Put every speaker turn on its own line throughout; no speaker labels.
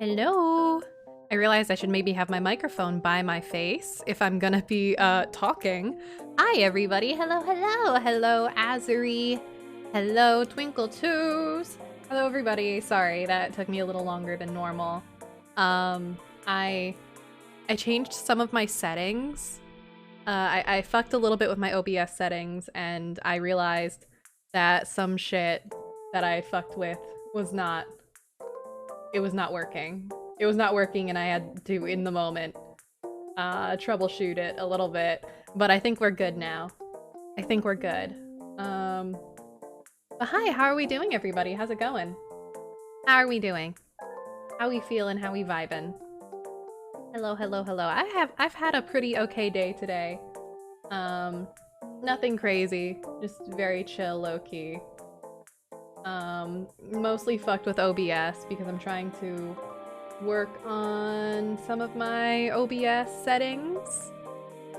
Hello. I realized I should maybe have my microphone by my face if I'm gonna be talking. Hi everybody. Hello, hello. Hello, Azuri. Hello, Twinkle Twos. Hello everybody. Sorry, that took me a little longer than normal. I changed some of my settings. I fucked a little bit with my OBS settings, and I realized that some shit that I fucked with was not working. It was not working, and I had to, in the moment, troubleshoot it a little bit. But I think we're good now. I think we're good. But hi, how are we doing, everybody? How's it going? How are we doing? How we feeling? How we vibing? Hello, hello, hello. I've had a pretty okay day today. Nothing crazy, just very chill, low-key. Mostly fucked with OBS because I'm trying to work on some of my OBS settings.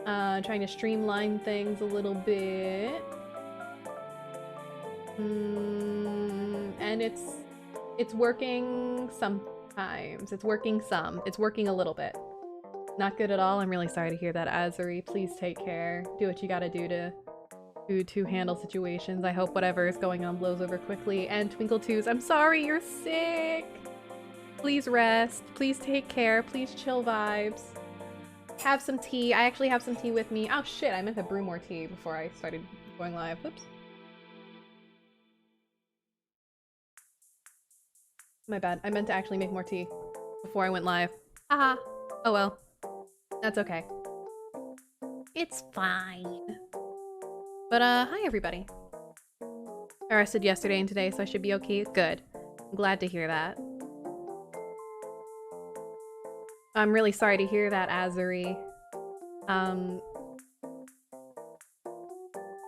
Trying to streamline things a little bit. And it's working sometimes. It's working some. It's working a little bit. Not good at all. I'm really sorry to hear that, Azuri. Please take care. Do what you gotta do to handle situations. I hope whatever is going on blows over quickly. And Twinkle Twos, I'm sorry you're sick. Please rest. Please take care. Please chill vibes. Have some tea. I actually have some tea with me. Oh shit, I meant to brew more tea before I started going live. Oops. My bad. I meant to actually make more tea before I went live. Haha. Oh well. That's okay. It's fine. But hi everybody. I rested yesterday and today, so I should be okay. Good. I'm glad to hear that. I'm really sorry to hear that, Azuri. Yeah,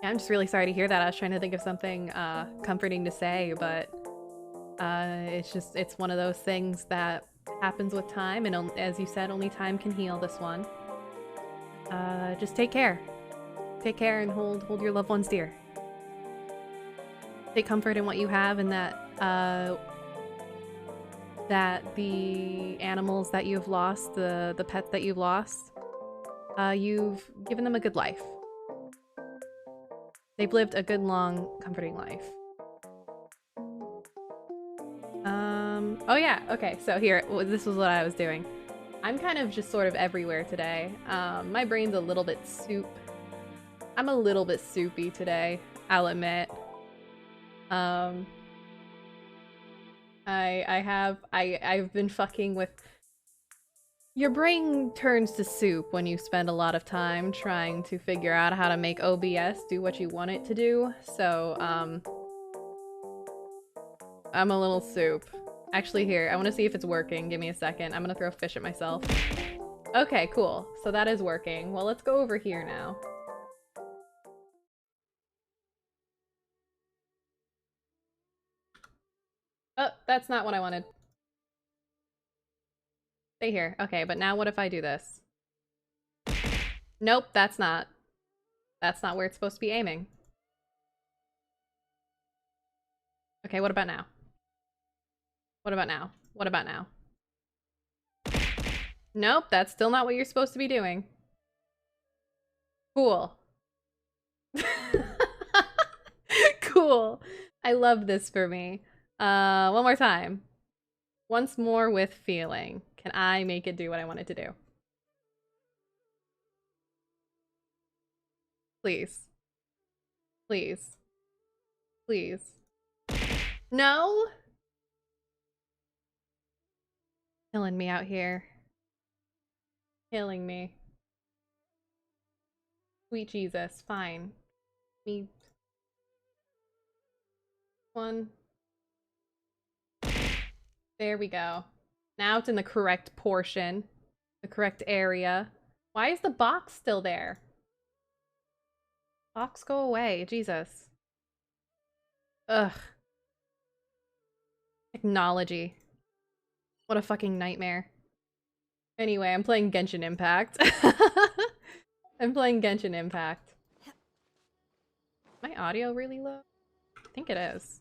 I'm just really sorry to hear that. I was trying to think of something comforting to say, but it's one of those things that happens with time, and as you said, only time can heal this one. Just take care. Take care and hold your loved ones dear. Take comfort in what you have, and that the animals that you've lost, the pets that you've lost, you've given them a good life. They've lived a good, long, comforting life. Oh yeah, okay, so here, this was what I was doing. I'm kind of just sort of everywhere today. My brain's a little bit I'm a little bit soupy today, I'll admit. I've been fucking with... Your brain turns to soup when you spend a lot of time trying to figure out how to make OBS do what you want it to do, so, I'm a little soup. Actually, here, I want to see if it's working. Give me a second. I'm gonna throw fish at myself. Okay, cool. So that is working. Well, let's go over here now. Oh, that's not what I wanted. Stay here. Okay, but now what if I do this? Nope, that's not. That's not where it's supposed to be aiming. Okay, what about now? What about now? What about now? Nope, that's still not what you're supposed to be doing. Cool. Cool. I love this for me. One more time. Once more with feeling. Can I make it do what I want it to do? Please. Please. Please. No? Killing me out here. Killing me. Sweet Jesus. Fine. Me. One. There we go. Now it's in the correct portion. The correct area. Why is the box still there? Box, go away. Jesus. Ugh. Technology. What a fucking nightmare. Anyway, I'm playing Genshin Impact. I'm playing Genshin Impact. My audio really low? I think it is.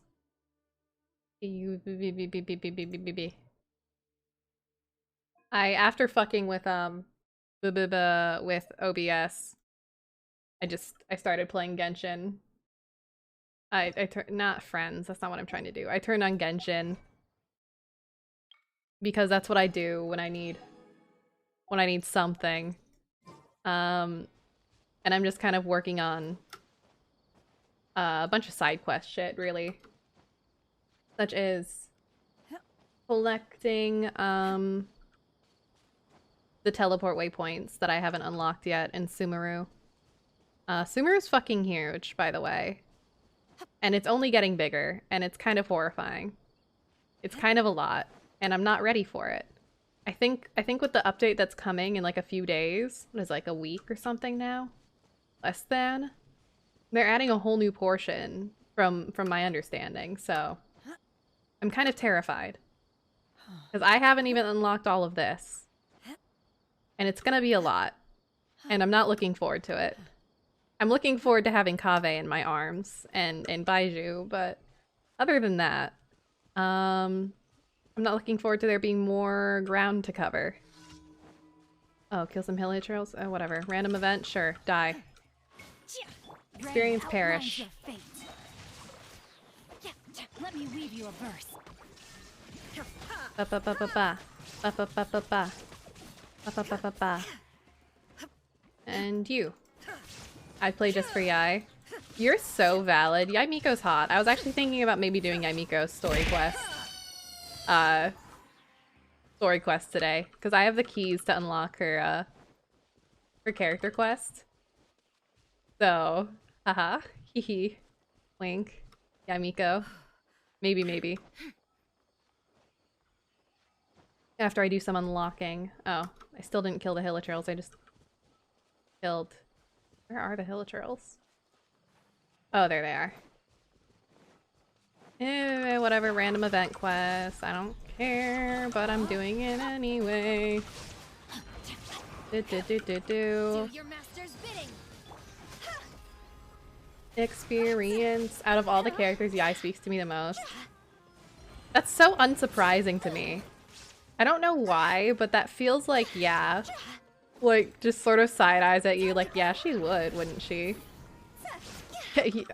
After fucking with with OBS, I started playing Genshin. Not friends, that's not what I'm trying to do. I turned on Genshin because that's what I do when I need something. And I'm just kind of working on a bunch of side quest shit, really. Such as collecting the teleport waypoints that I haven't unlocked yet in Sumeru. Sumeru's fucking huge, by the way. And it's only getting bigger, and it's kind of horrifying. It's kind of a lot, and I'm not ready for it. I think with the update that's coming in like a few days, what is it, like a week or something now? Less than? They're adding a whole new portion from my understanding, so I'm kind of terrified. Because I haven't even unlocked all of this. And it's gonna be a lot. And I'm not looking forward to it. I'm looking forward to having Kaveh in my arms and Baiju, but other than that, I'm not looking forward to there being more ground to cover. Oh, kill some hilichurls? Oh, whatever. Random event? Sure. Die. Experience perish.
Let me weave you a verse.
Ba ba ba ba ba. Ba ba ba ba ba. Ba ba ba ba ba. And you. I play just for Yai. You're so valid. Yai Miko's hot. I was actually thinking about maybe doing Yai Miko's story quest. Story quest today. Because I have the keys to unlock her character quest. So, haha. Hee Link. Yai Miko. Maybe. After I do some unlocking. Oh, I still didn't kill the hilichurls. I just killed... Where are the hilichurls? Oh, there they are. Whatever, random event quest. I don't care, but I'm doing it anyway. Do
your master's bidding.
Experience. Out of all the characters, Yai speaks to me the most. That's so unsurprising to me. I don't know why, but that feels like, yeah. Like, just sort of side eyes at you, like, yeah, she would, wouldn't she?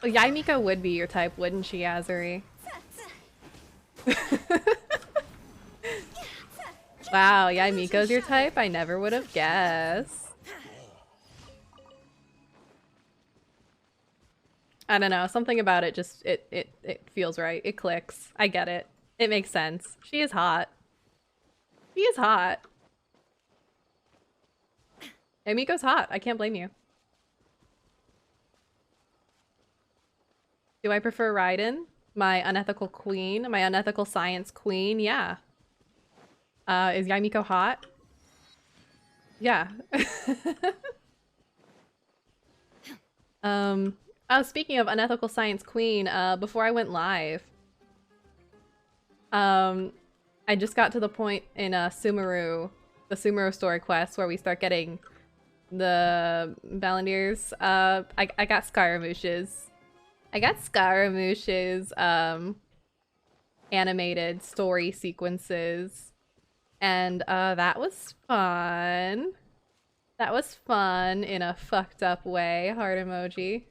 Yai Miko would be your type, wouldn't she, Azuri? Wow, Yai Miko's your type? I never would have guessed. I don't know, something about it just, it feels right. It clicks. I get it. It makes sense. She is hot. She is hot. Hey, Miko's hot. I can't blame you. Do I prefer Raiden? My unethical queen? My unethical science queen? Yeah. Is Yai Miko hot? Yeah. Oh, speaking of unethical science queen, before I went live, I just got to the point in Sumeru, the Sumeru story quest, where we start getting the Balandiers. I got Scaramouches. I got Scaramouches, animated story sequences. And, that was fun. That was fun in a fucked up way. Heart emoji.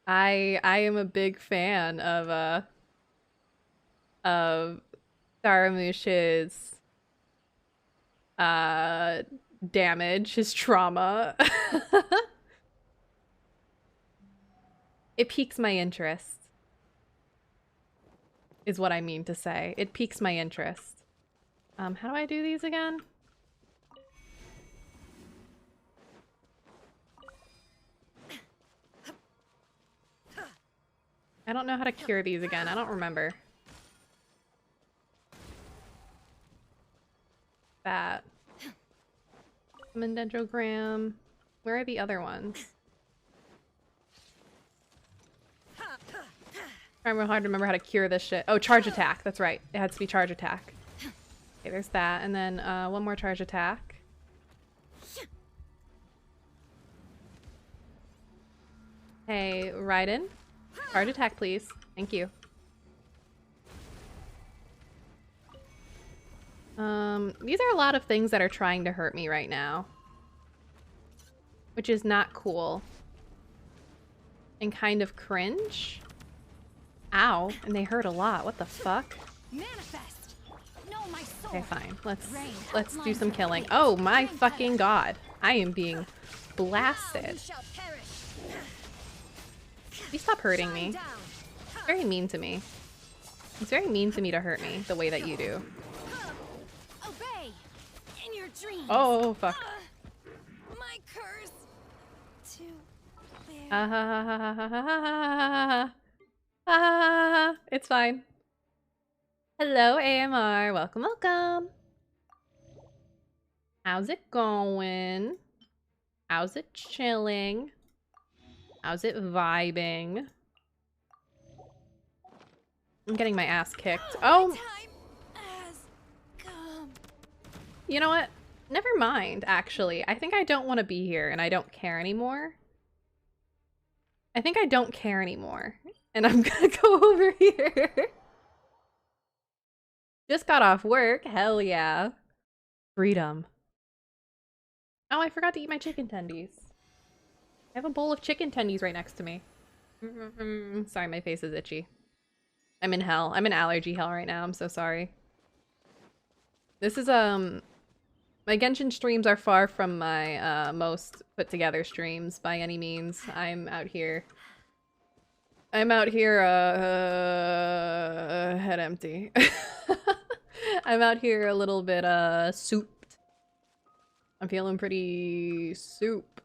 I am a big fan of Scaramouche's damage, his trauma. It piques my interest, is what I mean to say. It piques my interest. How do I do these again? I don't know how to cure these again. I don't remember. That. Summon Dendrogram. Where are the other ones? I'm real hard to remember how to cure this shit. Oh, charge attack. That's right. It has to be charge attack. Okay, there's that. And then one more charge attack. Hey, Raiden. Charge attack, please. Thank you. These are a lot of things that are trying to hurt me right now. Which is not cool. And kind of cringe. Ow, and they hurt a lot. What the fuck?
Manifest. No, my soul.
Okay, fine. Let's do some killing. Oh my fucking god. I am being blasted. Please stop hurting me. It's very mean to me. It's very mean to me to hurt me the way that you do.
Obey in your dreams.
Oh fuck.
My curse. To
it's fine. Hello, AMR. Welcome, welcome. How's it going? How's it chilling? How's it vibing? I'm getting my ass kicked. Oh! You know what? Never mind, actually. I think I don't want to be here and I don't care anymore. I think I don't care anymore. And I'm gonna go over here. Just got off work. Hell yeah. Freedom. Oh, I forgot to eat my chicken tendies. I have a bowl of chicken tendies right next to me. Sorry, my face is itchy. I'm in hell. I'm in allergy hell right now. I'm so sorry. This is, my Genshin streams are far from my, most put together streams by any means. I'm out here, head empty. I'm out here a little bit, souped. I'm feeling pretty soup.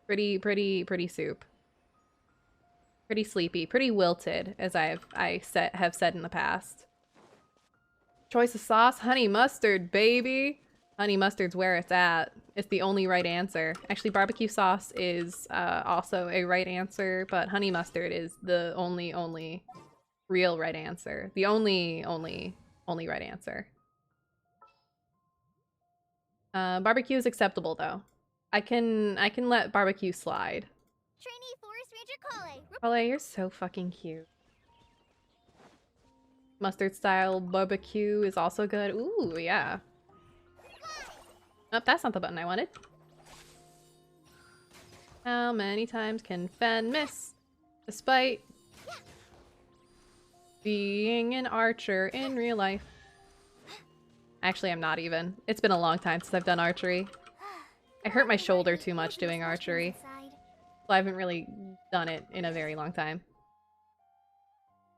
Pretty soup. Pretty sleepy, pretty wilted, as have said in the past. Choice of sauce, honey mustard, baby. Honey mustard's where it's at. It's the only right answer. Actually, barbecue sauce is also a right answer, but honey mustard is the only real right answer. The only right answer. Barbecue is acceptable though. I can let barbecue slide.
Trainee Forest Ranger Kale.
Kale, you're so fucking cute. Mustard style barbecue is also good. Ooh, yeah. Oh, that's not the button I wanted. How many times can Fen miss? Despite being an archer in real life. Actually, I'm not even. It's been a long time since I've done archery. I hurt my shoulder too much doing archery. So I haven't really done it in a very long time.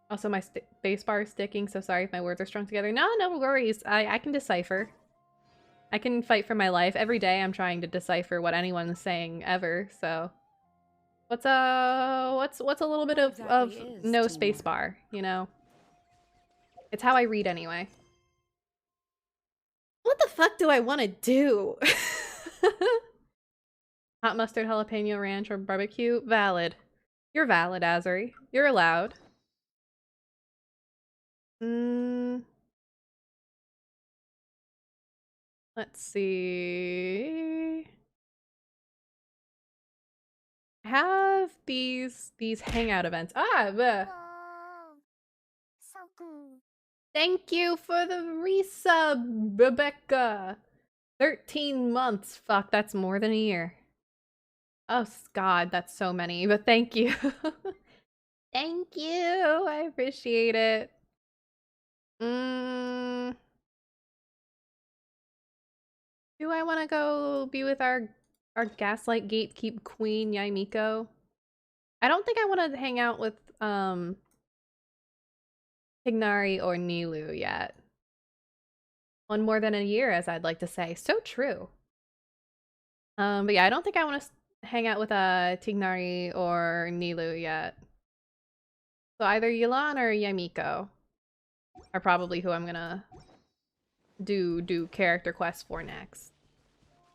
Also, my spacebar is sticking, so sorry if my words are strung together. No worries. I can decipher. I can fight for my life. Every day I'm trying to decipher what anyone is saying ever, so... What's a little bit of no spacebar, you know? It's how I read anyway. What the fuck do I want to do? Hot mustard, jalapeno ranch, or barbecue? Valid. You're valid, Azuri. You're allowed. Let's see. Have these hangout events.
So cool.
Thank you for the resub, Rebecca. 13 months. Fuck, that's more than a year. Oh, God, that's so many, but thank you. Thank you. I appreciate it. Do I want to go be with our gaslight gatekeep queen, Yaimiko? I don't think I want to hang out with, Tignari or Nilu yet. One more than a year, as I'd like to say. So true. But yeah, I don't think I want to hang out with Tignari or Nilu yet. So either Yelan or Yamiko are probably who I'm gonna do character quests for next.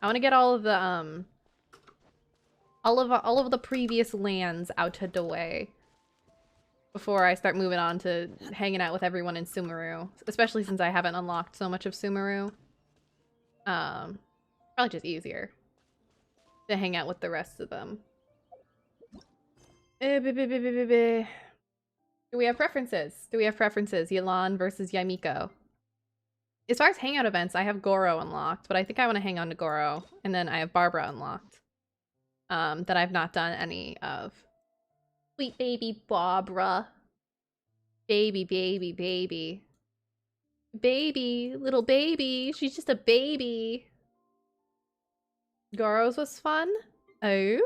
I want to get all of the all of the previous lands out of the way before I start moving on to hanging out with everyone in Sumeru, especially since I haven't unlocked so much of Sumeru. Probably just easier to hang out with the rest of them. Do we have preferences? Do we have preferences? Yelan versus Yamiko. As far as hangout events, I have Goro unlocked, but I think I want to hang on to Goro. And then I have Barbara unlocked. That I've not done any of. Sweet baby Barbara. Baby, baby, baby. Baby, little baby. She's just a baby. Goro's was fun. Oh?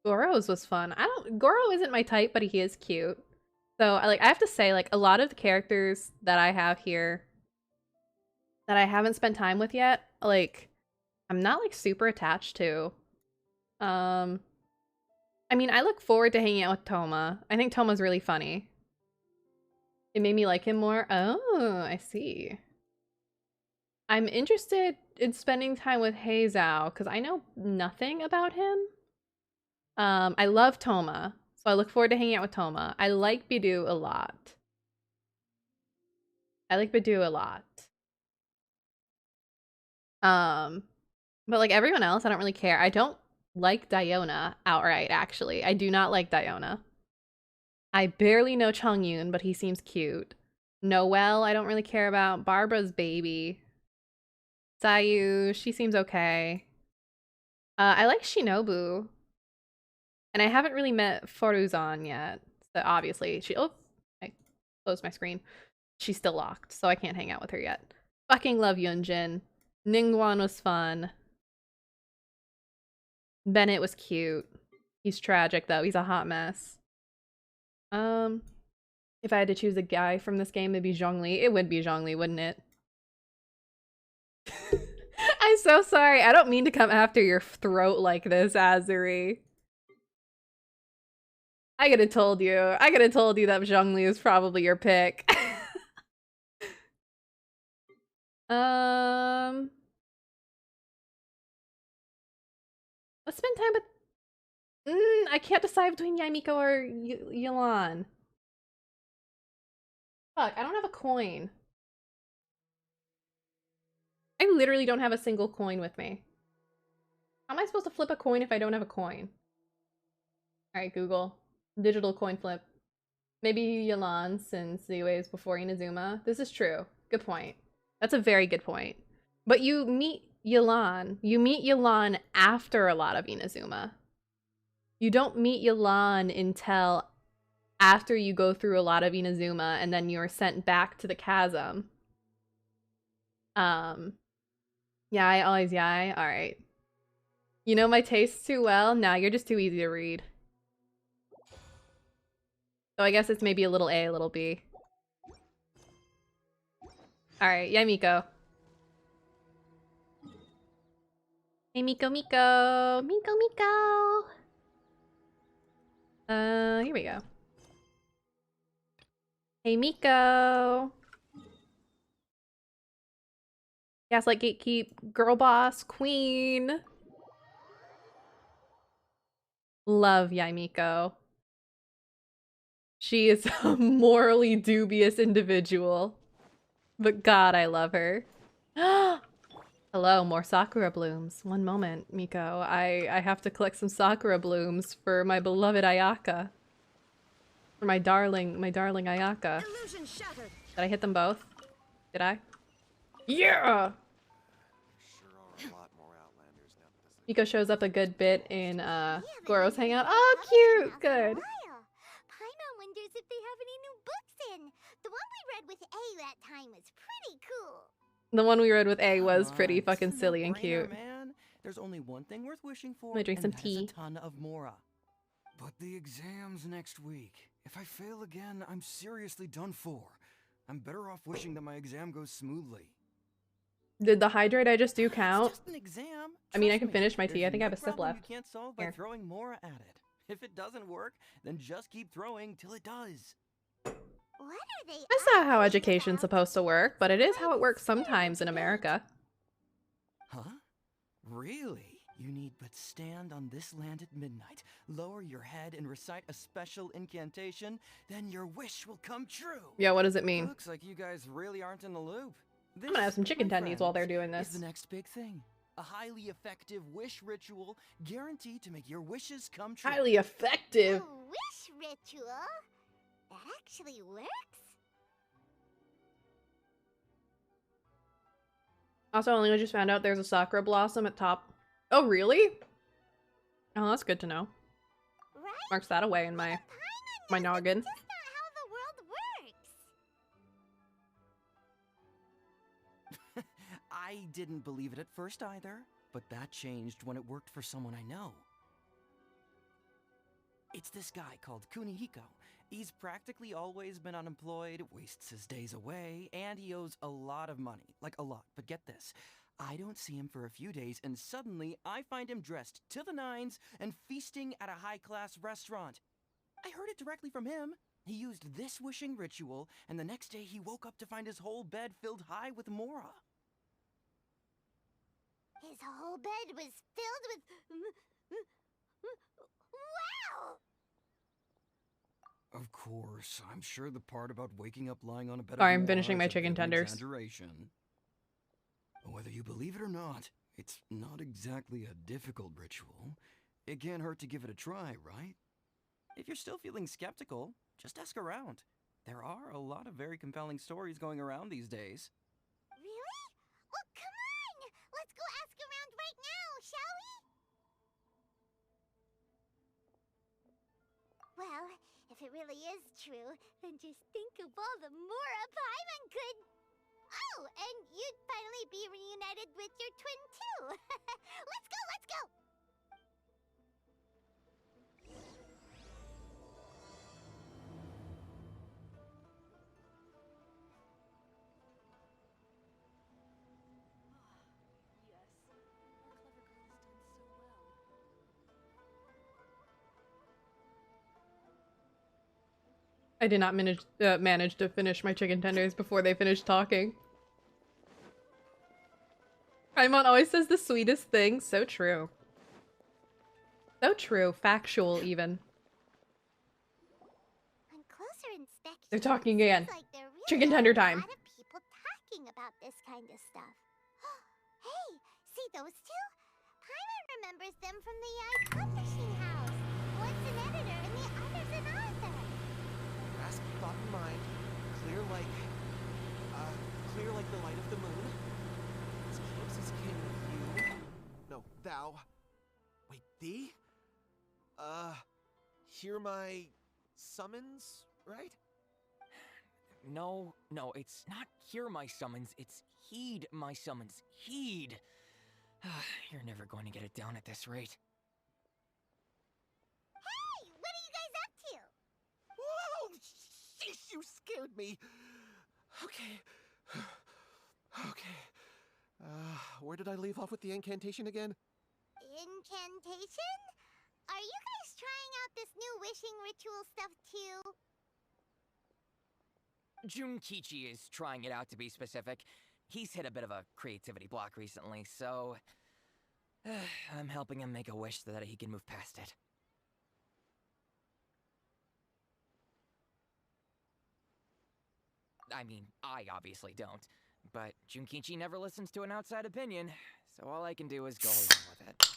Goro's was fun. Goro isn't my type, but he is cute. So I have to say, like, a lot of the characters that I have here that I haven't spent time with yet, like, I'm not like super attached to. I mean, I look forward to hanging out with Toma. I think Toma's really funny. It made me like him more. Oh, I see. I'm interested in spending time with Heizao because I know nothing about him. I love Toma, so I look forward to hanging out with Toma. I like Bidou a lot. But like everyone else, I don't really care. I don't like Diona outright, actually. I do not like Diona. I barely know Chongyun, but he seems cute. Noelle, I don't really care about. Barbara's baby. Sayu, she seems okay. I like Shinobu. And I haven't really met Foruzan yet. So obviously, oh, I closed my screen. She's still locked, so I can't hang out with her yet. Fucking love Yunjin. Ningguang was fun. Bennett was cute. He's tragic, though. He's a hot mess. If I had to choose a guy from this game, it'd be Zhongli. It would be Zhongli, wouldn't it? I'm so sorry. I don't mean to come after your throat like this, Azuri. I could have told you. I could have told you that Zhongli is probably your pick. Let's spend time with... I can't decide between Yaimiko or Yelan. Fuck, I don't have a coin. I literally don't have a single coin with me. How am I supposed to flip a coin if I don't have a coin? Alright, Google. Digital coin flip. Maybe Yelan, since Ziwei is before Inazuma. This is true. Good point. That's a very good point. But you meet Yelan. You meet Yelan after a lot of Inazuma. You don't meet Yelan until after you go through a lot of Inazuma and then you're sent back to the chasm. Yai, always Yai. Alright. You know my tastes too well? Nah, you're just too easy to read. So I guess it's maybe a little A, a little B. Alright, Yai Miko. Hey, Miko, Miko! Miko, Miko! Here we go. Hey, Miko! Gaslight Gatekeep, Girl Boss, Queen! Love Yaimiko. She is a morally dubious individual. But God, I love her. Hello, more Sakura blooms. One moment, Miko. I have to collect some Sakura blooms for my beloved Ayaka. For my darling Ayaka.
Illusion shattered.
Did I hit them both? Did I? Yeah! Miko shows up a good bit in Goro's hangout. Oh, cute! Good.
Paimon wonders if they have any new books in. The one we read with A that time was pretty cool.
The one we read with A was pretty fucking silly and cute.
Man. There's only one thing worth wishing for.
I'm gonna drink some tea.
A ton of Mora. But the exam's next week. If I fail again, I'm seriously done for. I'm better off wishing that my exam goes smoothly.
Did the hydrate I just do count?
It's just an exam.
I mean, I
Trust
can
me,
finish my tea.
there's
I think I have a
no
sip
problem
left.
You can't solve by
Here.
throwing Mora at it. If it doesn't work, then just keep throwing till it does.
What are they?
That's not how education's supposed to work, but it is how it works sometimes in America.
Huh? Really? You need but stand on this land at midnight, lower your head and recite a special incantation, then your wish will come true.
Yeah, what does it mean?
Looks like you guys really aren't in the loop.
I'm gonna have some chicken
my
tendies while they're
friends,
doing this.
is the next big thing. A highly effective wish ritual guaranteed to make your wishes come true.
Highly effective.
A wish ritual? That actually works?
Also, Elena just found out there's a Sakura blossom at top. Oh, really? Oh, that's good to know.
Right?
Marks that away in my
Paimon knows
noggin.
It's just not how the world works.
I didn't believe it at first either, but that changed when it worked for someone I know. It's this guy called Kunihiko. He's practically always been unemployed, wastes his days away, and he owes a lot of money. Like, a lot. But get this. I don't see him for a few days, and suddenly I find him dressed to the nines and feasting at a high-class restaurant. I heard it directly from him. He used this wishing ritual, and the next day he woke up to find his whole bed filled high with Mora.
His whole bed was filled with... Wow!
Of course, I'm sure the part about waking up lying on a bed
Sorry,
of
I'm finishing
Mora
my
is a
chicken
bit of an
tenders.
exaggeration. Whether you believe it or not, it's not exactly a difficult ritual. It can't hurt to give it a try, right? If you're still feeling skeptical, just ask around. There are a lot of very compelling stories going around these days.
Really? Well, come on! Let's go ask around right now, shall we? Well, if it really is true, then just think of all the Mora Paimon could... Oh, and you'd finally be reunited with your twin, too! Let's go, let's go!
I did not manage to finish my chicken tenders before they finished talking. Paimon always says the sweetest thing. So true. So true. Factual, even.
On closer inspection,
They're talking
it
again.
seems like there really
Chicken
are
tender
a
time.
lot of people talking about this kind of stuff. Hey, see those two? Paimon remembers them from the publishing house. One's an editor and the other's an author.
Grasp thought in mind. Clear like the light of the moon. As close as kin with you. No, thou. Wait, thee? Hear my summons, right?
No, it's not hear my summons, it's heed my summons. Heed! You're never going to get it down at this rate.
Hey, what are you guys up to?
Whoa! Sheesh, you scared me. Okay. Okay. Where did I leave off with the incantation again?
Incantation? Are you guys trying out this new wishing ritual stuff too?
Junkichi is trying it out, to be specific. He's hit a bit of a creativity block recently, so... I'm helping him make a wish so that he can move past it. I mean, I obviously don't. But Junkichi never listens to an outside opinion, so all I can do is go along with it.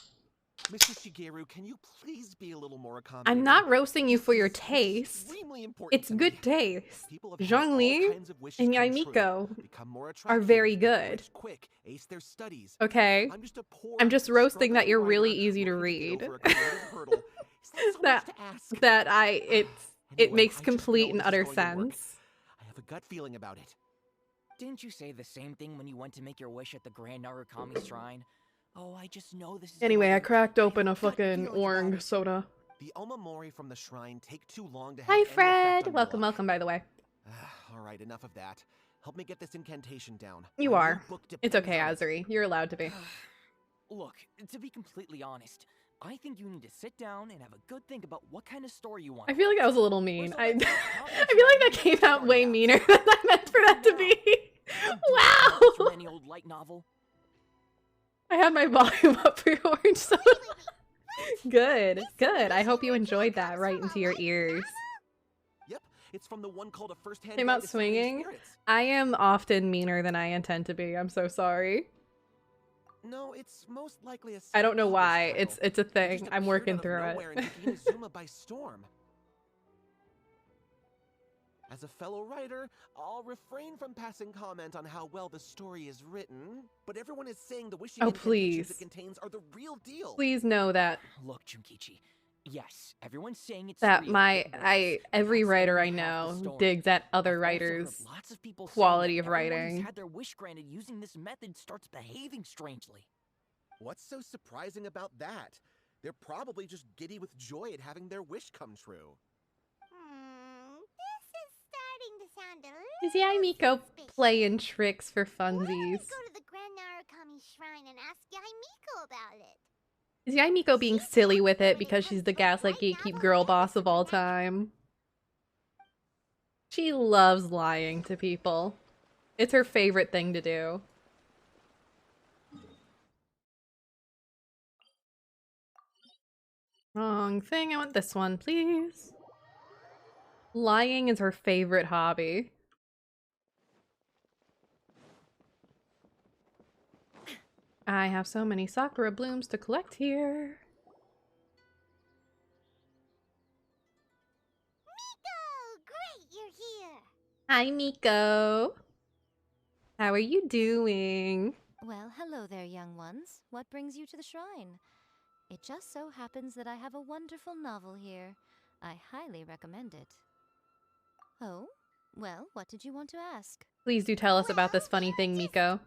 Mr. Shigeru, can you please be a little more accommodating?
I'm not roasting you for your
This is
taste.
extremely important
It's
to
good
me.
taste.
People have had
Zhongli
all kinds of wishes
and
come true,
Yaimiko
become more
are
attractive,
very
get
good.
rich quick, ace their studies.
Okay?
I'm just a poor,
I'm just roasting that
struggling
you're
writer
really easy to
looking get
read.
over a creative hurdle. Is that so
That-
much to ask?
That it
Anyway,
makes
I just
complete
know
and
this is
utter
going to work.
sense.
I have a gut feeling about it.
Didn't you say the same thing when you went to make your wish at the Grand Narukami Shrine? Oh, I just know this is
Anyway,
gonna
I
work.
cracked open a
Gut
fucking
feeling about
orange
it.
soda.
The Omamori from the shrine take too long to have
Hi,
any effect
Fred.
on
Welcome,
your luck.
welcome, by the way.
All right, enough of that. Help me get this incantation down.
You
My new
are.
book
It's
depends
okay,
on it.
Azuri. You're allowed to be.
Look, to be completely honest, I think you need to sit down and have a good think about what kind of story you want.
I feel like that was a little mean. I
Where's the
I feel like that came out way meaner than I meant for that to be.
From
Wow!
any old light novel?
I had my volume up for your orange soda. Good, good. I hope you enjoyed that right into your ears.
Yep, it's from the one called A First-Hand
Came
Guide
out
to Summoning
swinging.
Spirits.
I am often meaner than I intend to be. I'm so sorry.
No, it's most likely a
I don't know why.
self-published
It's a
title. It
thing.
just
I'm
appeared
working
out of
through
nowhere
it.
and took Inazuma by storm. As a fellow writer, I'll refrain from passing comment on how well the story is written, but everyone is saying the wishing
Oh,
incantations
please.
it contains are the real deal.
Please know that
Look, Junkichi. Yes, everyone's saying it's
that
real.
my
it works, but
every
that's
writer I
only half the
know
story.
digs at other
I've also heard
writers'
lots of people saying
quality
that
of
everyone
writing.
who's had their wish granted using this method starts behaving strangely.
What's so surprising about that? They're probably just giddy with joy at having their wish come true.
This is starting to sound a little
Is Yaimiko
suspicious.
playing tricks for
Why don't we
funsies?
go to the Grand Narukami Shrine and ask Yaimiko about it?
Is Yaimiko being silly with it because she's the gaslight gatekeep girl boss of all time? She loves lying to people. It's her favorite thing to do. Wrong thing. I want this one, please. Lying is her favorite hobby. I have so many sakura blooms to collect here.
Miko! Great, you're here!
Hi, Miko. How are you doing?
Well, hello there, young ones. What brings you to the shrine? It just so happens that I have a wonderful novel here. I highly recommend it. Oh? Well, what did you want to ask?
Please do tell us about this funny thing, Miko.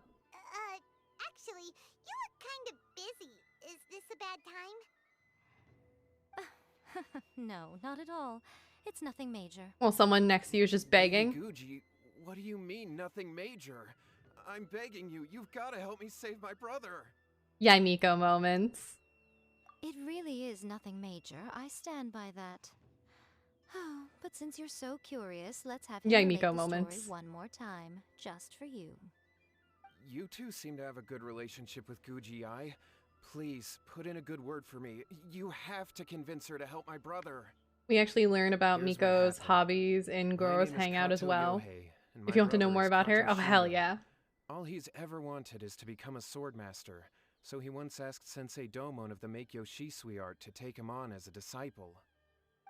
Actually, you look kind of busy. Is this a bad time?
No, not at all. It's nothing major.
Well, someone next to you is just begging.
Guji, what do you mean, nothing major? I'm begging you, you've got to help me save my brother.
Yaimiko moments.
It really is nothing major. I stand by that. Oh, but since you're so curious, let's have him relate
Yaimiko
the
moments.
story one more time, just for you.
You two seem to have a good relationship with Guji-ai. Please, put in a good word for me. You have to convince her to help my brother.
We actually learn about
Here's what
Miko's
happened.
hobbies in
My
Goro's
name is
hangout as
Kato
well.
Yohei, and
If
my
you want to know
brother
more
is
about her,
Kato
oh hell
Shino.
yeah.
All he's ever wanted is to become a swordmaster, so he once asked Sensei Domon of the Meikyo Shisui art to take him on as a disciple.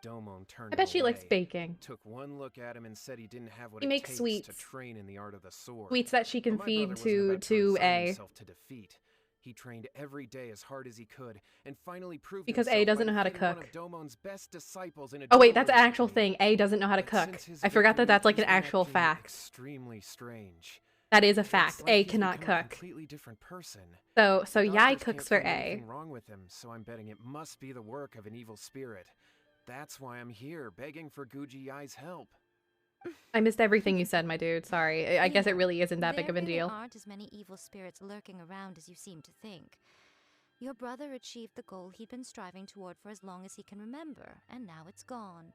Domon turned
I bet
him
she likes
away,
baking.
took one look at him and said he didn't have what
He
it
makes
takes
sweets.
to train in the art of the sword.
Sweets that she can
But my
feed
brother wasn't about
to
resign
A.
himself to defeat. He trained every day as hard as he could, and finally proved
Because A
himself
doesn't
by
know how to
defeating one
cook.
of Domon's best disciples in a
Oh wait,
duel
that's an actual
recently.
thing. A doesn't know how to
But
cook.
since his
I forgot that
victory,
that's like an
he's been
actual
acting
fact.
Extremely strange.
That is a
It's
fact.
like
A
he's
cannot
become a
cook.
completely different person.
So
The
Yai
doctors
cooks
can't
for
find
A.
anything wrong with him, so I'm betting it must be the work of an evil spirit. That's why I'm here, begging for Guji-ai's help.
I missed everything you said, my dude. Sorry. I guess it really isn't that big of a
There
deal.
really aren't as many evil spirits lurking around as you seem to think. Your brother achieved the goal he'd been striving toward for as long as he can remember, and now it's gone.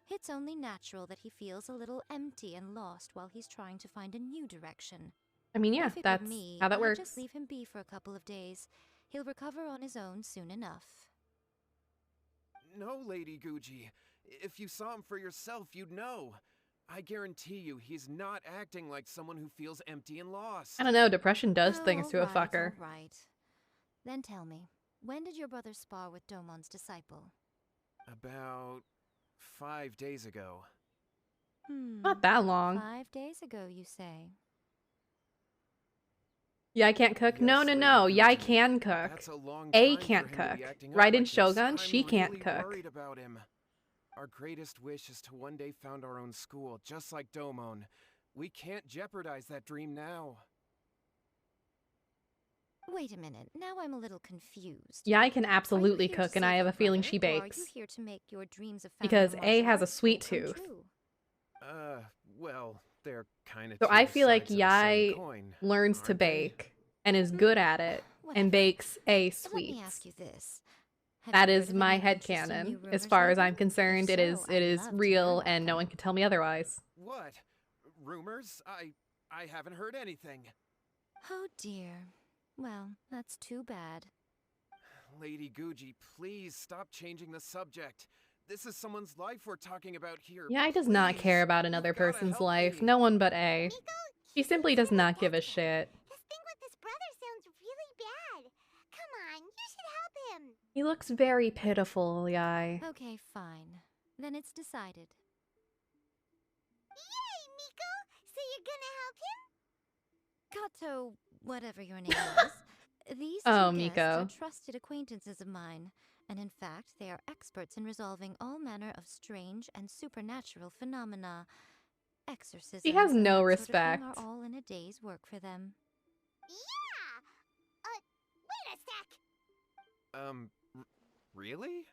It's only natural that he feels a little empty and lost while he's trying to find a new direction.
I mean, yeah,
If it
that's
were me,
how that
I'd
works.
just leave him be for a couple of days. He'll recover on his own soon enough.
No, Lady Guji. If you saw him for yourself, you'd know. I guarantee you, he's not acting like someone who feels empty and lost.
I don't know, depression does
Oh,
things to a
alright,
fucker.
alright. Then tell me, when did your brother spar with Domon's disciple?
About 5 days ago.
Not that long.
5 days ago, you say?
Yeah, I can't cook.
Yes,
No.
Lady
Yeah, I
Guji.
can cook.
That's a long
A
time
can't
for him to be
cook.
acting up
Right in
like this.
Shogun,
I'm
she can't
really
cook.
worried about him. Our greatest wish is to one day found our own school, just like Domon. We can't jeopardize that dream now.
Wait a minute, now I'm a little confused.
Yeah, I can
Are you
absolutely
here to
cook, and
save
I have
your
a feeling
brother,
she
or are you
bakes.
here to make your dreams of
Because
founding
A
martial
has a
arts
sweet
school come
tooth.
true?
Well, they're kind of
So
two
I feel like
sides of the same
Yai
coin,
learns to
aren't they?
bake and is good at it
Whatever.
and bakes A
Let
sweets.
me ask you this. Have
That
you heard
is
of
my
any interesting new
headcanon. As
rumors
far as
lately?
I'm concerned,
If
it
so,
is
I'd love to hear
real
about
and no
them.
one can tell me otherwise.
What? Rumors? I haven't heard anything.
Oh dear. Well, that's too bad.
Lady Guji, please stop changing the subject. This is someone's life we're talking about here.
Yai does not
Please,
care about
you've
another
gotta
person's
help
life.
me.
No one but A.
Miko,
She simply does not give a
gets that.
shit.
This thing with his brother sounds really bad. Come on, you should help him.
He looks very pitiful, Yai.
Okay, fine. Then it's decided.
Yay, Miko! So you're gonna help him?
Kato, whatever your name was. These
Oh,
two guests
Miko.
are trusted acquaintances of mine, and in fact, they are experts in resolving all manner of strange and supernatural phenomena. Exorcisms
She has
and
no
that sort of thing
respect.
are all in a day's work for them.
Yeah! Wait a sec!
Really?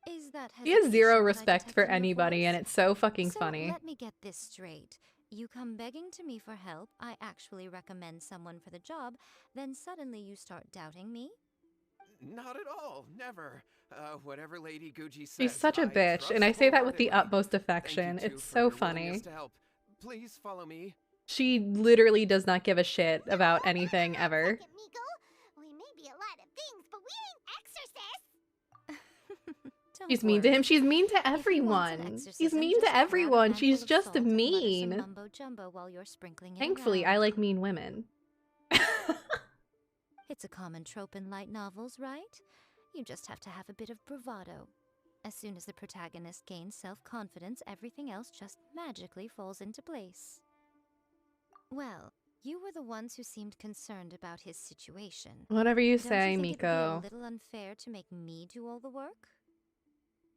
Is that
She has zero
hesitation what I
respect
detect
for
in your
anybody, and
voice?
it's so fucking
So
funny.
let me get this straight. You come begging to me for help, I actually recommend someone for the job, then suddenly you start doubting me?
Not at all. Never. Whatever Lady Guji says,
She's such a
I
bitch,
trust
and I say that with the
wholeheartedly.
utmost
Thank
affection.
you two
It's
for
so
your willingness
funny.
to help. Please follow me.
She literally does not give a shit about anything
Hold on
ever.
a second, Miko. We may be a lot of things, but we ain't exorcists!
Don't
She's mean to
worry.
him. She's mean to
If he wants an
everyone. She's
exorcism,
mean
just
to
pour out a
everyone. She's
handful of
just
salt and mutter some
mean.
mumbo jumbo while you're sprinkling it
Thankfully,
around.
I like mean women.
It's a common trope in light novels, right? You just have to have a bit of bravado. As soon as the protagonist gains self-confidence, everything else just magically falls into place. Well, you were the ones who seemed concerned about his situation.
Whatever you
Don't
say,
you think it would be a
Miko.
little unfair to make me do all the work?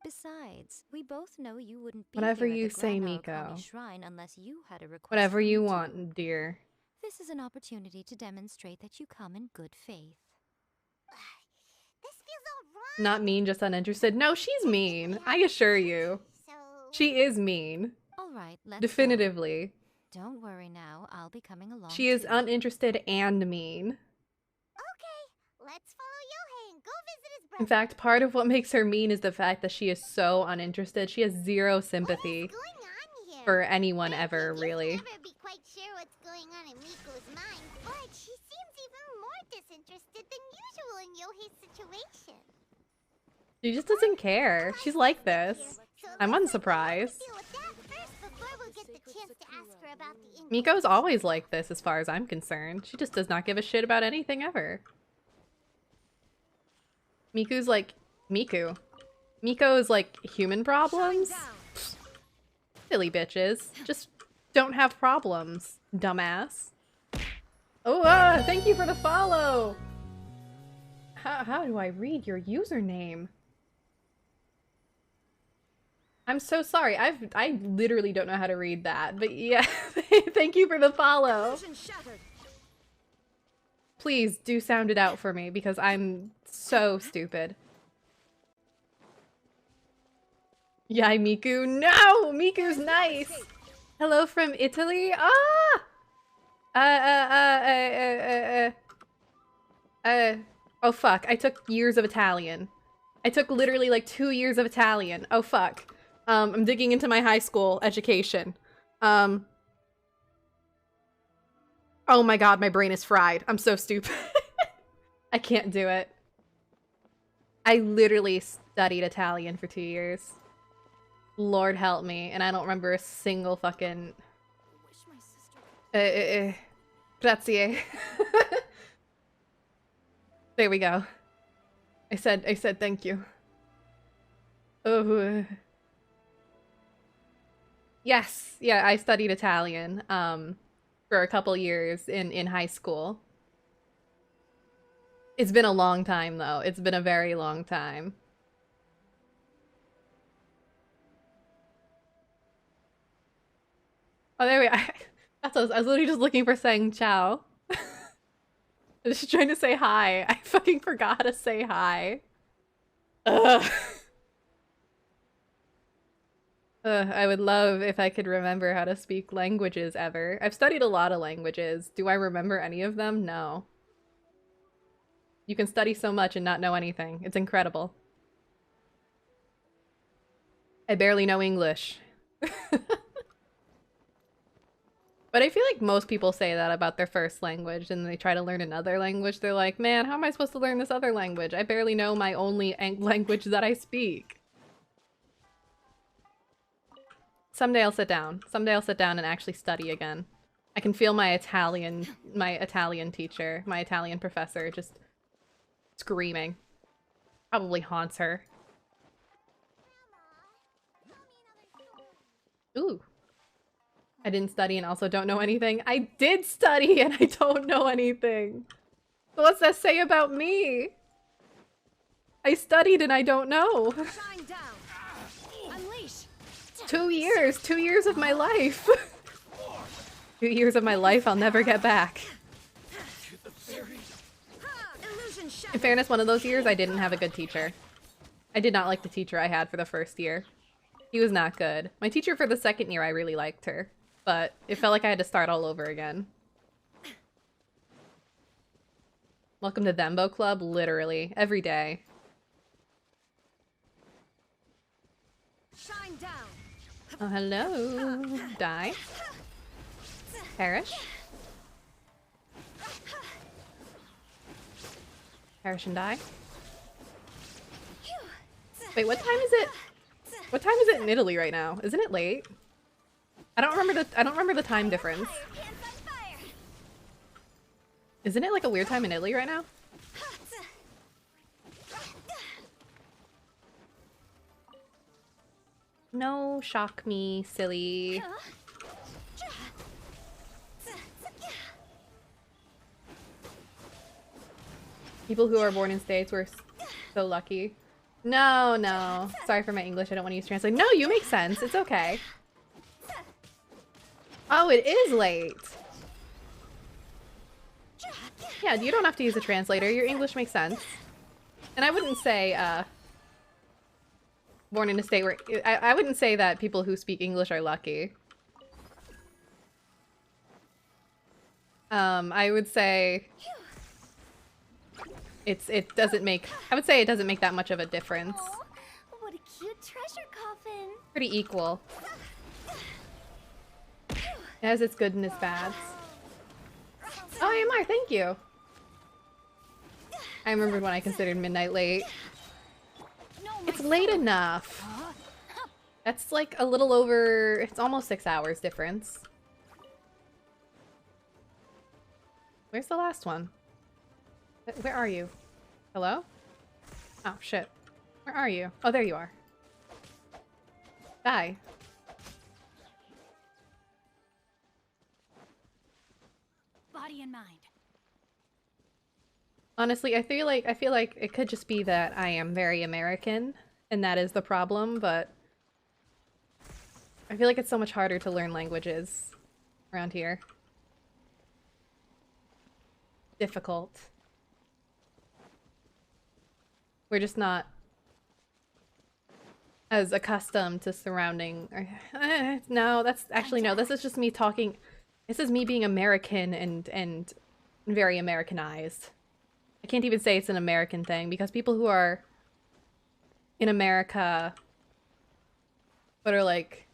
Besides, we both know you wouldn't be
Whatever
here at
you
the
say,
Grand
Miko.
Narukami Shrine unless you had a request
Whatever
from
you
me
want,
too.
dear.
This is an opportunity to demonstrate that you come in good faith.
This feels all wrong!
Not mean, just uninterested. No, she's mean. I assure you.
So...
She is mean.
All right, let's
Definitively.
go. Don't worry now, I'll be coming along
She is
too.
uninterested and mean.
Okay, let's follow Yohei and go visit his brother.
In fact, part of what makes her mean is the fact that she is so uninterested. She has zero
What
sympathy
is going on here?
for anyone
I
ever,
think
really.
You'll never be quite sure what's going on in Miko's mind, but she seems even more disinterested than usual in Yohei's situation.
She just doesn't care. She's like this. I'm unsurprised. Miko's always like this as far as I'm concerned. She just does not give a shit about anything ever. Miku's like... Miku. Miko is like human problems? Silly bitches. Just don't have problems, dumbass. Oh, thank you for the follow! How do I read your username? I'm so sorry. I literally don't know how to read that, but yeah, thank you for the follow. Please do sound it out for me because I'm so stupid. Yay, Miku. No! Miku's nice! Hello from Italy? Ah! Oh fuck, I took years of Italian. I took literally like 2 years of Italian. Oh fuck. I'm digging into my high school education. Oh my god, my brain is fried. I'm so stupid. I can't do it. I literally studied Italian for 2 years. Lord help me, and I don't remember a single fucking... Grazie. There we go. I said thank you. Oh. Yes, yeah, I studied Italian for a couple years in high school. It's been a long time though. It's been a very long time. Oh, there we are. I was literally just looking for saying ciao. I was just trying to say hi. I fucking forgot to say hi. Ugh. I would love if I could remember how to speak languages ever. I've studied a lot of languages. Do I remember any of them? No. You can study so much and not know anything. It's incredible. I barely know English. But I feel like most people say that about their first language, and they try to learn another language. They're like, man, how am I supposed to learn this other language? I barely know my only language that I speak. Someday I'll sit down. Someday I'll sit down and actually study again. I can feel my Italian teacher, my Italian professor just screaming. Probably haunts her. Ooh. I didn't study and also don't know anything. I did study and I don't know anything. So what's that say about me? I studied and I don't know.
Shine down. Unleash.
2 years. 2 years of my life. 2 years of my life I'll never get back. In fairness, one of those years I didn't have a good teacher. I did not like the teacher I had for the first year. He was not good. My teacher for the second year, I really liked her. But it felt like I had to start all over again. Welcome to Thembo Club, literally. Every day.
Shine down.
Oh, hello. Die. Perish. Perish and die. Wait, what time is it? What time is it in Italy right now? Isn't it late? I don't remember the time difference. Isn't it like a weird time in Italy right now? No, shock me, silly. People who are born in states were so lucky. No, no. Sorry for my English. I don't want to use translate. No, you make sense. It's okay. Oh, it is late. Yeah, you don't have to use a translator. Your English makes sense. And I wouldn't say, born in a state where... I wouldn't say that people who speak English are lucky. I would say... It doesn't make... I would say it doesn't make that much of a difference.
Aw, what a cute treasure coffin.
Pretty equal. It has its good and its bads. Oh, AMR, thank you! I remembered when I considered midnight late. It's late enough! That's like a little over... It's almost 6 hours difference. Where's the last one? Where are you? Hello? Oh, shit. Where are you? Oh, there you are. Die.
Body and mind.
Honestly, I feel like it could just be that I am very American, and that is the problem, but I feel like it's so much harder to learn languages around here. Difficult. We're just not as accustomed to surrounding... No, that's actually no, this is just me talking... This is me being American and very Americanized. I can't even say it's an American thing, because people who are in America but are like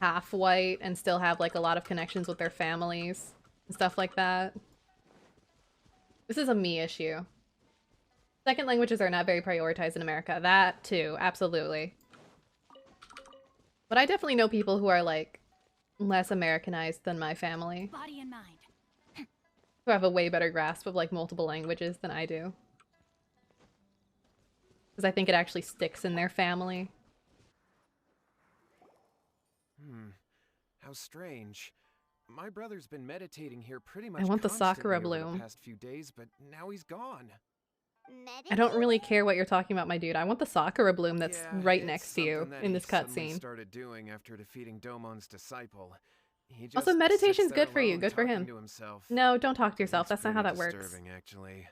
half white and still have like a lot of connections with their families and stuff like that. This is a me issue. Second languages are not very prioritized in America. That too, absolutely. But I definitely know people who are like less Americanized than my family.
Body and mind.
Who have a way better grasp of like multiple languages than I do. Because I think it actually sticks in their family.
How strange. My brother's been meditating here pretty much
I want the
constantly
Sakura
over
bloom.
the past few days, but now he's gone.
I don't really care what you're talking about, my dude. I want the Sakura bloom that's
Yeah,
right
it's
next to you
something that
in
he
this
suddenly
cutscene.
started doing after defeating Domon's disciple. He
Also,
just
meditation's
sits there
good for you.
alone
Good for
talking
him.
to himself.
No, don't talk to yourself.
It's
That's not how
pretty
that works.
disturbing, actually.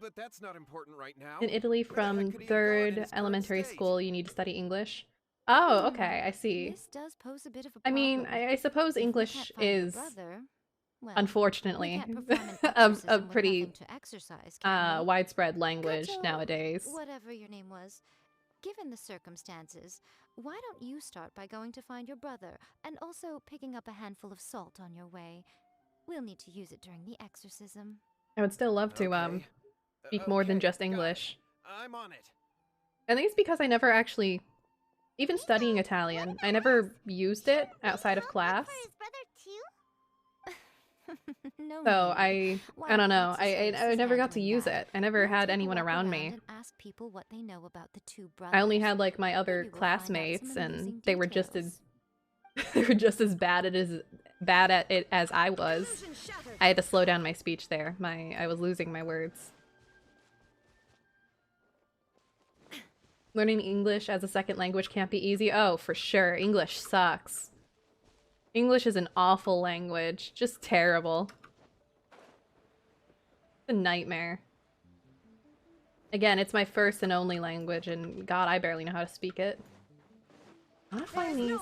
But that's not important right now.
In Italy,
Rebecca
from
could even go in
3rd
his current
elementary
state.
school, you need to study English. Oh, okay, I see.
This does pose a bit of a
I mean,
problem.
I suppose
If we
English
can't find your
is,
brother, well,
unfortunately,
we can't perform an
a
exorcism with
pretty
nothing to exercise, can we?
widespread language
Kato,
nowadays.
Whatever your name was, given the circumstances, why don't you start by going to find your brother and also picking up a handful of salt on your way? We'll need to use it during the exorcism.
I would still love to
Okay.
speak more than
Okay,
just
got it.
English.
I'm on it.
I think it's because I never actually, even studying Italian, I never used it outside of class.
For his brother too?
No
So
need.
I don't know.
What's
I
the service
never
is
got to
handling
use
that?
it. I never
We'll
had
take a
anyone
walk
around
around
me.
and ask people what they know about the two brothers.
I only had like my other
Maybe we'll find out some
classmates, and
amusing
they were just as
details.
They were just as bad at it as I was. I had to slow down my speech there. I was losing my words. Learning English as a second language can't be easy. Oh, for sure. English sucks. English is an awful language. Just terrible. It's a nightmare. Again, it's my first and only language, and God, I barely know how to speak it. I wanna find these.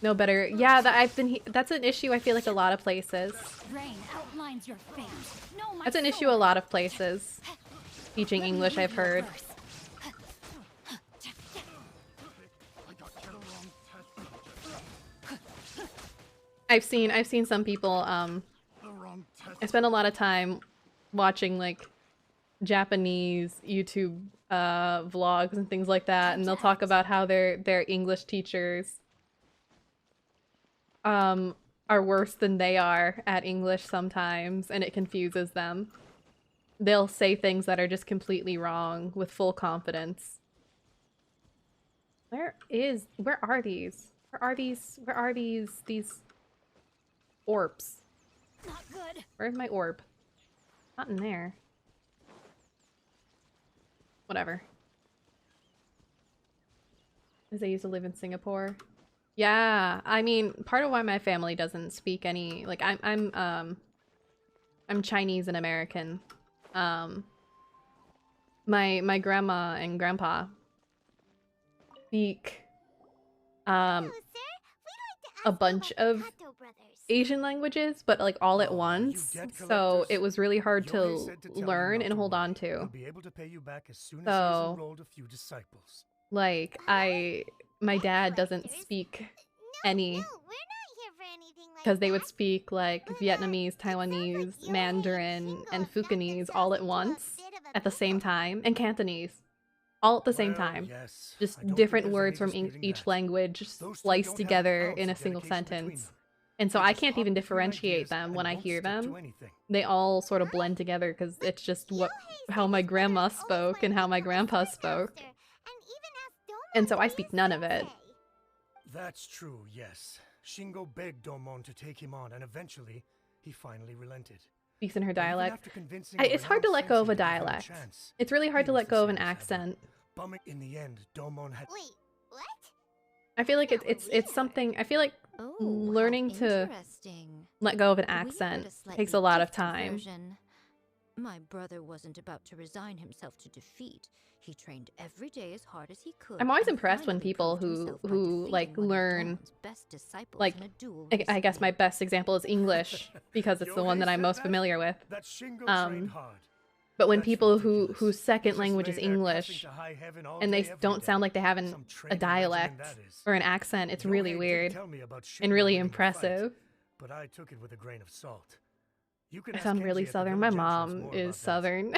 No better. Yeah, that's an issue I feel like a lot of places. That's an issue a lot of places. Teaching English, I've heard. I've seen some people, I spend a lot of time watching like Japanese YouTube vlogs and things like that, and they'll talk about how their English teachers are worse than they are at English sometimes, and it confuses them. They'll say things that are just completely wrong with full confidence. Where are these? Where are these orbs?
Not good.
Where's my orb? Not in there. Whatever. As I used to live in Singapore. Yeah, I mean, part of why my family doesn't speak any, like, I'm Chinese and American. My grandma and grandpa speak a bunch of Asian languages, but like all at once, so it was really hard to learn and hold on to. So, like, my dad doesn't speak any, because they would speak like Vietnamese, Taiwanese, Mandarin, and Fukienese all at once, at the same time, and Cantonese. All at the same time. Just different words from each language spliced together in a single sentence. And so I can't even differentiate them when I hear them. They all sort of blend together because it's just how my grandma spoke and how my grandpa spoke. And so I speak none of it.
That's true, yes. Shingo begged Domon to take him on, and eventually, he finally relented.
Speaks in her dialect. It's hard to let go of a dialect. It's really hard to let go of an accent.
In the end, Domon had...
Wait, what?
I feel like it's something. I feel like learning to let go of an accent takes a lot of time.
My brother wasn't about to resign himself to defeat. He trained every day as hard as he could.
I'm always impressed when people who like learn, like, I guess my best example is English because it's the one that I'm most familiar with. But when people whose second language is English and they don't sound like they have a dialect or an accent, it's really weird and really impressive.
But I took it with a grain of salt.
I sound really southern. My mom is southern.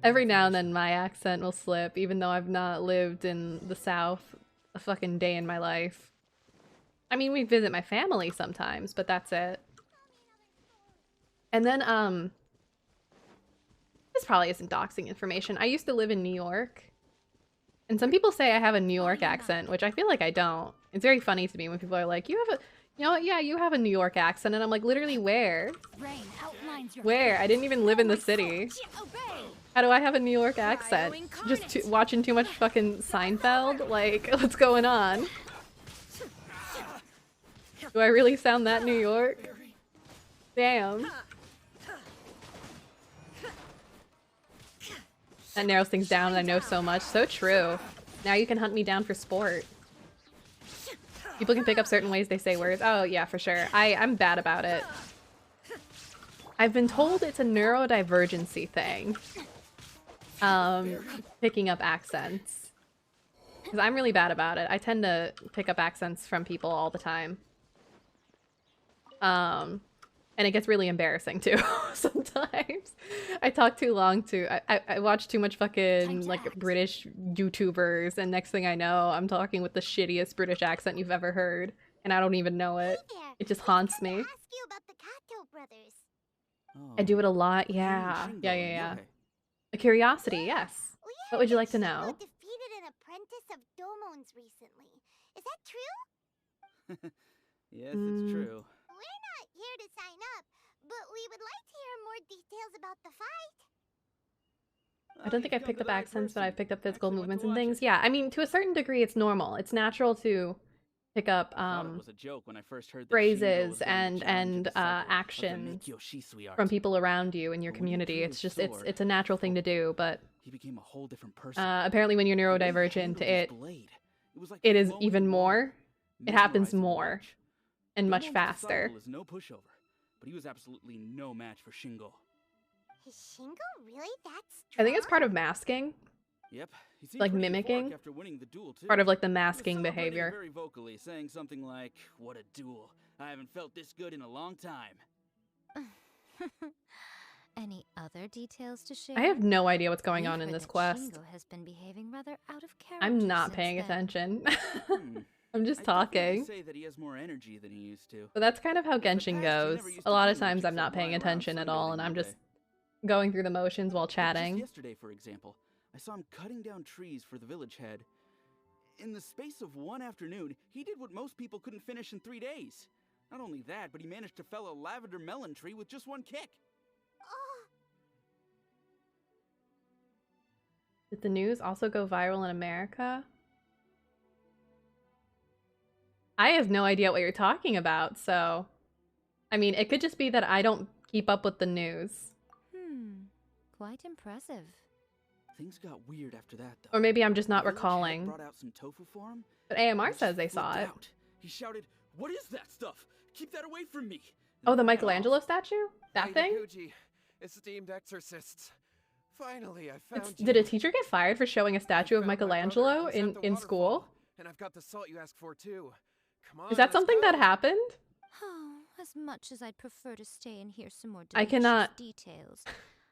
Every now and then my accent will slip, even though I've not lived in the South a fucking day in my life. I mean, we visit my family sometimes, but that's it. And then, this probably isn't doxing information. I used to live in New York. And some people say I have a New York accent, which I feel like I don't. It's very funny to me when people are like, you know what, yeah, you have a New York accent. And I'm like, literally where? Where? I didn't even live in the city. How do I have a New York accent? Just watching too much fucking Seinfeld? Like, what's going on? Do I really sound that New York? Damn. That narrows things down, and I know so much. So true. Now you can hunt me down for sport. People can pick up certain ways they say words. Oh, yeah, for sure. I'm bad about it. I've been told it's a neurodivergency thing. Picking up accents. Because I'm really bad about it. I tend to pick up accents from people all the time. And it gets really embarrassing too, sometimes. I talk too long I watch too much fucking, like, British YouTubers, and next thing I know, I'm talking with the shittiest British accent you've ever heard, and I don't even know it. It just haunts me. I do it a lot, yeah. Yeah. A curiosity, yes. What would you like to know?
Defeated in a apprentice of Domon's recently. Is that true?
Yes, it's true.
We're not here to sign up, but we would like to hear more details about the fight.
I don't think I've
You've
picked
come
up
to the right
accents, but
person.
I've picked up physical
Actually went
movements
to
and
watch
things.
it.
Yeah, I mean, to a certain degree, it's normal. It's natural to pick up
I thought it was a joke when I first heard that Shingo
phrases
was going to
and
challenge a disciple of the
actions
Meikyo Shisui art.
from people around you in your
But when he
community.
drew
It's
his
just
sword,
it's a natural thing to do, but
he became a whole different person.
apparently when you're
The way he
neurodivergent,
handled his
it
blade, it was like
it is
flowing
even
water,
more. It happens
mesmerizing to
more
watch.
and much
Domon's
faster.
disciple is no pushover, but he was absolutely no match for Shingo.
Is Shingo really that strong?
I think it's part of masking,
Yep, he seemed
like
pretty
mimicking,
euphoric after winning the duel too.
part of like the
He was
masking
celebrating
behavior.
very vocally, saying something like, "What a duel! I haven't felt this good in a long time."
Any other details to share?
I have no idea what's going
We've
on in
heard
this
that
quest.
Shingo has been behaving rather out of character
I'm not
since
paying
then.
attention.
Hmm.
I'm just
I'd definitely
talking.
say that he has more energy than he used to.
But that's kind of how
In the past,
Genshin
he
goes.
never used
A
to
lot
do
of times
much
I'm not
except
paying
lie around
attention at all,
sunbathing
and I'm
all
just
day.
going through the motions while
But
chatting.
just yesterday, for example, I saw him cutting down trees for the village head. In the space of one afternoon, he did what most people couldn't finish in 3 days. Not only that, but he managed to fell a lavender melon tree with just one kick.
Oh,
Did the news also go viral in America? I have no idea what you're talking about, so... I mean, it could just be that I don't keep up with the news.
Quite impressive.
Things got weird after that, though.
Or maybe I'm just
The
not
village head
recalling.
brought out some tofu for him,
But
and
AMR
he
says
just
they saw
flipped
it.
out. He shouted, "What is that stuff? Keep that away from me!"
Oh, the
Then ran off.
Michelangelo statue? That
Hey,
thing?
Noguchi, esteemed exorcists. Finally, I found you.
Did a teacher get fired for showing a
I
statue of
found my brother
Michelangelo
inside the
in school?
waterfall, and I've got the salt you asked for too. Come on,
Is that
let's
something that
go.
happened?
Oh, as much as I'd prefer to stay and hear some more
I
delicious
cannot-
details.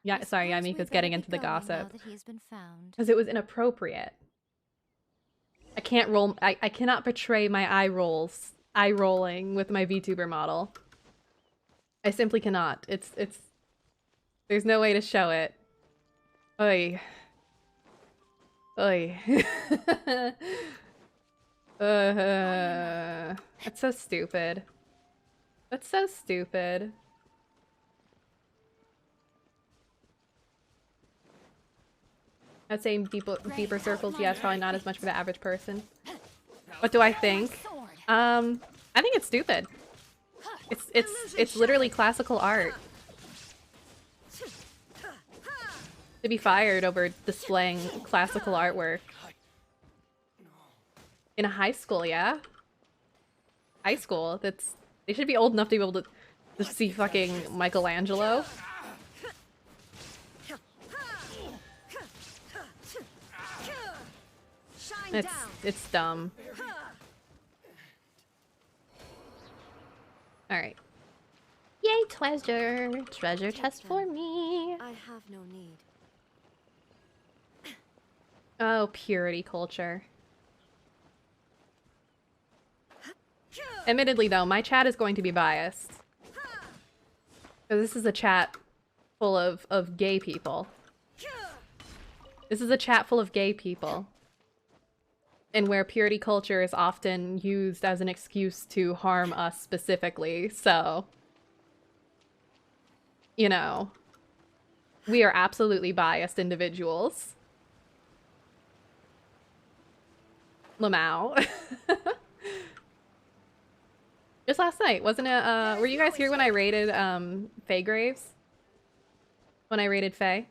Yeah,
I
sorry,
suppose
Yamika's
we'd
getting
better
into
be
the
going Now
gossip.
that he's been found.
Because it was inappropriate. I can't roll. I cannot portray my eye rolling with my VTuber model. I simply cannot. It's. There's no way to show it. Oy. Oy. That's so stupid. That's so stupid. I'd say deeper circles, yeah, it's probably not as much for the average person. What do I think? I think it's stupid. It's literally classical art. To be fired over displaying classical artwork. In a high school, yeah? High school, they should be old enough to be able to see fucking Michelangelo. It's dumb. Alright. Yay, treasure! Treasure chest for me!
I have no need.
Oh, purity culture. Admittedly, though, my chat is going to be biased. Because this is a chat full of gay people. This is a chat full of gay people. And where purity culture is often used as an excuse to harm us specifically, so... You know. We are absolutely biased individuals. Lamau. Just last night, wasn't it? Were you guys here when I raided Faye Graves? When I raided Faye?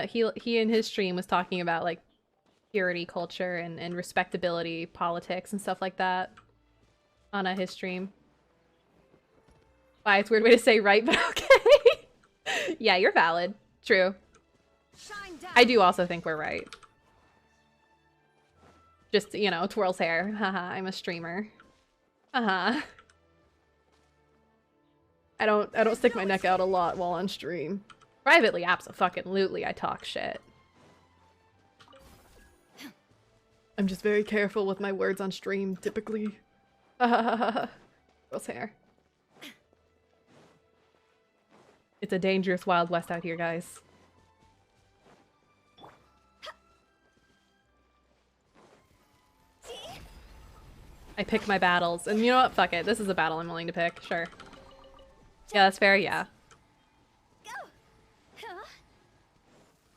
He in his stream was talking about like purity culture and respectability politics and stuff like that on his stream. Why, it's a weird way to say right, but okay. Yeah, you're valid. True. I do also think we're right. Just, you know, twirls hair. Haha, I'm a streamer. Uh-huh. I don't stick my neck out a lot while on stream. Privately, abso-fucking-lutely, I talk shit. I'm just very careful with my words on stream, typically. Twirls hair. It's a dangerous Wild West out here, guys. I pick my battles. And you know what? Fuck it. This is a battle I'm willing to pick. Sure. Yeah, that's fair. Yeah.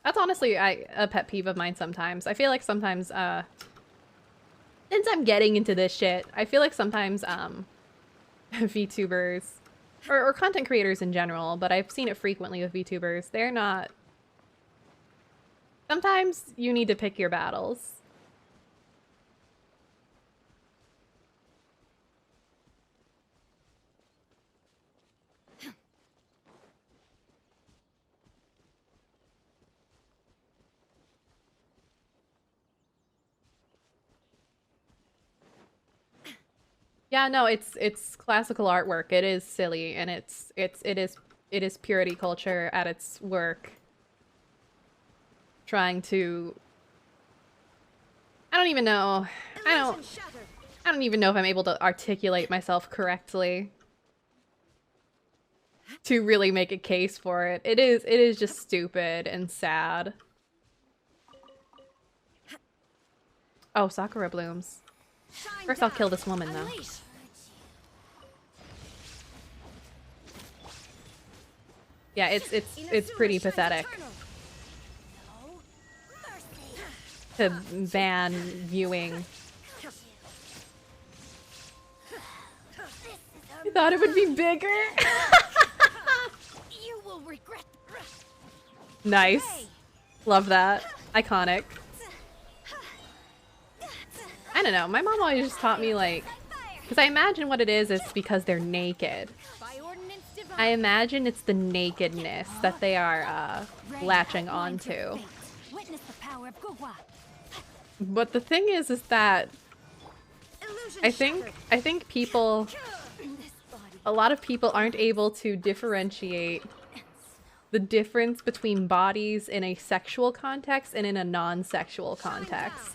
That's honestly a pet peeve of mine sometimes. I feel like sometimes, since I'm getting into this shit, I feel like sometimes, VTubers, or content creators in general, but I've seen it frequently with VTubers, they're not... Sometimes you need to pick your battles. Yeah, no, it's classical artwork. It is silly, and it is purity culture at its work. Trying to... I don't even know. I don't even know if I'm able to articulate myself correctly to really make a case for it. It is just stupid and sad. Oh, Sakura blooms. First I'll kill this woman though. Yeah, it's pretty pathetic to ban viewing. I thought it would be bigger.
You will regret.
Nice. Love that. Iconic. I don't know. My mom always just taught me, like, because I imagine what it is because they're naked. I imagine it's the nakedness that they are latching onto. But the thing is that I think people, a lot of people aren't able to differentiate the difference between bodies in a sexual context and in a non-sexual context.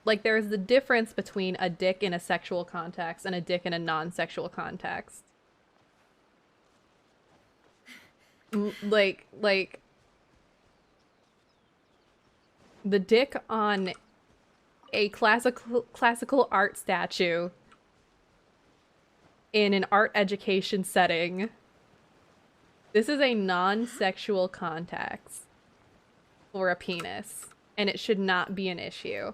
Like, there's the difference between a dick in a sexual context and a dick in a non-sexual context. Like, the dick on a classical art statue in an art education setting. This is a non-sexual context for a penis, and it should not be an issue.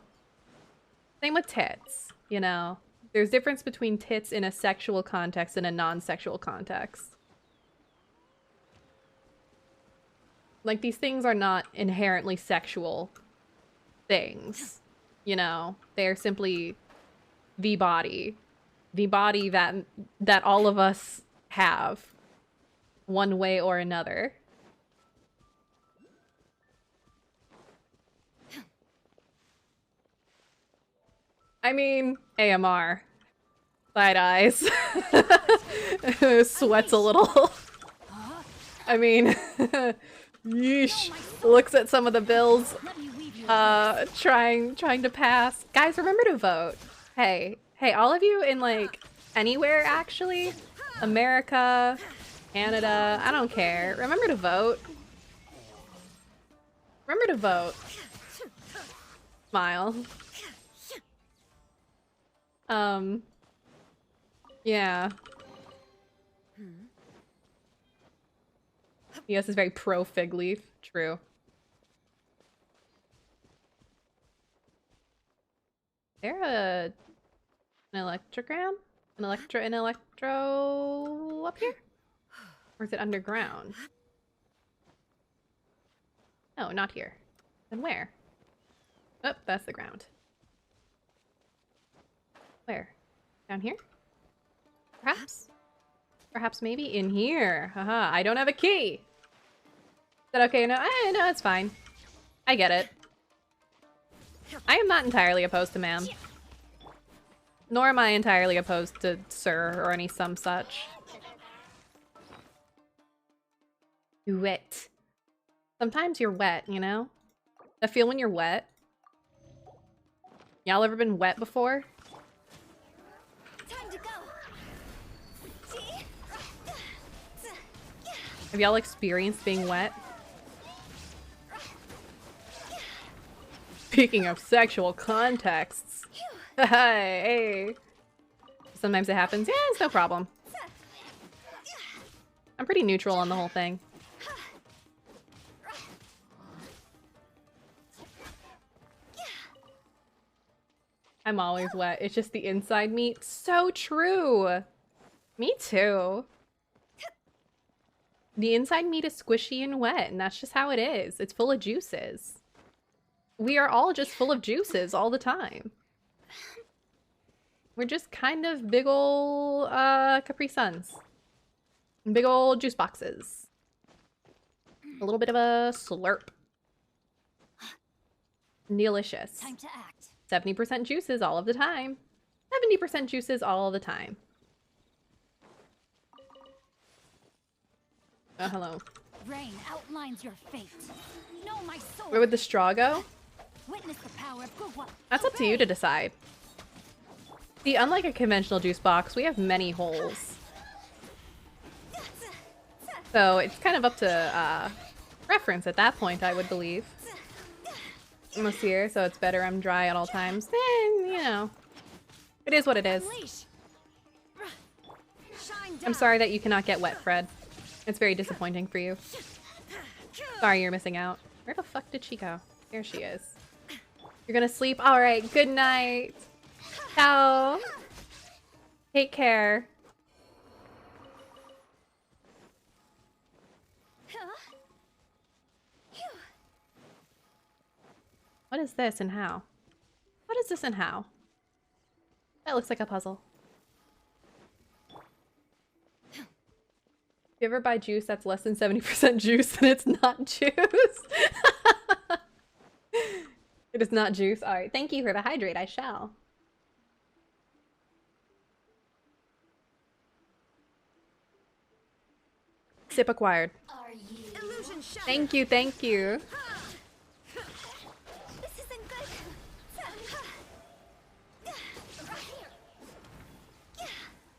Same with tits, you know? There's difference between tits in a sexual context and a non-sexual context. Like, these things are not inherently sexual things, you know? They're simply the body. The body that all of us have, one way or another. I mean, AMR. Side eyes. Sweats a little. I mean, yeesh. Looks at some of the bills. Trying to pass. Guys, remember to vote. Hey, all of you in, like, anywhere, actually. America, Canada, I don't care. Remember to vote. Remember to vote. Smile. Yeah. Yes, is very pro fig leaf. True. Is there an electrogram? An electro up here? Or is it underground? No, not here. Then where? Oh, that's the ground. Where? Down here? Perhaps? Perhaps maybe in here. Haha, I don't have a key! Is that okay? No, no, it's fine. I get it. I am not entirely opposed to ma'am. Nor am I entirely opposed to sir or any some such. Wet. Sometimes you're wet, you know? I feel when you're wet. Y'all ever been wet before?
Time to go.
Have y'all experienced being wet? Speaking of sexual contexts. Hey. Sometimes it happens. Yeah, it's no problem. I'm pretty neutral on the whole thing. I'm always wet. It's just the inside meat. So true. Me too. The inside meat is squishy and wet, and that's just how it is. It's full of juices. We are all just full of juices all the time. We're just kind of big ol' Capri Suns. Big ol' juice boxes. A little bit of a slurp. Delicious.
Time to act.
70% juices all of the time. 70% juices all the time. Oh, hello.
Rain outlines your fate. Know my soul.
Where would the straw go?
Witness the power of Gugwa.
That's up to you to decide. See, unlike a conventional juice box, we have many holes. So it's kind of up to preference at that point, I would believe. Almost here, so it's better I'm dry at all times. Then, you know, it is what it is. I'm sorry that you cannot get wet, Fred. It's very disappointing for you. Sorry you're missing out. Where the fuck did she go? Here she is. You're gonna sleep? Alright, good night. Ciao. Take care. What is this and how? What is this and how? That looks like a puzzle. If you ever buy juice that's less than 70% juice, then it's not juice. It is not juice. Alright, thank you for the hydrate. I shall. Sip acquired. Thank you, thank you.
This isn't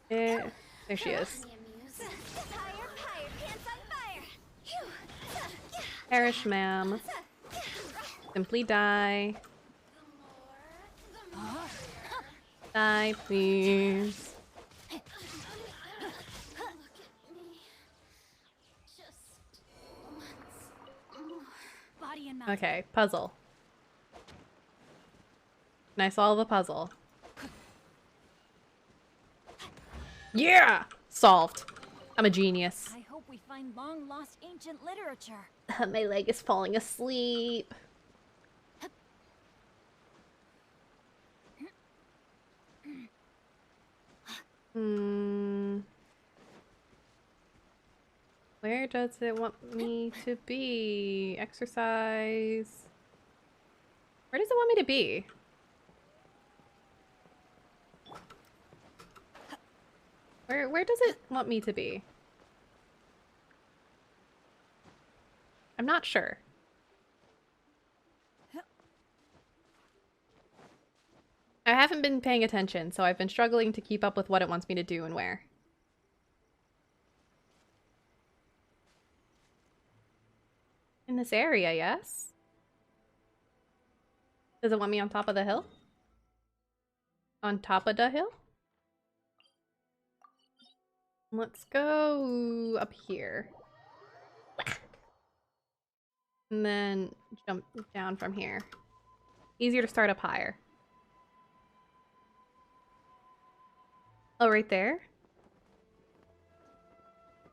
good.
There she is.
Fire, pants on fire.
Perish, ma'am. Simply die. Die, please.
Body and mouth.
Okay, puzzle. Can I solve a puzzle? Yeah! Solved. I'm a genius.
I hope we find long lost ancient literature.
My leg is falling asleep. Where does it want me to be? Exercise. Where does it want me to be? Where does it want me to be? I'm not sure. I haven't been paying attention, so I've been struggling to keep up with what it wants me to do and where. In this area, yes? Does it want me on top of the hill? On top of the hill? Let's go up here. And then jump down from here. Easier to start up higher. Oh, right there?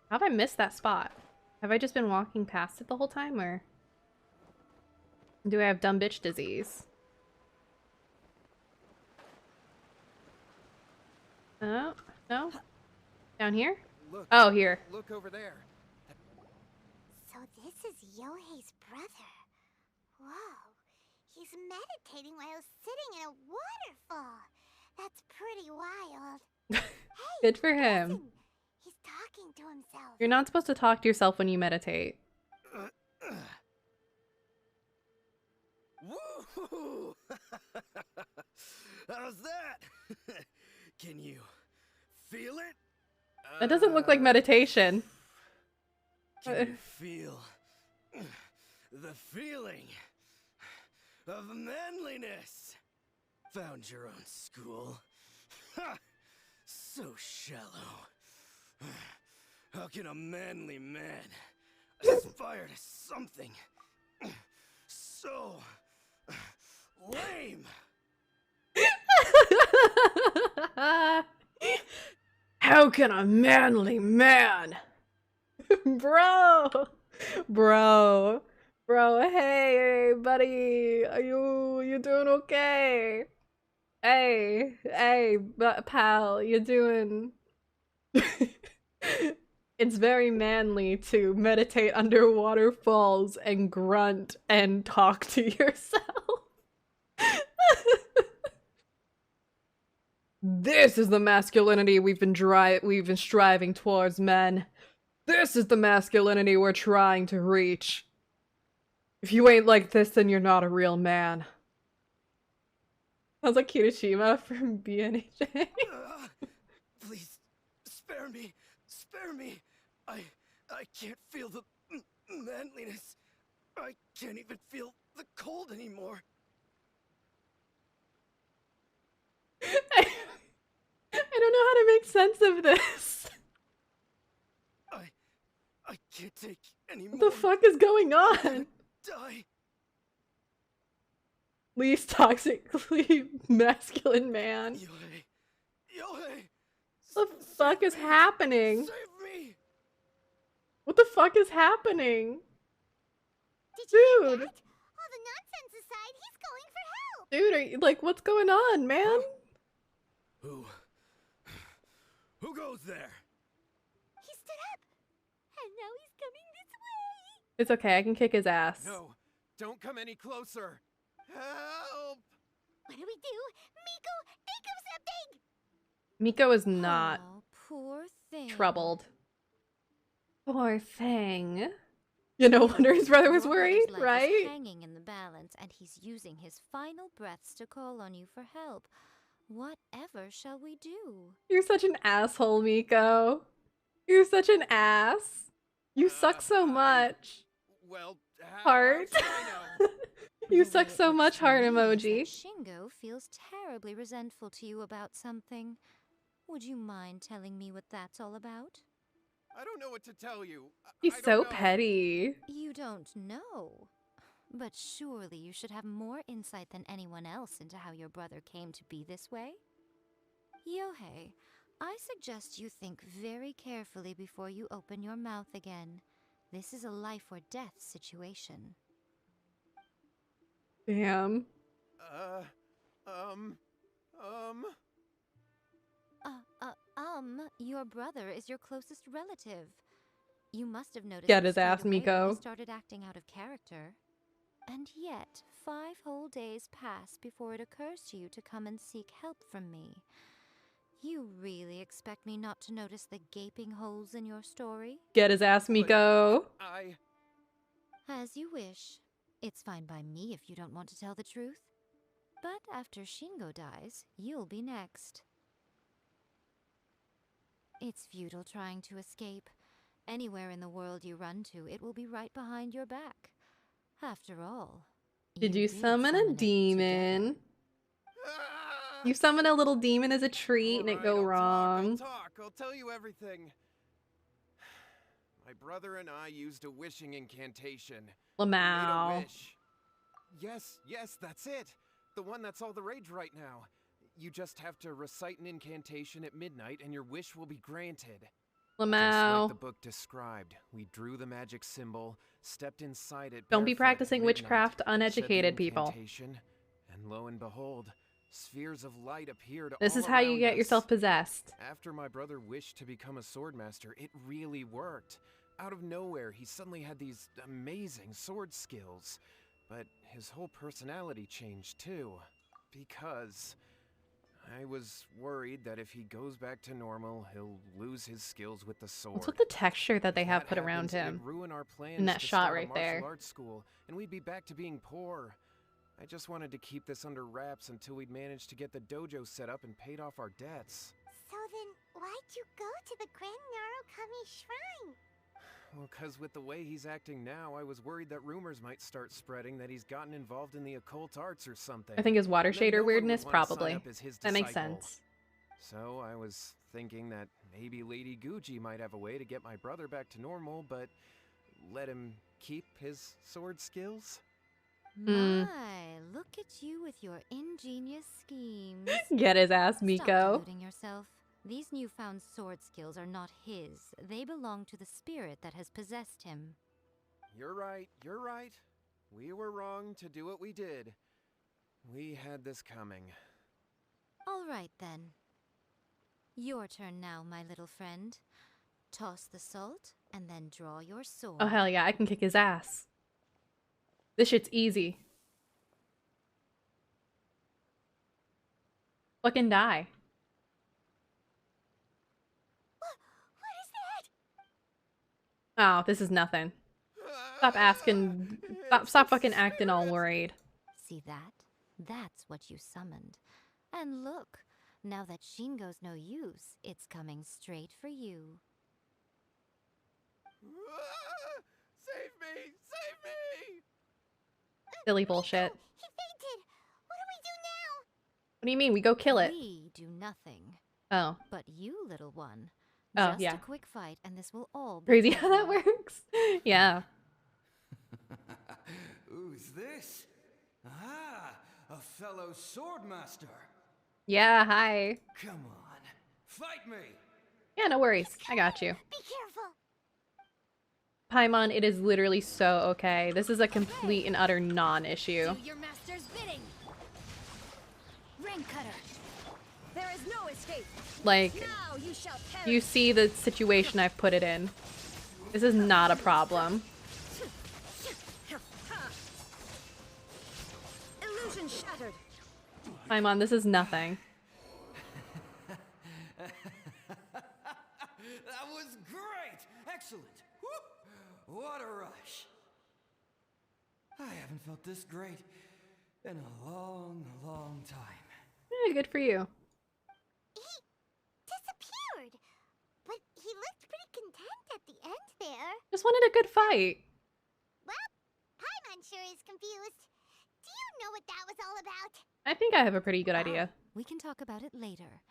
How have I missed that spot? Have I just been walking past it the whole time, or do I have dumb bitch disease? Oh, no? Down here?
Look,
Oh, here.
look over there.
So this is Yohei's brother. Whoa. He's meditating while sitting in a waterfall. That's pretty wild. Hey,
Good for him.
listen. He's talking to himself.
You're not supposed to talk to yourself when you meditate.
Woo! How's that? Can you feel it?
That doesn't look like meditation.
Can you feel the feeling of manliness?
Found your own school. Ha! So shallow. How can a manly man aspire to something so lame?
How can a manly man? Bro! Bro, hey, buddy, are you doing okay? Hey, pal, you doing? It's very manly to meditate under waterfalls and grunt and talk to yourself. This is the masculinity we've been striving towards, men. This is the masculinity we're trying to reach. If you ain't like this, then you're not a real man. Sounds like Kirishima from BNHA.
Please, spare me. Spare me. I can't feel the manliness. I can't even feel the cold anymore.
I don't know how to make sense of this.
I can't take any more.
What the fuck is going on?
Die.
Least toxically masculine man.
Yohei.
What the fuck is happening?
Save me.
What the fuck is happening?
Did you hear
Dude.
that? All the nonsense aside, he's going for help.
Dude, are you, like, what's going on, man?
Who goes there?
He stood up, and now he's coming this way.
It's okay, I can kick his ass.
No, don't come any closer. Help!
What do we do? Miko, think of something!
Miko is not
Aw, poor thing.
troubled. Poor thing. You no wonder his brother was
Your
worried,
brother's life
right?
is hanging in the balance, and he's using his final breaths to call on you for help. Whatever shall we do?
You're such an asshole, Miko. You're such an ass. You suck so much.
Well,
Heart.
how should I know?
You
The
suck
way it
so
looks
much,
to
heart
me is
emoji.
that Shingo feels terribly resentful to you about something. Would you mind telling me what that's all about?
I don't know what to tell you.
He's
I don't
so
know.
petty.
You don't know. But surely you should have more insight than anyone else into how your brother came to be this way? Yohei, I suggest you think very carefully before you open your mouth again. This is a life or death situation.
Damn.
Your brother is your closest relative. You must have noticed
Get
it
his ass,
straight away when
Miko.
he started acting out of character. And yet, 5 whole days pass before it occurs to you to come and seek help from me. You really expect me not to notice the gaping holes in your story?
Get his ass, Miko.
As you wish. It's fine by me if you don't want to tell the truth. But after Shingo dies, you'll be next. It's futile trying to escape. Anywhere in the world you run to, it will be right behind your back. After all,
Did you summon a
it
demon? You summon a little demon as a treat and it go wrong.
I'll tell you everything. My brother and I used a wishing incantation. We made a
Lamau.
wish. Yes, that's it. The one that's all the rage right now. You just have to recite an incantation at midnight and your wish will be granted. Just like
Lamau.
the book described, we drew the magic symbol, stepped inside it.
Don't be
barefoot
practicing
at midnight,
witchcraft to
said the
uneducated people.
incantation, and lo and behold, spheres of light appeared
This
all
is how you
around
get
us.
yourself possessed.
After my brother wished to become a swordmaster, it really worked. Out of nowhere, he suddenly had these amazing sword skills. But his whole personality changed too. Because I was worried that if he goes back to normal, he'll lose his skills with the sword.
What's with the texture that they
If
have
that
put around
happens, it'd
him?
ruin our plans
In that
to
shot
start a
right
martial
there.
arts school, and we'd be back to being poor. I just wanted to keep this under wraps until we'd managed to get the dojo set up and paid off our debts.
So then, why'd you go to the Grand Narukami Shrine?
Well, 'cause with the way he's acting now, I was worried that rumors might start spreading that he's gotten involved in the occult arts or something.
I think his water
And then
shader
no one would
weirdness,
wanna sign
probably.
up as his
That makes
disciple.
sense.
So I was thinking that maybe Lady Gucci might have a way to get my brother back to normal, but let him keep his sword skills?
My, look at you with your ingenious schemes.
Get his ass,
Stop
Miko.
deluding yourself. These newfound sword skills are not his. They belong to the spirit that has possessed him.
You're right, you're right. We were wrong to do what we did. We had this coming.
All right, then. Your turn now, my little friend. Toss the salt, and then draw your sword.
Oh, hell yeah, I can kick his ass. This shit's easy. Fucking die.
What is that?
Oh, this is nothing. Stop asking. Stop fucking acting all worried.
See that? That's what you summoned. And look, now that Shingo's no use, it's coming straight for you.
Save me! Save me!
Silly bullshit.
He fainted. What do we do now?
What do you mean? We go kill it.
We do nothing.
Oh.
But you, little one.
Oh,
just
yeah.
a quick fight, and this will all be
Crazy how that
over.
works. Yeah.
Who's this? Ah, a fellow swordmaster.
Yeah, hi.
Come on, fight me.
Yeah, no worries. I got you.
Be careful.
Paimon, it is literally so okay. This is a complete and utter non-issue.
Do your master's bidding. Ring cutter. There is no escape.
Like,
Now you shall perish.
you see the situation I've put it in. This is not a problem.
Illusion shattered.
Paimon, this is nothing.
That was great! Excellent! Woo! What a rush! I haven't felt this great in a long, long time.
Eh, good for you.
He disappeared. But he looked pretty content at the end there.
Just wanted a good fight.
Well, Paimon sure is confused. Do you know what that was all about?
I think I have a pretty good idea.
We can talk about it later.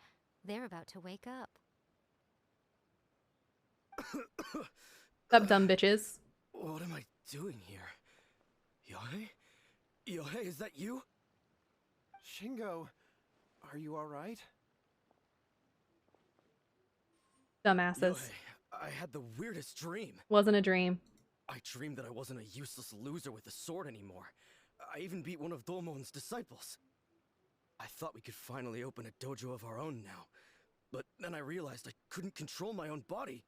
They're about to wake up.
Sup, dumb bitches.
What am I doing here? Yohei? Yohei, is that you?
Shingo, are you alright?
Dumbasses.
Yohei, I had the weirdest dream.
Wasn't a dream.
I dreamed that I wasn't a useless loser with a sword anymore. I even beat one of Domon's disciples. I thought we could finally open a dojo of our own now. But then I realized I couldn't control my own body.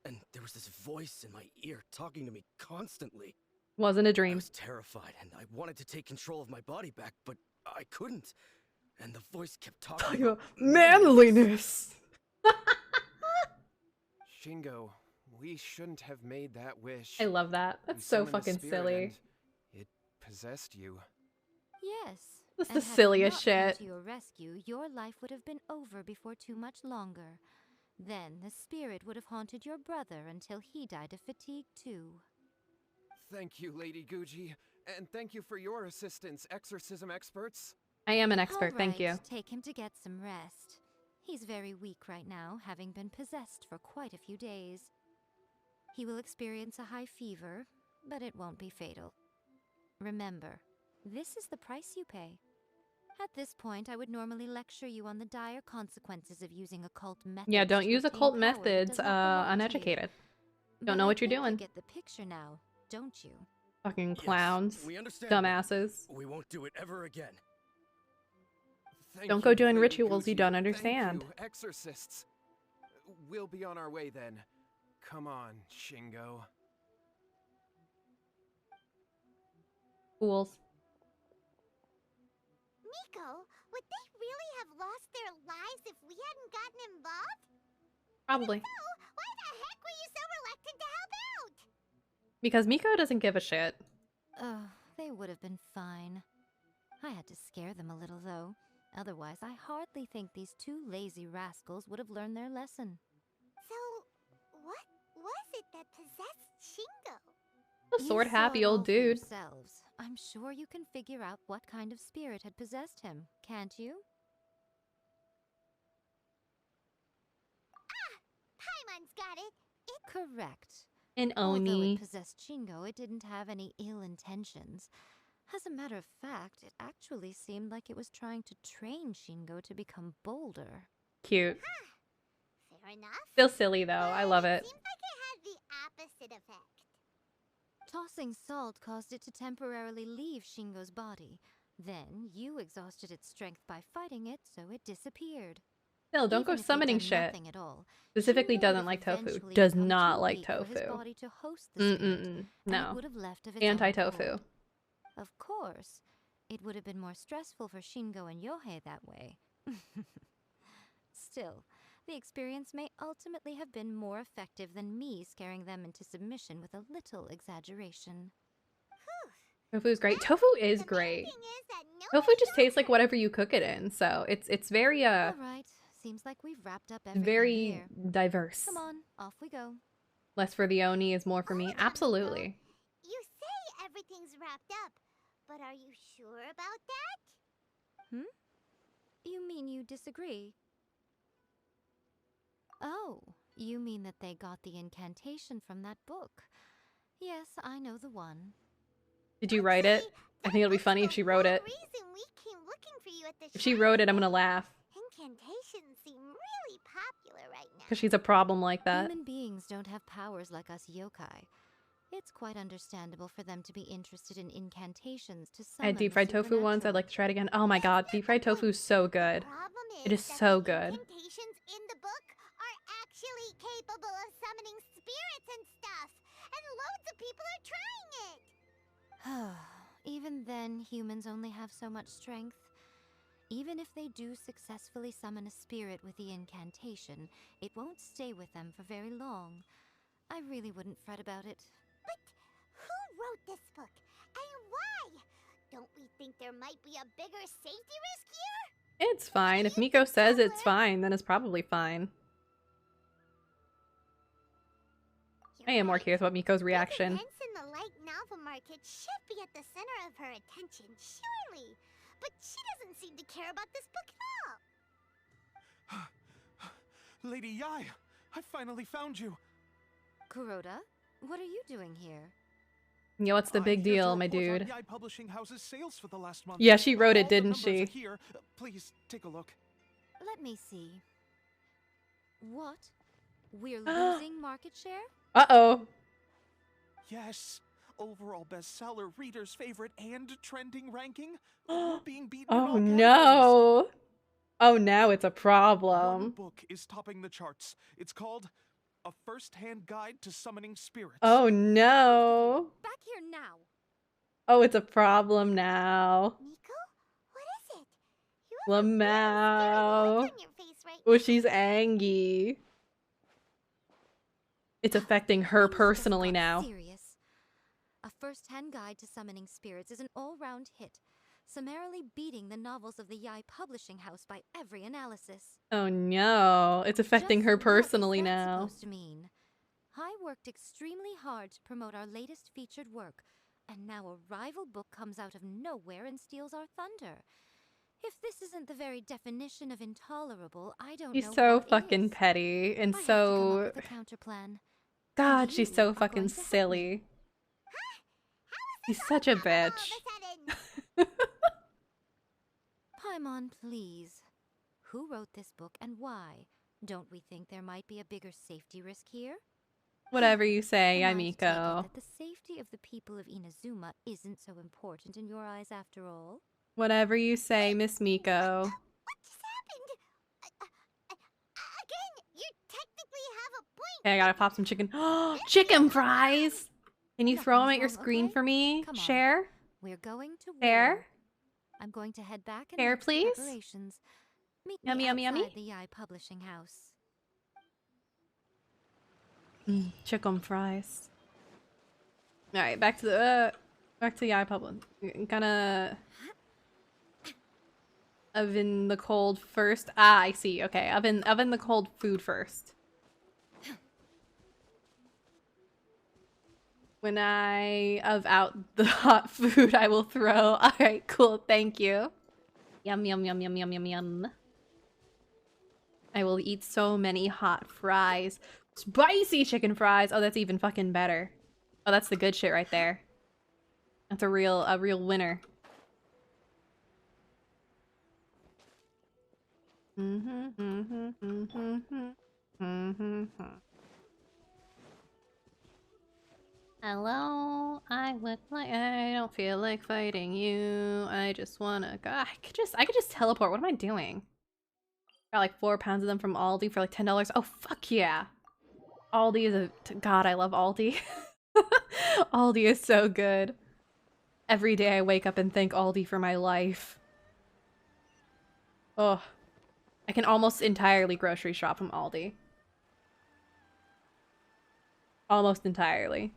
And there was this voice in my ear talking to me constantly.
Wasn't a
I
dream.
was terrified and I wanted to take control of my body back, but I couldn't. And the voice kept talking about
Manliness.
Shingo, we shouldn't have made that wish.
I love that.
We
That's so
summoned the
fucking
spirit
silly.
and it possessed you.
Yes.
That's
and
the
had it
silliest
not come
shit.
to your rescue, your life would have been over before too much longer. Then the spirit would have haunted your brother until he died of fatigue too.
Thank you, Lady Gucci, and thank you for your assistance, exorcism experts.
I am an expert,
All
thank you.
right, take him to get some rest. He's very weak right now, having been possessed for quite a few days. He will experience a high fever, but it won't be fatal. Remember, this is the price you pay. At this point, I would normally lecture you on the dire consequences of using occult methods.
Yeah, don't
to
use
obtain
occult
power that
methods,
does not belong to you.
uneducated. Don't
But
know
I
what you're
think you
doing.
get the picture now, don't you?
Fucking
Yes,
clowns.
we understand.
Dumbasses.
We won't do it ever again.
Thank
Don't
you,
go doing
Lady
rituals you
Gucci.
don't
Thank
understand.
you, exorcists. We'll be on our way then. Come on, Shingo.
Fools.
Miko, would they really have lost their lives if we hadn't gotten involved?
Probably.
So, why the heck were you so reluctant to help out?
Because Miko doesn't give a shit.
Oh, they would have been fine. I had to scare them a little, though. Otherwise, I hardly think these two lazy rascals would have learned their lesson.
So, what was it that possessed
A sword happy old dude.
Yourselves. I'm sure you can figure out what kind of spirit had possessed him, can't you?
Paimon's got it.
Correct.
An
Although
Oni.
it possessed Shingo, it didn't have any ill intentions. As a matter of fact, it actually seemed like it was trying to train Shingo to become bolder.
Cute.
Fair enough.
Still silly though.
But
I love it.
seems like it had the opposite effect.
Tossing salt caused it to temporarily leave Shingo's body. Then, you exhausted its strength by fighting it, so it disappeared.
Still, don't
Even
go
if you'd
summoning
done
shit.
nothing at all,
Specifically
Shingo
doesn't
would
like
have
tofu.
eventually
Does
become
not
too
like
weak for his
tofu.
body to host the spirit, and it
No.
would have left of its own
Anti-tofu.
accord. Of course, it would have been more stressful for Shingo and Yohei that way. Still, the experience may ultimately have been more effective than me scaring them into submission with a little exaggeration.
Tofu is great. Tofu is
The main
great.
thing is that
Tofu
nobody
just
knows
tastes like
her.
whatever you cook it in. So it's very
All right, seems like we've wrapped up everything
very
here.
diverse.
Come on, off we go.
Less for the Oni is more for me.
Hold on,
Absolutely.
You say everything's wrapped up, but are you sure about that?
You mean you disagree? Oh, you mean that they got the incantation from that book. Yes, I know the one.
Did you write it? I think it'll be funny if she wrote it.
Reason we came looking for you at the
If she
shrine
wrote it, I'm
today.
gonna laugh.
Incantations seem really popular right now.
Because she's a problem like that.
Human beings don't have powers like us yokai. It's quite understandable for them to be interested in incantations to
I
summon
had deep fried
the
tofu once. I'd like to try it again. Oh my god, deep fried tofu is so good.
Problem
It is
that
so
the
good.
Incantations in the book are actually capable of summoning spirits and stuff, and loads of people are trying it.
Even then, humans only have so much strength. Even if they do successfully summon a spirit with the incantation, it won't stay with them for very long. I really wouldn't fret about it.
But who wrote this book, and why? Don't we think there might be a bigger safety risk here?
It's fine. If Miko says it's fine, then it's probably fine. I am more curious about Miko's reaction.
Events in the light novel market should be at the center of her attention, surely. But she doesn't seem to care about this book at all.
Lady Yai, I finally found you.
Kuroda, what are you doing here?
Yeah, what's the big
I'm here to
deal, my
report on
dude?
Yai Publishing House's sales for the last month.
Yeah, she wrote it,
All the
didn't
numbers
she?
are here. Please take a look.
Let me see. What? We're losing market share?
Uh-oh.
Yes, overall bestseller, readers' favorite, and trending ranking. We're being beaten in
Oh
all categories.
no. Oh, now it's a
One
problem.
book is topping the charts. It's called A First-Hand Guide to Summoning Spirits.
Oh no.
Back here now.
Oh, it's a problem now.
Nico, what is it? You have a really scary
Lamau.
look on your face right
Oh,
now.
she's angry. It's affecting her
Things just
personally
got
now.
Serious. A first-hand guide to summoning spirits is an all-round hit, summarily beating the novels of the Yai Publishing House by every analysis.
Oh no. It's affecting
Just
her
what is
personally
that
now.
supposed to mean? I worked extremely hard to promote our latest featured work, and now a rival book comes out of nowhere and steals our thunder. If this isn't the very definition of intolerable, I don't
She's
know
so
what
fucking
is.
petty and
I have to come up
so...
with a counterplan.
God,
And
she's
you
so
are
fucking
going to help me.
silly. She's such a bitch.
Paimon, please. Who wrote this book and why? Don't we think there might be a bigger safety risk here?
Whatever you say,
Am I to take it
Yamiko.
that the safety of the people of Inazuma isn't so important in your eyes after all?
Whatever you say, Miss Miko.
What just happened? Again, you technically have a point.
Okay, I gotta pop some chicken. Chicken fries! Can you throw them at your
Nothing's wrong,
screen
okay?
for me?
Come on.
Share?
We're going to
Share?
war. I'm going to head back and
Share,
make some
please?
preparations. Meet
Yummy,
me
yummy,
outside
yummy.
the Yai Publishing House.
Chicken fries. Alright, back to the eye public. Gonna oven the cold first. Ah, I see. Okay, oven the cold food first. When I have out the hot food, I will throw. Alright, cool, thank you. Yum, yum, yum, yum, yum, yum, yum. I will eat so many hot fries. Spicy chicken fries! Oh, that's even fucking better. Oh, that's the good shit right there. That's a real winner. Hello, I don't feel like fighting you. I just wanna go. I could just teleport. What am I doing? Got like 4 pounds of them from Aldi for like $10. Oh, fuck yeah. Aldi is God, I love Aldi. Aldi is so good. Every day I wake up and thank Aldi for my life. Oh, I can almost entirely grocery shop from Aldi. Almost entirely.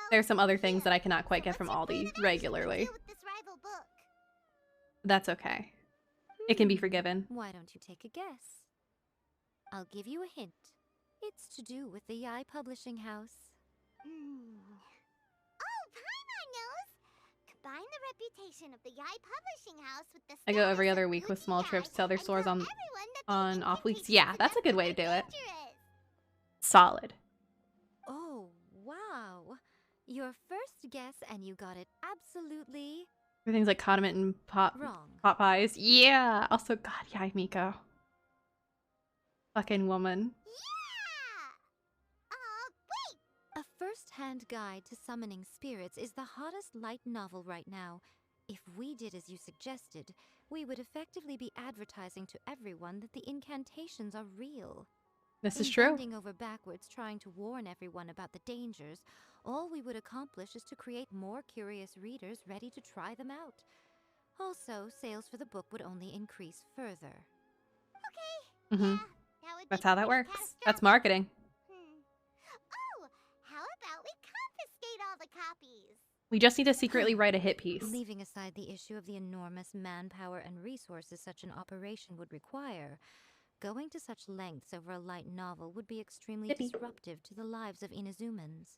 There's some other things that I cannot quite get from Aldi regularly. That's okay. It can be forgiven.
Why don't you take a guess? I'll give you a hint. It's to do with the Yai Publishing House.
Oh, Paimon knows! Combine the reputation of the Yai Publishing House with the
I go every
status
other
of
week with
good
small
Yai
trips to other
and
stores
tell
on
everyone that the
off weeks.
incantations
Yeah,
of
that's a good
book
way to
are
do it.
dangerous.
Solid.
Oh, wow. Your first guess and you got it absolutely
Everything's like condiment and pot pies. Yeah. Also, God, yeah, Miko. Fucking woman.
A first-hand guide to summoning spirits is the hottest light novel right now. If we did as you suggested, we would effectively be advertising to everyone that the incantations are real.
This is true.
Bending over backwards trying to warn everyone about the dangers, all we would accomplish is to create more curious readers ready to try them out. Also, sales for the book would only increase further.
Mm-hmm. That's how that works. That's marketing.
Oh, how about we confiscate all the copies?
We just need to secretly write a hit piece.
Leaving aside the issue of the enormous manpower and resources such an operation would require, going to such lengths over a light novel would be extremely disruptive to the lives of Inazumans.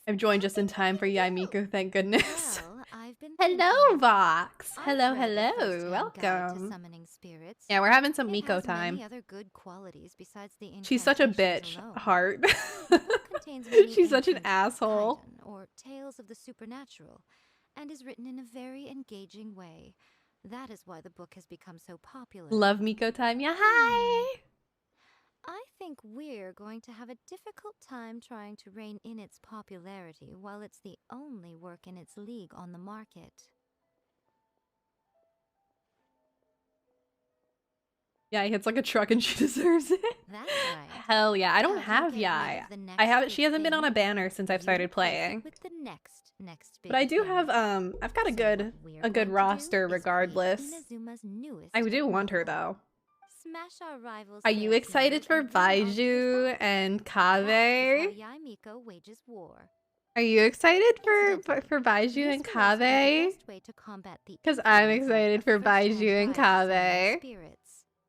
I've joined just in time for Yai Miko, thank goodness.
Well, I've been
Hello, Vox. Hello,
I've read the
hello.
first-hand guide to
Welcome.
summoning spirits.
Yeah, we're having some
It
Miko
has
time.
many other good qualities besides the
She's such a
incantations
bitch.
alone.
Heart.
The book contains many
She's such an
ancient
asshole.
kaiden, or tales of the supernatural, and is written in a very engaging way. That is why the book has become so popular.
Love Miko time. Yeah, hi.
I think we're going to have a difficult time trying to rein in its popularity while it's the only work in its league on the market.
Yeah, he hits like a truck and she deserves it.
That's right.
Hell yeah. I don't
How
have
do you get rid
Yai.
of the
I
next
haven't
big
she hasn't been on a
thing?
banner since I've
You
started
replace it
playing.
with the next big
But I do
thing.
have I've got a
So
good
what we're
good
going to
roster
do is
regardless.
create Inazuma's newest
I do want her
novel.
though.
Smash our rivals'
Are you
sales
excited
numbers
for
and then I'll do
Baiju
the
and
That is how
Kave?
Yai Miko wages war.
Are you excited
Incidentally,
for Baiju
this
and
will also be the
Kave?
best way to combat the
Because I'm
influence of
excited
a
for
first-hand
Baiju and
guide to summoning
Kave.
spirits.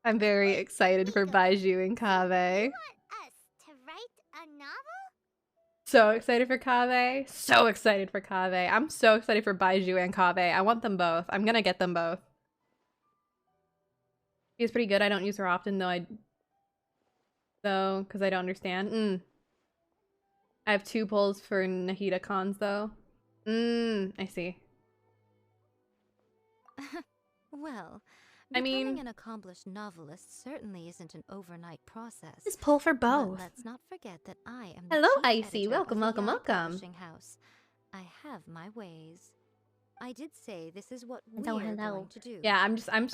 I'm very excited for Baiju and
You
Kave.
want us to write a novel?
So excited for Kave. So excited for Kave. I'm so excited for Baiju and Kave. I want them both. I'm gonna get them both. She's pretty good. I don't use her often though, because I don't understand. I have 2 pulls for Nahida cons though. I see.
Well,
I
becoming
mean,
an accomplished novelist certainly isn't an overnight process.
just pull for
But
both.
let's not forget that I am the
Hello,
chief
Icy.
editor
Welcome,
of the
welcome,
Yai
welcome.
Publishing House. I have my ways. I did say this is what
Hello,
we're
hello.
going to do.
Yeah, I'm
trust that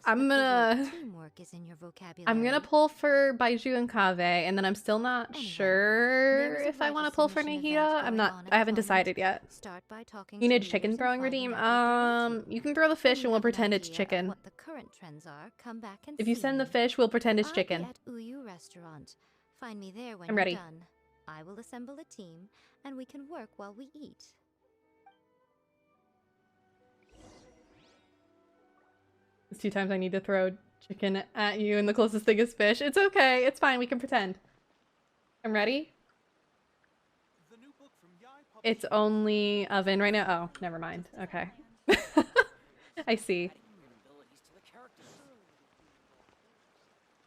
the
gonna
word teamwork is in your vocabulary.
I'm gonna pull for Baiju and Kave, and then I'm still not
Anyway,
sure
there is a
if I want to
writer
pull for
submission
Nahida.
event
I'm
going
not.
on at
I
the
haven't
moment.
decided yet.
Start by talking
You
to
need
readers
chicken
and
throwing
finding
redeem.
out what they're into.
You can throw the
When
fish
you
and we'll
have an
pretend it's
idea of
chicken.
what the current trends are, come back and
If you
see
send the
me.
fish, we'll pretend it's
I'll be
chicken.
at Uyu Restaurant. Find me there when
I'm
you're
ready.
done. I will assemble a team, and we can work while we eat.
It's 2 times I need to throw chicken at you, and the closest thing is fish. It's okay. It's fine. We can pretend. I'm ready. It's only oven right now. Oh, never mind. Okay. I see.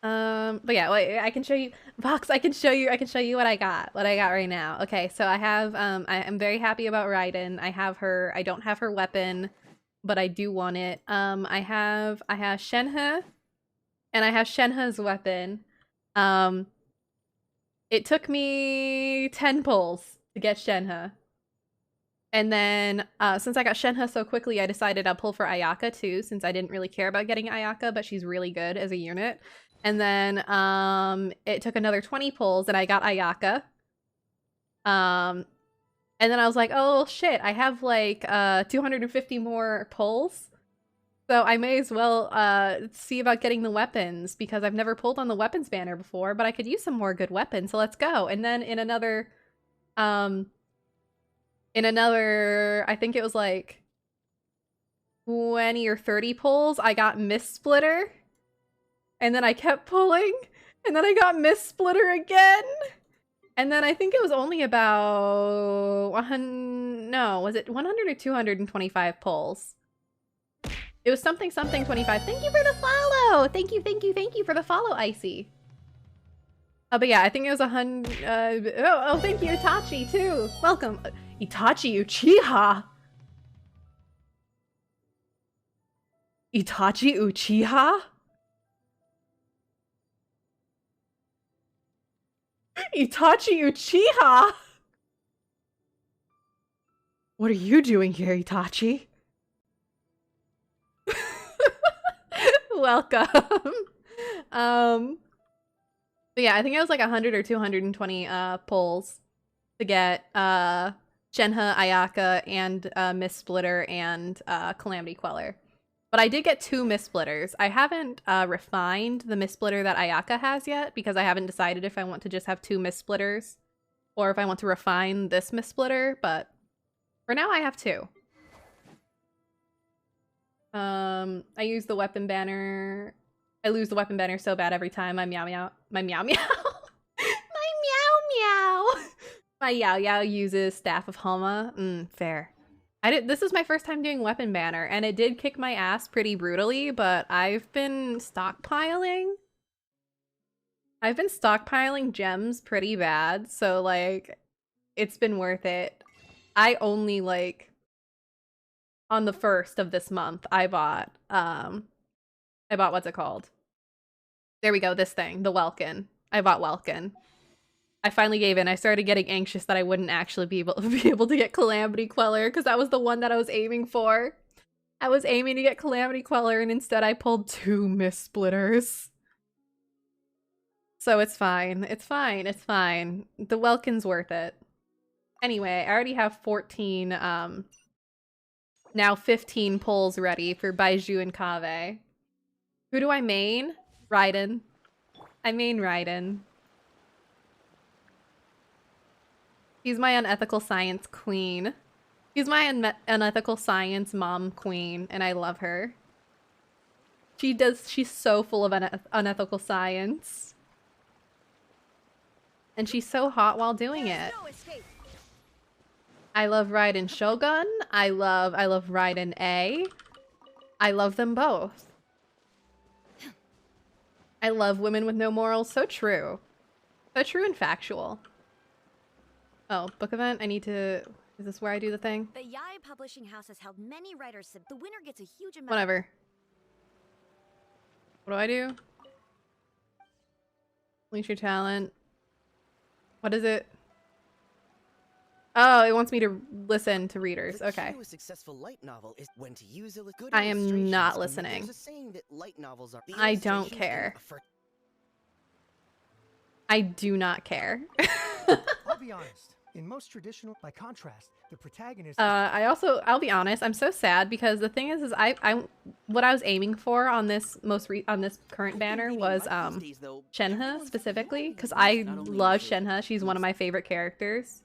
But yeah, wait, I can show you, Vox, I can show you what I got right now. Okay, so I have, I am very happy about Raiden. I have her, I don't have her weapon, but I do want it. I have Shenhe, and I have Shenhe's weapon. It took me 10 pulls to get Shenhe. And then, since I got Shenhe so quickly, I decided I'll pull for Ayaka too, since I didn't really care about getting Ayaka, but she's really good as a unit. And then, it took another 20 pulls and I got Ayaka. And then I was like, oh shit, I have like, 250 more pulls. So I may as well, see about getting the weapons, because I've never pulled on the weapons banner before, but I could use some more good weapons, so let's go. And then in another, I think it was like 20 or 30 pulls, I got Mist Splitter. And then I kept pulling, and then I got Mist Splitter again. And then I think it was only about 100, no, was it 100 or 225 pulls? It was something 25. Thank you for the follow! Thank you for the follow, Icy. But yeah, I think it was 100, oh, thank you, Itachi, too! Welcome! Itachi Uchiha! Itachi Uchiha? Itachi Uchiha? What are you doing here, Itachi? Welcome. But yeah, I think it was like 100 or 220 pulls to get Shenhe, Ayaka, and Mist Splitter and Calamity Queller. But I did get 2 Mist Splitters. I haven't refined the Mist Splitter that Ayaka has yet, because I haven't decided if I want to just have 2 Mist Splitters or if I want to refine this Mist Splitter, but for now I have 2. I use the weapon banner. I lose the weapon banner so bad every time. My meow meow. My meow meow. My meow meow. My Yao Yao uses Staff of Homa. Fair. This is my first time doing weapon banner, and it did kick my ass pretty brutally, but I've been stockpiling. I've been stockpiling gems pretty bad, so like, it's been worth it. I only like, on the 1st of this month, I bought what's it called? There we go, this thing, the Welkin. I bought Welkin. I finally gave in. I started getting anxious that I wouldn't actually be able to get Calamity Queller, because that was the one that I was aiming for. I was aiming to get Calamity Queller, and instead I pulled 2 Mist Splitters. So it's fine. It's fine. It's fine. The Welkin's worth it. Anyway, I already have 14, now 15 pulls ready for Baiju and Kaveh. Who do I main? Raiden. I main Raiden. She's my unethical science queen. She's my unethical science mom queen, and I love her. She's so full of unethical science. And she's so hot while doing it. I love Raiden Shogun. I love Raiden A. I love them both. I love women with no morals. So true. So true and factual. Oh, book event? I need to... Is this where I do the thing?
The Yai Publishing House has held many writers. The winner gets a huge amount.
Whatever. What do I do? Unleash your talent. What is it? Oh, it wants me to listen to readers. Okay.
The successful light novel is when to use good
I am not listening.
There's a saying that light novels are
I don't care. I do not care.
I'll be honest. In most traditional, by contrast, the protagonist.
I'll be honest. I'm so sad because the thing is what I was aiming for on this current banner was Shenhe specifically, because I love Shenhe. She's one of my favorite characters.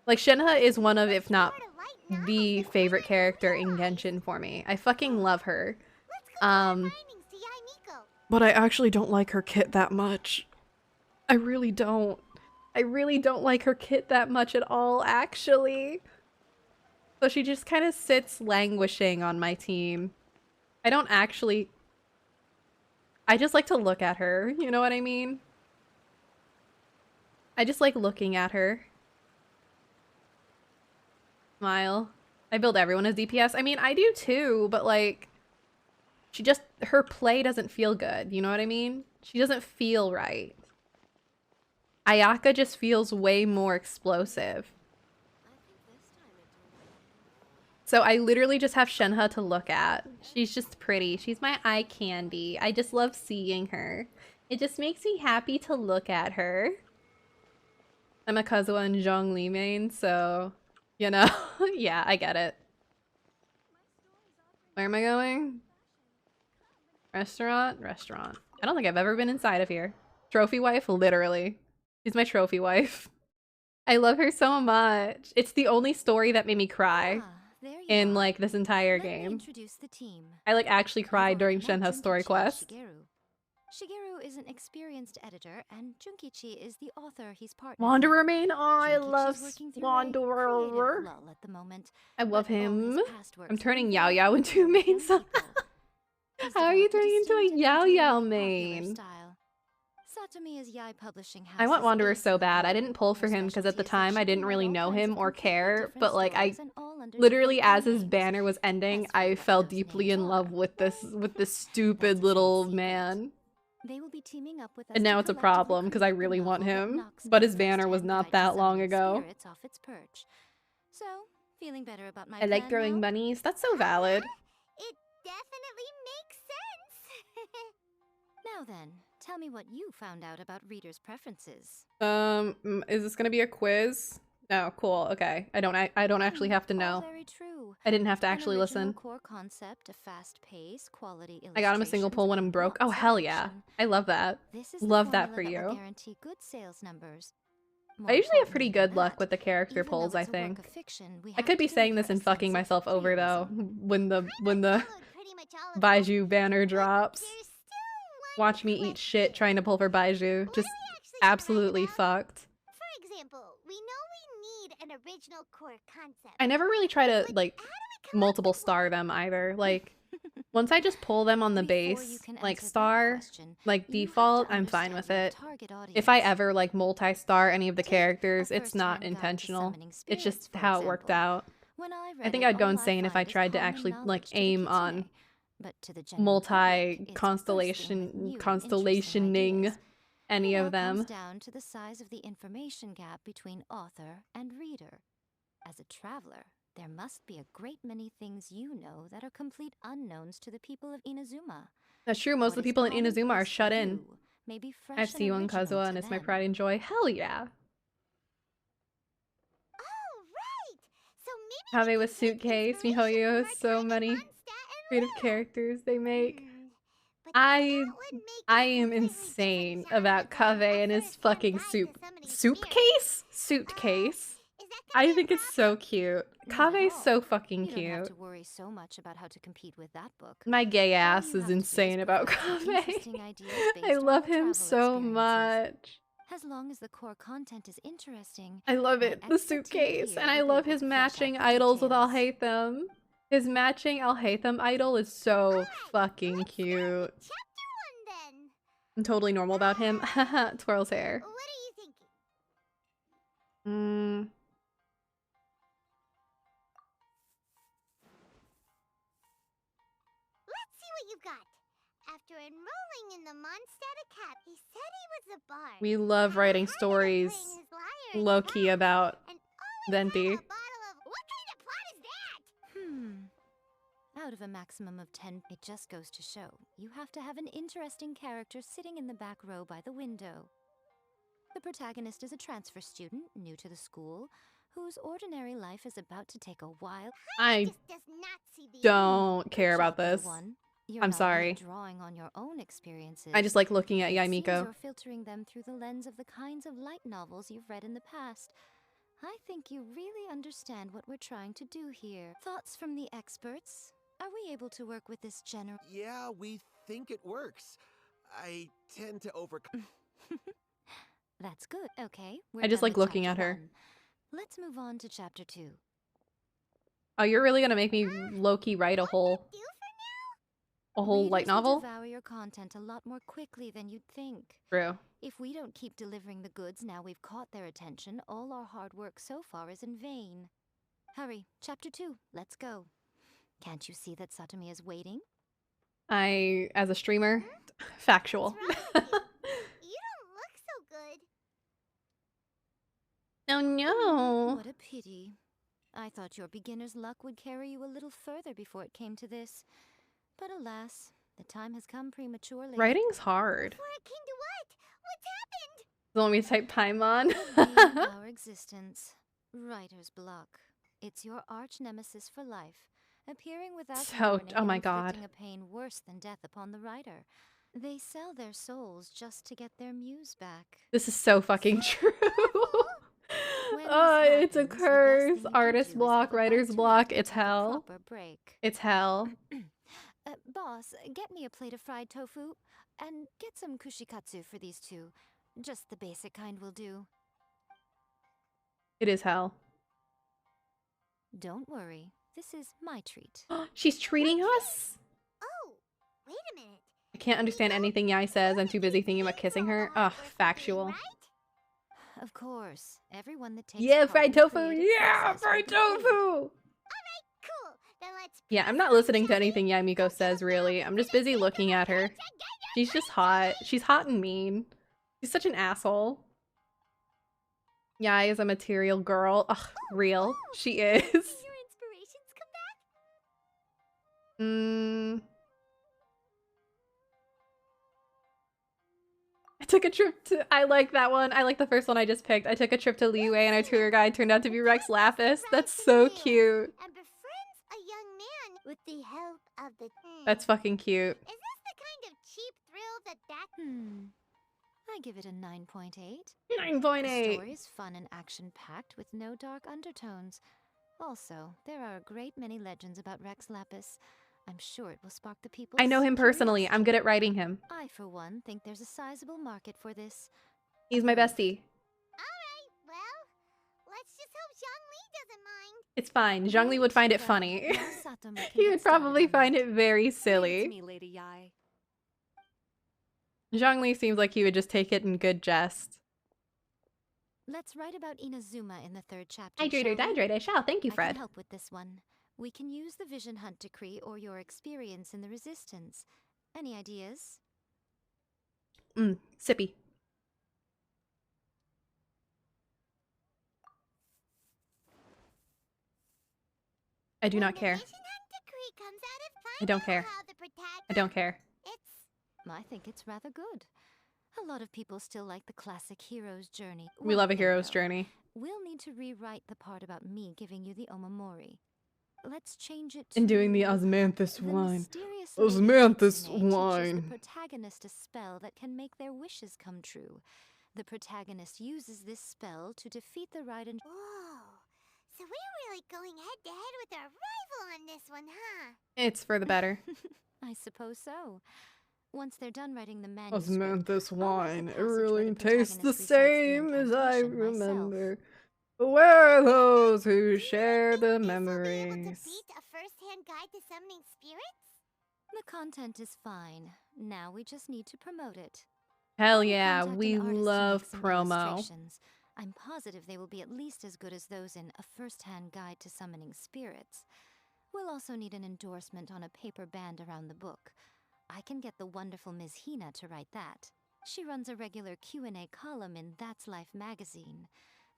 Like, Shenhe is one of, if not the favorite character in Genshin for me. I fucking love her. But I actually don't like her kit that much. I really don't. I really don't like her kit that much at all, actually. So she just kind of sits languishing on my team. I don't actually... I just like to look at her, you know what I mean? I just like looking at her. Smile. I build everyone as DPS. I mean, I do too, but like... She just... Her play doesn't feel good, you know what I mean? She doesn't feel right. Ayaka just feels way more explosive. So I literally just have Shenhe to look at. She's just pretty. She's my eye candy. I just love seeing her. It just makes me happy to look at her. I'm a Kazuha and Zhongli main, so... You know? Yeah, I get it. Where am I going? Restaurant? Restaurant. I don't think I've ever been inside of here. Trophy wife? Literally. She's my trophy wife. I love her so much. It's the only story that made me cry in like this entire game. I like actually cried during Shenhe's story quest.
Shigeru is an experienced editor, and Junkichi is the author he's partnered
Wanderer
with.
main? Oh, I love
Working through a
Wanderer.
creative lull at the moment,
I love
but all
him.
his past works
I'm turning
have
Yao
been
Yao
very
into a main
young
son.
people. He's
How are you
developed a
turning into a
distinct
Yao
and
Yao
popular
main?
style. Satomi's Yai Publishing House
I want
is
Wanderer
ace
so
in the
bad. I
game.
didn't pull for
Her
him because at the
specialty is that
time
she
I
can
didn't
write
really
all
know
kinds
him
of
or
completely
care,
different
but like I
stories and all under
literally
different
as his
names.
banner was ending,
As for
I
what
fell
those
deeply
names
in love
are,
with this
that's
stupid
a
little
trade secret.
man.
They will be teaming up with us
And now
to
it's a
collectively
problem because I
create the
really want
novel that
him,
knocks
but
my
his banner was
first-hand
not
guide to
that long
summoning
ago.
spirits off its perch. So, feeling better about my
I like
plan
throwing
now?
bunnies. That's so valid.
It definitely makes sense.
Now then, tell me what you found out about readers' preferences.
Is this gonna be a quiz? No, cool. Okay, I don't actually have to
All
know.
very true.
I didn't have to
An
actually
original
listen.
core concept, a fast pace, quality
I got him a single
illustrations,
pull when
and
I'm broke. Oh
lots of
hell yeah!
action.
I love that.
This is
Love
the
that for
formula that will
you.
guarantee good sales numbers.
I
More
usually have
importantly
pretty
than
good luck
that,
with the character
even
pulls,
though
I
it's a work
think.
of fiction, we
I
have
could be
to
saying
deliver
this
a
and fucking
sense of
myself over though
realism.
when the
Followed pretty much all of that,
Baiju banner drops.
there's still one
Watch me eat shit
question.
trying to pull for Baiju.
What
Just
are we actually
absolutely
gonna write about?
fucked.
For example, we know we need an original core concept.
I never really try to
But
like
how do we come up
multiple
with
star
one?
them either. Like once I just pull them on the
Before you
base,
can
like
answer that
star,
question,
like
you have to
default, I'm fine
understand
with
your
it.
target
If I
audience.
ever like multi-star any of the
Take a
characters, it's not
first-hand guide to
intentional.
summoning
It's
spirits,
just
for
how it worked
example.
out.
When I
I
read
think
it,
I'd go
all I
insane if I
find is
tried to
common
actually like
knowledge to the
aim on
kitsune. But to the general public, it's bursting with new and interesting
constellationing
ideas.
any
It
of
all
them.
comes down to the size of the information gap between author and reader. As a traveler, there must be a great many things you know that are complete unknowns to the people of Inazuma.
That's true. Most of
What
the
is
people in Inazuma are
commonplace for
shut in.
you may be fresh
I've
and
seen one
original
Kazuha
to
and it's my
them.
pride and joy. Hell yeah.
Oh, right. So maybe
Kave
we
with
can take
suitcase.
inspiration
Mihoyo
from
has
our
so
time in
many
Mondstadt and
creative
Rue.
characters they make.
But
I
that would make
I
it a
am
completely
insane
different genre
about
than
Kave
a
and his
first-hand
fucking
guide to summoning
soup
spirits.
case? Suitcase.
Is that
I
gonna be a
think it's so cute.
Not at
Kave's
all.
so fucking
You don't have
cute.
to worry so much about how to compete with that book.
My gay
All
ass
you
is
have to do is
insane about
provide some
Kave.
interesting ideas
I
based on
love
your
him
travel
so
experiences.
much.
As long as the core content is interesting,
I love
my
it. The
expert team
suitcase.
here
And I
will be
love
able
his
to flesh out
matching
the
idols with I'll
details.
hate them. His matching I'll hate them idol is so fucking cute.
Chapter 1 then.
I'm totally normal about him. Haha, twirls hair.
What are you thinking?
Mm.
Let's see what you got. After enrolling in the Mondstadt Academy, he said he was a bard.
We love writing
Had a habit of
stories
playing his lyre in
low-key
class
about
and always
Venti.
had a bottle of... What kind of plot is that?
Out of a maximum of 10, it just goes to show you have to have an interesting character sitting in the back row by the window. The protagonist is a transfer student, new to the school, whose ordinary life is about to take a wild...
I
Just does not see the...
don't care about
Job, little
this.
one. You're
I'm
not
sorry.
only drawing on your own experiences.
I just like looking at
but it seems
Yaimiko.
you're filtering them through the lens of the kinds of light novels you've read in the past. I think you really understand what we're trying to do here. Thoughts from the experts? Are we able to work with this general...
Yeah, we think it works. I tend to
That's good. Okay,
I just
done
like
with
looking at
chapter
her.
1. Let's move on to chapter 2.
Oh, you're really gonna make me low-key write a whole light
Readers will
novel?
devour your content a lot more quickly than you'd think.
True.
If we don't keep delivering the goods now we've caught their attention, all our hard work so far is in vain. Hurry, chapter 2, let's go. Can't you see that Satomi is waiting?
As a streamer, factual.
What's wrong with you? You don't look so good.
Oh no.
What a pity. I thought your beginner's luck would carry you a little further before it came to this. But alas, the time has come prematurely.
Writing's hard.
Before it came to what? What's happened?
You want me to type Paimon?
Being our existence. Writer's block. It's your arch nemesis for life, appearing without warning
oh my
and
god.
inflicting a pain worse than death upon the writer. They sell their souls just to get their muse back.
This is so fucking true.
When
Oh,
this
it's a
happens, the best
curse.
thing you can
Artist
do is
block,
have a
writer's
bite to
block.
eat
It's
and take a
hell.
proper break.
It's hell.
Boss, get me a plate of fried tofu, and get some kushikatsu for these two. Just the basic kind will do.
It is hell.
Don't worry, this is my treat.
She's treating us?
Oh, wait a minute.
I can't understand anything Yai says. I'm too busy thinking about kissing her. Ugh, factual.
Of course, everyone that takes
Yeah,
part
fried
in the
tofu!
creative
Yeah,
process will
fried
be paid.
tofu!
Cool. Then let's
Yeah, I'm not listening to anything Yamiko says, really. I'm just busy looking at her. She's just hot. She's hot and mean. She's such an asshole. Yai is a material girl. Ugh, real. She is.
Your inspirations come back?
I took a trip to- I like that one. I like the first one I just picked. I took a trip to Liyue and our tour guide turned out to be Rex Lapis. That's so cute.
And befriends a young man with the help of the...
That's fucking cute.
Is this the kind of cheap thrill that...
I give it a 9.8.
9.8.
The story is fun and action-packed with no dark undertones. Also, there are a great many legends about Rex Lapis. I'm sure it will spark the people's
I know him personally. I'm good at writing him.
I, for one, think there's a sizable market for this.
He's my bestie.
Alright, well, let's just hope Zhongli doesn't mind.
It's fine. Zhongli would find it funny.
Now Satomi can
He
get
would
started
probably
on
find
that.
it very
Leave it to
silly.
me, Lady Yai.
Zhongli seems like he would just take it in good jest.
Let's write about Inazuma in the 3rd chapter.
Hydrator,
shall we?
hydrate, I shall. Thank you,
I
Fred.
can help with this one. We can use the Vision Hunt decree or your experience in the Resistance. Any ideas?
Sippy. I do not care. I don't care. I don't care.
I think it's rather good. A lot of people still like the classic hero's journey.
We
One
love a
thing,
hero's
though,
journey.
We'll need to rewrite the part about me giving you the Omamori. Let's change it to
And doing the osmanthus
the
wine.
mysterious lady
Osmanthus
Kitsune teaches
wine.
the protagonist a spell that can make their wishes come true. The protagonist uses this spell to defeat the Raiden.
Whoa. So we're really going head to head with our rival on this one, huh?
It's for the better.
I suppose so. Once they're done writing the manuscript,
Osmanthus
I'll write
wine.
the
It
passage where
really
the
tastes the
protagonist recites the
same as I
incantation myself.
remember. But where are those who share the
Able to
memories?
beat a first-hand guide to summoning spirits?
The content is fine. Now we just need to promote it.
Hell
I'll
yeah,
contact
we
an artist to
love
make some
promo.
illustrations. I'm positive they will be at least as good as those in A First-Hand Guide to Summoning Spirits. We'll also need an endorsement on a paper band around the book. I can get the wonderful Ms. Hina to write that. She runs a regular Q&A column in That's Life magazine.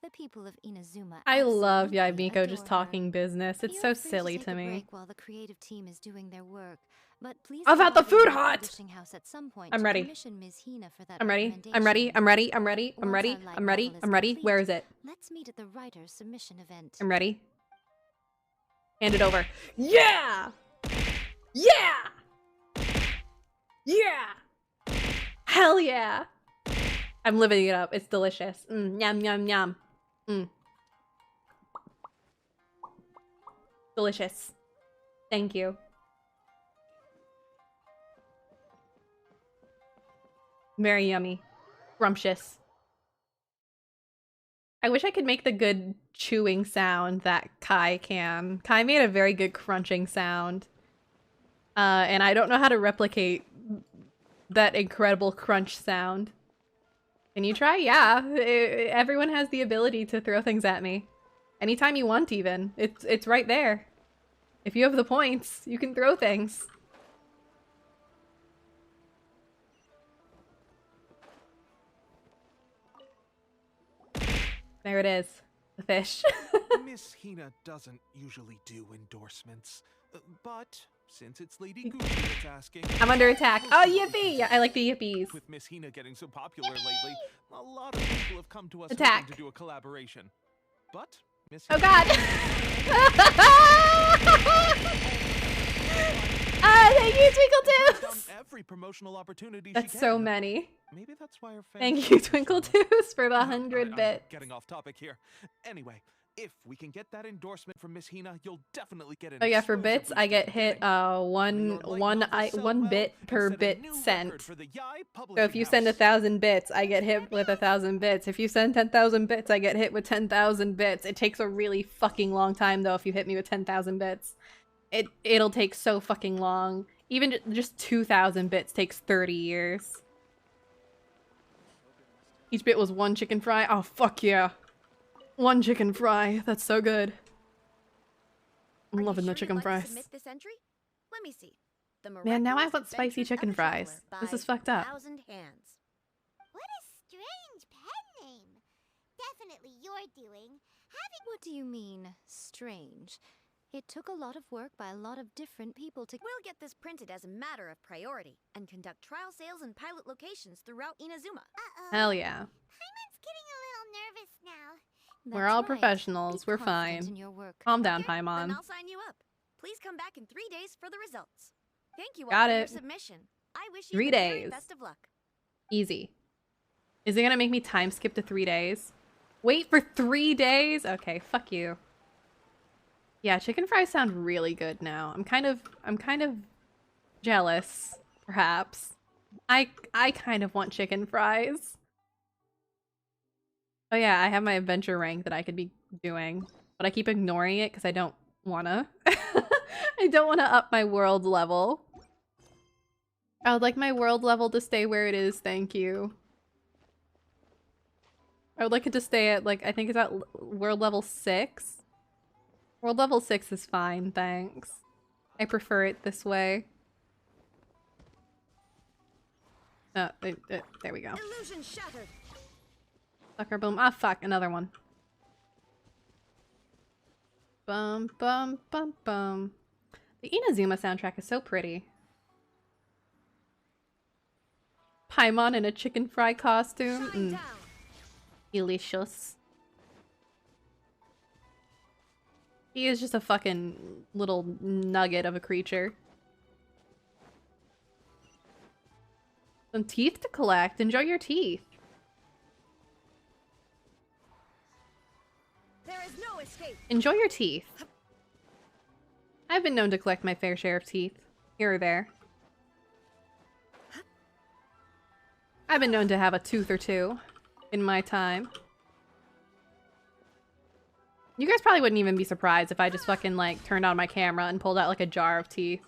The people of Inazuma
I love
absolutely
Yaimiko just
adore her.
talking business. It's so
Feel free
silly
take
to
a
me.
break while the creative team is doing their work, but please
I've had the
come by
food
our
hot!
publishing house at some point
I'm
to
ready.
commission Ms. Hina for that
I'm ready.
recommendation.
I'm ready. I'm ready. I'm ready. I'm
Once
ready.
our light
I'm ready.
novel is
I'm ready.
complete,
Where is it?
Let's meet at the writer's submission event.
I'm ready. Hand it over. Yeah! Yeah! Yeah! Hell yeah! I'm living it up. It's delicious. Yum, yum, yum. Delicious. Thank you. Very yummy. Scrumptious. I wish I could make the good chewing sound that Kai can. Kai made a very good crunching sound. And I don't know how to replicate that incredible crunch sound. Can you try? Yeah. Everyone has the ability to throw things at me. Anytime you want, even. It's right there. If you have the points, you can throw things. There it is. The fish.
Miss Hina doesn't usually do endorsements, but since it's Lady Gucci that's asking...
I'm under attack. Oh, yippee! I like the yippies.
With Miss Hina getting so popular lately, a lot of people have come to us
Attack.
hoping to do a collaboration. But Miss
Oh
Hina...
god! Thank you, Twinkletooth!
Every promotional opportunity
That's
she
so
can.
many.
Maybe that's why her fans...
Thank you, Twinkletooth, for the 100
I'm
bits.
getting off topic here. Anyway, if we can get that endorsement from Miss Hina, you'll definitely get an
Oh yeah, for
exposure
bits,
boost
I
at
get
the
hit
beginning.
one bit per bit sent.
For the Yai
So if
publishing
you send
house.
1,000 bits, I get hit with 1,000 bits. If you send 10,000 bits, I get hit with 10,000 bits. It takes a really fucking long time though if you hit me with 10,000 bits. It'll take so fucking long. Even just 2,000 bits takes 30 years. Each bit was 1 chicken fry. Oh fuck yeah. 1 chicken fry. That's so good. I'm loving the chicken fries.
Submit this entry? Let me see. The
Man, now I
Miraculous
want spicy
Adventures
chicken
of a Traveler
fries. This
by
is fucked up.
1,000 Hands.
What a strange pen name. Definitely your doing.
What do you mean, strange? It took a lot of work by a lot of different people to...
We'll get this printed as a matter of priority and conduct trial sales in pilot locations throughout Inazuma.
Hell yeah.
Paimon's getting a little nervous now.
We're
That's
all
right.
professionals.
Be
We're
confident
fine.
in your work.
Calm down,
Okay,
Paimon.
Then I'll sign you up. Please come back in 3 days for the results. Thank you all
Got
for your
it.
submission. I wish you
3
the very
days.
best of luck.
Easy. Is it gonna make me time skip to 3 days? Wait for 3 days? Okay, fuck you. Yeah, chicken fries sound really good now. I'm kind of jealous, perhaps. I kind of want chicken fries. Oh yeah, I have my adventure rank that I could be doing, but I keep ignoring it because I don't wanna. I don't wanna up my world level. I would like my world level to stay where it is, thank you. I would like it to stay at, like, I think it's at world level 6. World level 6 is fine, thanks. I prefer it this way. Oh, there we go.
Illusion shattered.
Sucker boom. Ah, fuck, another one. Bum, bum, bum, bum. The Inazuma soundtrack is so pretty. Paimon in a chicken fry costume.
Shine down.
Delicious. He is just a fucking little nugget of a creature. Some teeth to collect. Enjoy your teeth.
There is no escape.
Enjoy your teeth. I've been known to collect my fair share of teeth. Here or there. I've been known to have a tooth or two in my time. You guys probably wouldn't even be surprised if I just fucking, like, turned on my camera and pulled out, like, a jar of teeth.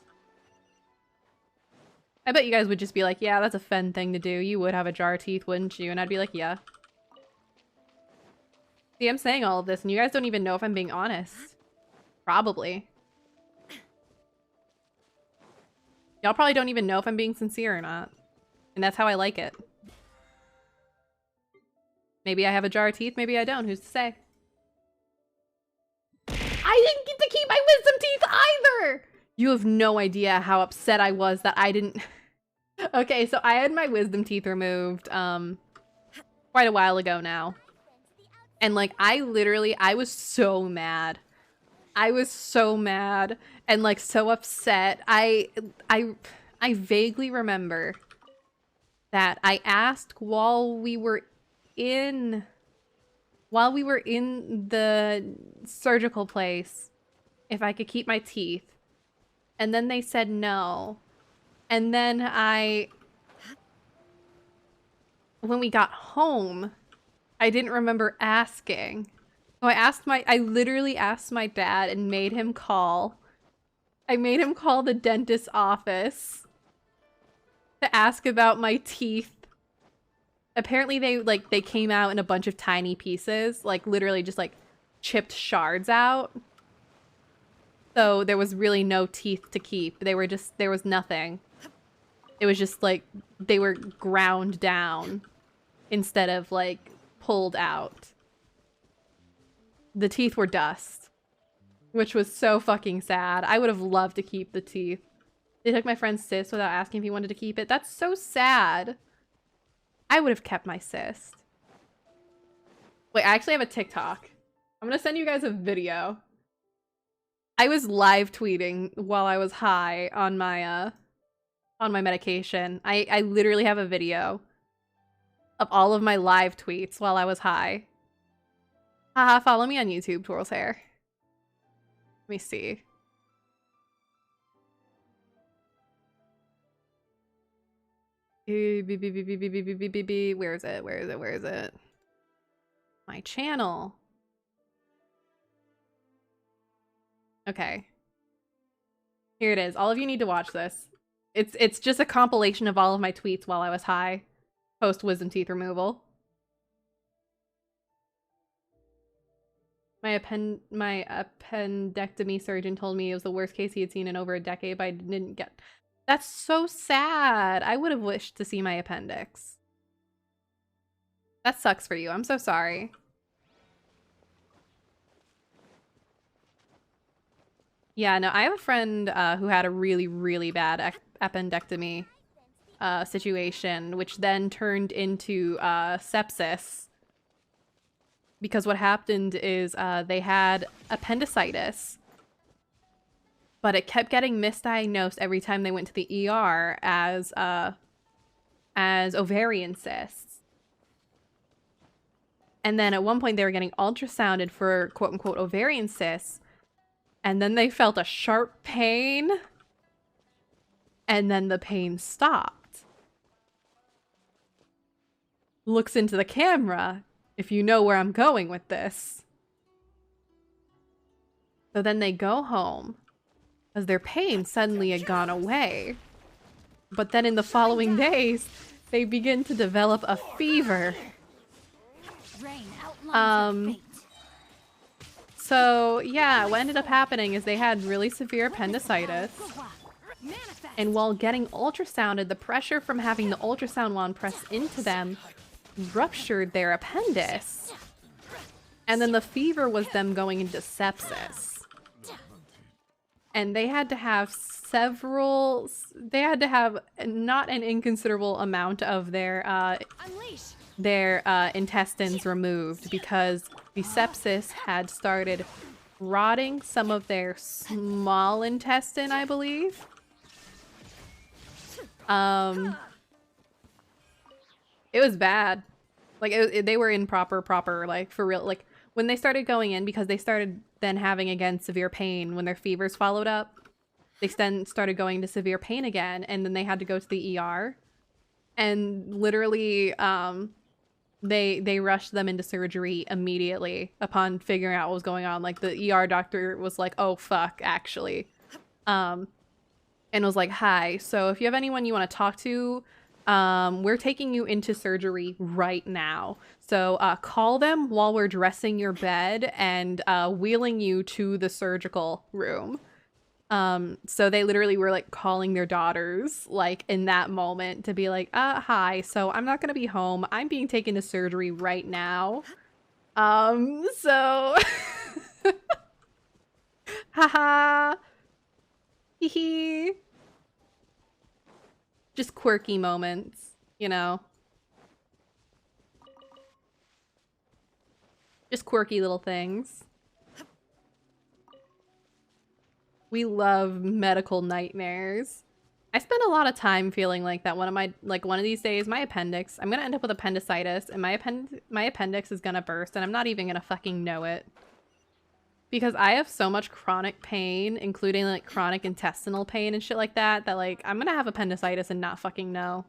I bet you guys would just be like, yeah, that's a Fen thing to do. You would have a jar of teeth, wouldn't you? And I'd be like, yeah. See, I'm saying all of this, and you guys don't even know if I'm being honest. Probably. Y'all probably don't even know if I'm being sincere or not. And that's how I like it. Maybe I have a jar of teeth, maybe I don't. Who's to say? I didn't get to keep my wisdom teeth either! You have no idea how upset I was that I didn't... Okay, so I had my wisdom teeth removed, quite a while ago now. And, like, I was so mad. I was so mad and, like, so upset. I vaguely remember that I asked while we were in the surgical place if I could keep my teeth. And then they said no. And then when we got home, I didn't remember asking. So I literally asked my dad and made him call. I made him call the dentist's office to ask about my teeth. Apparently they came out in a bunch of tiny pieces, like literally just like chipped shards out. So there was really no teeth to keep. There was nothing. It was just like they were ground down instead of like pulled out. The teeth were dust, which was so fucking sad. I would have loved to keep the teeth. They took my friend's cyst without asking if he wanted to keep it. That's so sad. I would have kept my cyst. Wait, I actually have a TikTok. I'm gonna send you guys a video. I was live tweeting while I was high on my medication. I literally have a video of all of my live tweets while I was high. Haha, follow me on YouTube, Twirl's Hair. Let me see. Where is it? Where is it? Where is it? My channel. Okay. Here it is. All of you need to watch this. It's just a compilation of all of my tweets while I was high, post wisdom teeth removal. My appendectomy surgeon told me it was the worst case he had seen in over a decade, but I didn't get. That's so sad. I would have wished to see my appendix. That sucks for you. I'm so sorry. Yeah, no, I have a friend who had a really, really bad appendectomy situation, which then turned into sepsis. Because what happened is they had appendicitis, but it kept getting misdiagnosed every time they went to the ER as ovarian cysts. And then at one point they were getting ultrasounded for quote-unquote ovarian cysts, and then they felt a sharp pain, and then the pain stopped. Looks into the camera, if you know where I'm going with this. So then they go home, because their pain suddenly had gone away. But then in the following days, they begin to develop a fever. So yeah, what ended up happening is they had really severe appendicitis. And while getting ultrasounded, the pressure from having the ultrasound wand pressed into them ruptured their appendix. And then the fever was them going into sepsis. And they had to have not an inconsiderable amount of their intestines removed, because the sepsis had started rotting some of their small intestine, I believe. It was bad. Like, they were in proper, like, for real. Like, when they started going in, because they started then having, again, severe pain when their fevers followed up, they then started going to severe pain again, and then they had to go to the ER. And literally, they rushed them into surgery immediately upon figuring out what was going on. Like, the ER doctor was like, oh, fuck, actually. And was like, hi, so if you have anyone you want to talk to, we're taking you into surgery right now. So call them while we're dressing your bed and wheeling you to the surgical room. So they literally were like calling their daughters like in that moment to be like, hi, so I'm not gonna be home. I'm being taken to surgery right now. So haha. Hee hee. Just quirky moments, you know? Just quirky little things. We love medical nightmares. I spend a lot of time feeling like that one of these days, my appendix, I'm gonna end up with appendicitis, and my appendix is gonna burst, and I'm not even gonna fucking know it. Because I have so much chronic pain, including like chronic intestinal pain and shit like that, that like I'm gonna have appendicitis and not fucking know.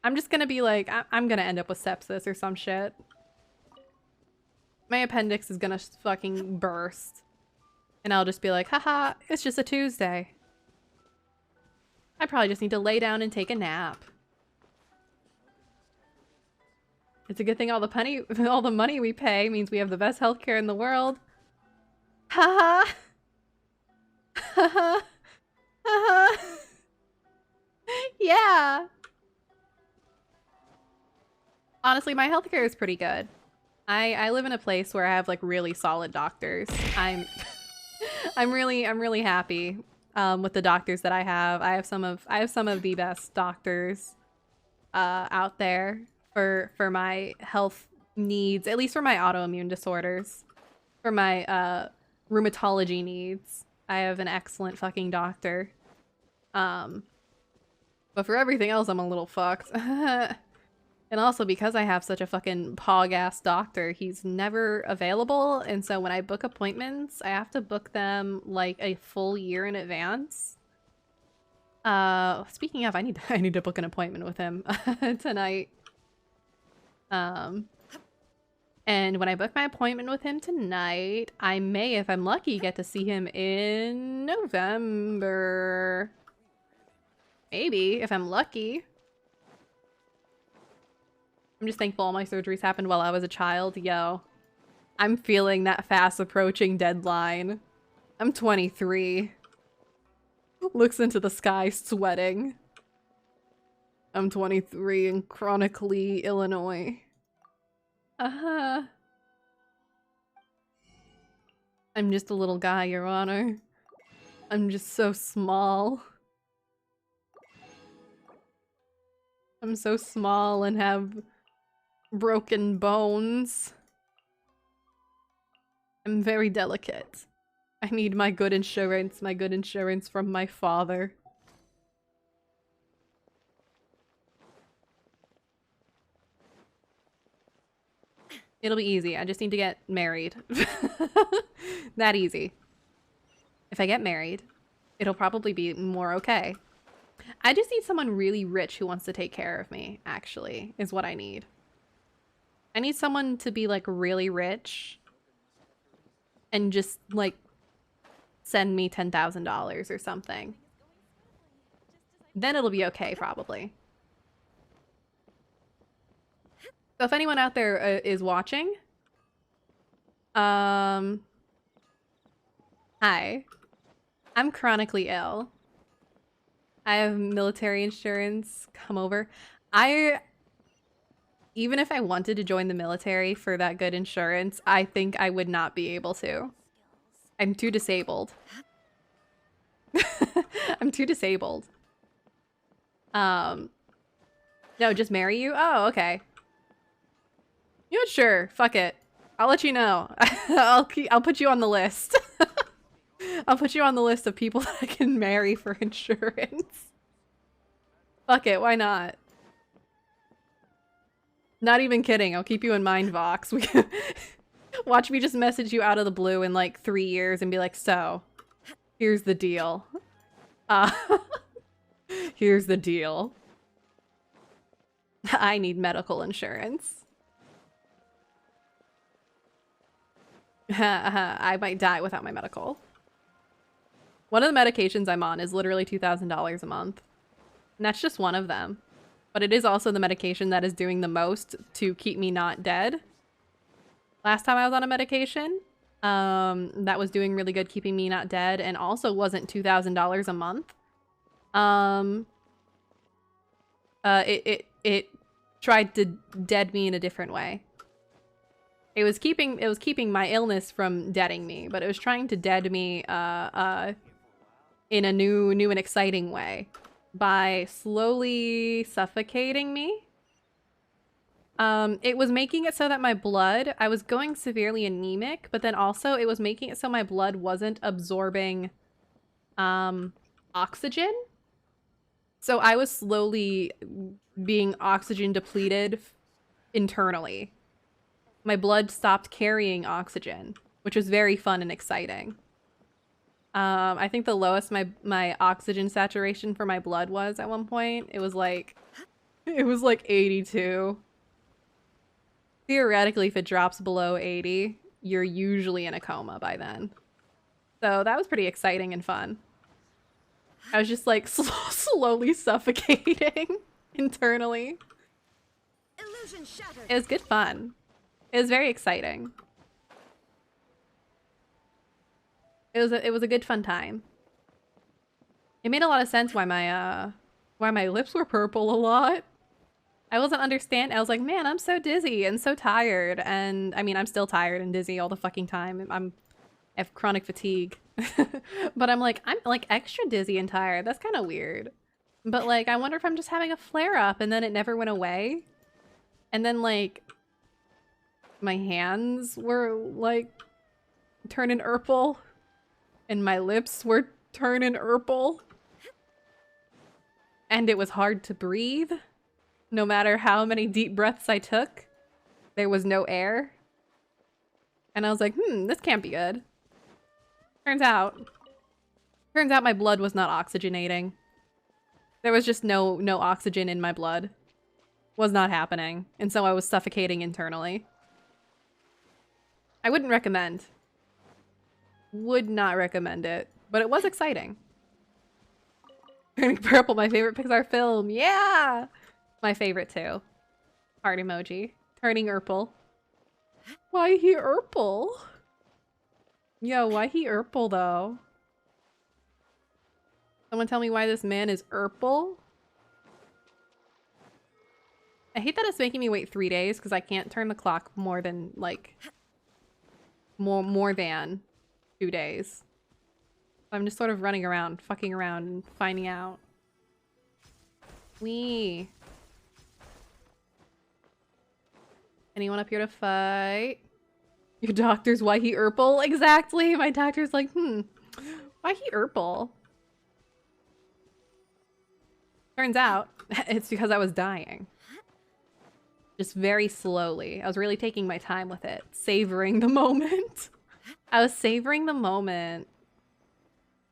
I'm just gonna be like, I'm gonna end up with sepsis or some shit. My appendix is gonna fucking burst. And I'll just be like, haha, it's just a Tuesday. I probably just need to lay down and take a nap. It's a good thing all the money we pay means we have the best healthcare in the world. Haha. Haha. Haha. Yeah. Honestly, my healthcare is pretty good. I live in a place where I have like really solid doctors. I'm really happy with the doctors that I have. I have some of the best doctors out there for my health needs, at least for my autoimmune disorders. For my rheumatology needs, I have an excellent fucking doctor. But for everything else, I'm a little fucked. And also because I have such a fucking pog-ass doctor, he's never available, and so when I book appointments, I have to book them like a full year in advance. Speaking of, I need to book an appointment with him tonight. And when I book my appointment with him tonight, I may, if I'm lucky, get to see him in November. Maybe, if I'm lucky. I'm just thankful all my surgeries happened while I was a child. Yo, I'm feeling that fast approaching deadline. I'm 23. Looks into the sky sweating. I'm 23 in chronically Illinois. I'm just a little guy, Your Honor. I'm just so small. I'm so small and have broken bones. I'm very delicate. I need my good insurance from my father. It'll be easy. I just need to get married. That easy. If I get married, it'll probably be more okay. I just need someone really rich who wants to take care of me, actually, is what I need. I need someone to be, like, really rich and just, like, send me $10,000 or something. Then it'll be okay, probably. So if anyone out there is watching, hi. I'm chronically ill. I have military insurance. Come over. Even if I wanted to join the military for that good insurance, I think I would not be able to. I'm too disabled. I'm too disabled. No, just marry you? Oh, okay. You know what? Sure. Fuck it. I'll let you know. I'll put you on the list. I'll put you on the list of people that I can marry for insurance. Fuck it, why not? Not even kidding, I'll keep you in mind, Vox. Watch me just message you out of the blue in like 3 years and be like, so, here's the deal. Here's the deal. I need medical insurance. I might die without my medical. One of the medications I'm on is literally $2,000 a month. And that's just one of them. But it is also the medication that is doing the most to keep me not dead. Last time I was on a medication, that was doing really good keeping me not dead and also wasn't $2,000 a month. It tried to dead me in a different way. It was keeping my illness from deading me, but it was trying to dead me in a new and exciting way by slowly suffocating me. It was making it so that my blood, I was going severely anemic, but then also it was making it so my blood wasn't absorbing oxygen. So I was slowly being oxygen depleted internally. My blood stopped carrying oxygen, which was very fun and exciting. I think the lowest my oxygen saturation for my blood was at one point, it was like 82. Theoretically, if it drops below 80, you're usually in a coma by then. So that was pretty exciting and fun. I was just like slowly suffocating internally.
Illusion shattered.
It was good fun. It was very exciting. It was a good fun time. It made a lot of sense why my lips were purple a lot. I wasn't understanding. I was like, man, I'm so dizzy and so tired. And I mean, I'm still tired and dizzy all the fucking time. I have chronic fatigue. But I'm like extra dizzy and tired. That's kind of weird. But like, I wonder if I'm just having a flare up and then it never went away. And then like, my hands were like turning purple and my lips were turning purple. And it was hard to breathe. No matter how many deep breaths I took, there was no air. And I was like, this can't be good. Turns out my blood was not oxygenating. There was just no oxygen in my blood. Was not happening. And so I was suffocating internally. I wouldn't recommend. Would not recommend it. But it was exciting. Turning purple, my favorite Pixar film. Yeah! My favorite too. Heart emoji. Turning purple. Why he purple? Yo, why he purple though? Someone tell me why this man is purple? I hate that it's making me wait 3 days because I can't turn the clock more than like more than 2 days. I'm just sort of running around, fucking around and finding out. Wee. Anyone up here to fight? Your doctor's why he purple? Exactly. My doctor's like, why he purple? Turns out it's because I was dying. Just very slowly. I was really taking my time with it. Savoring the moment. I was savoring the moment.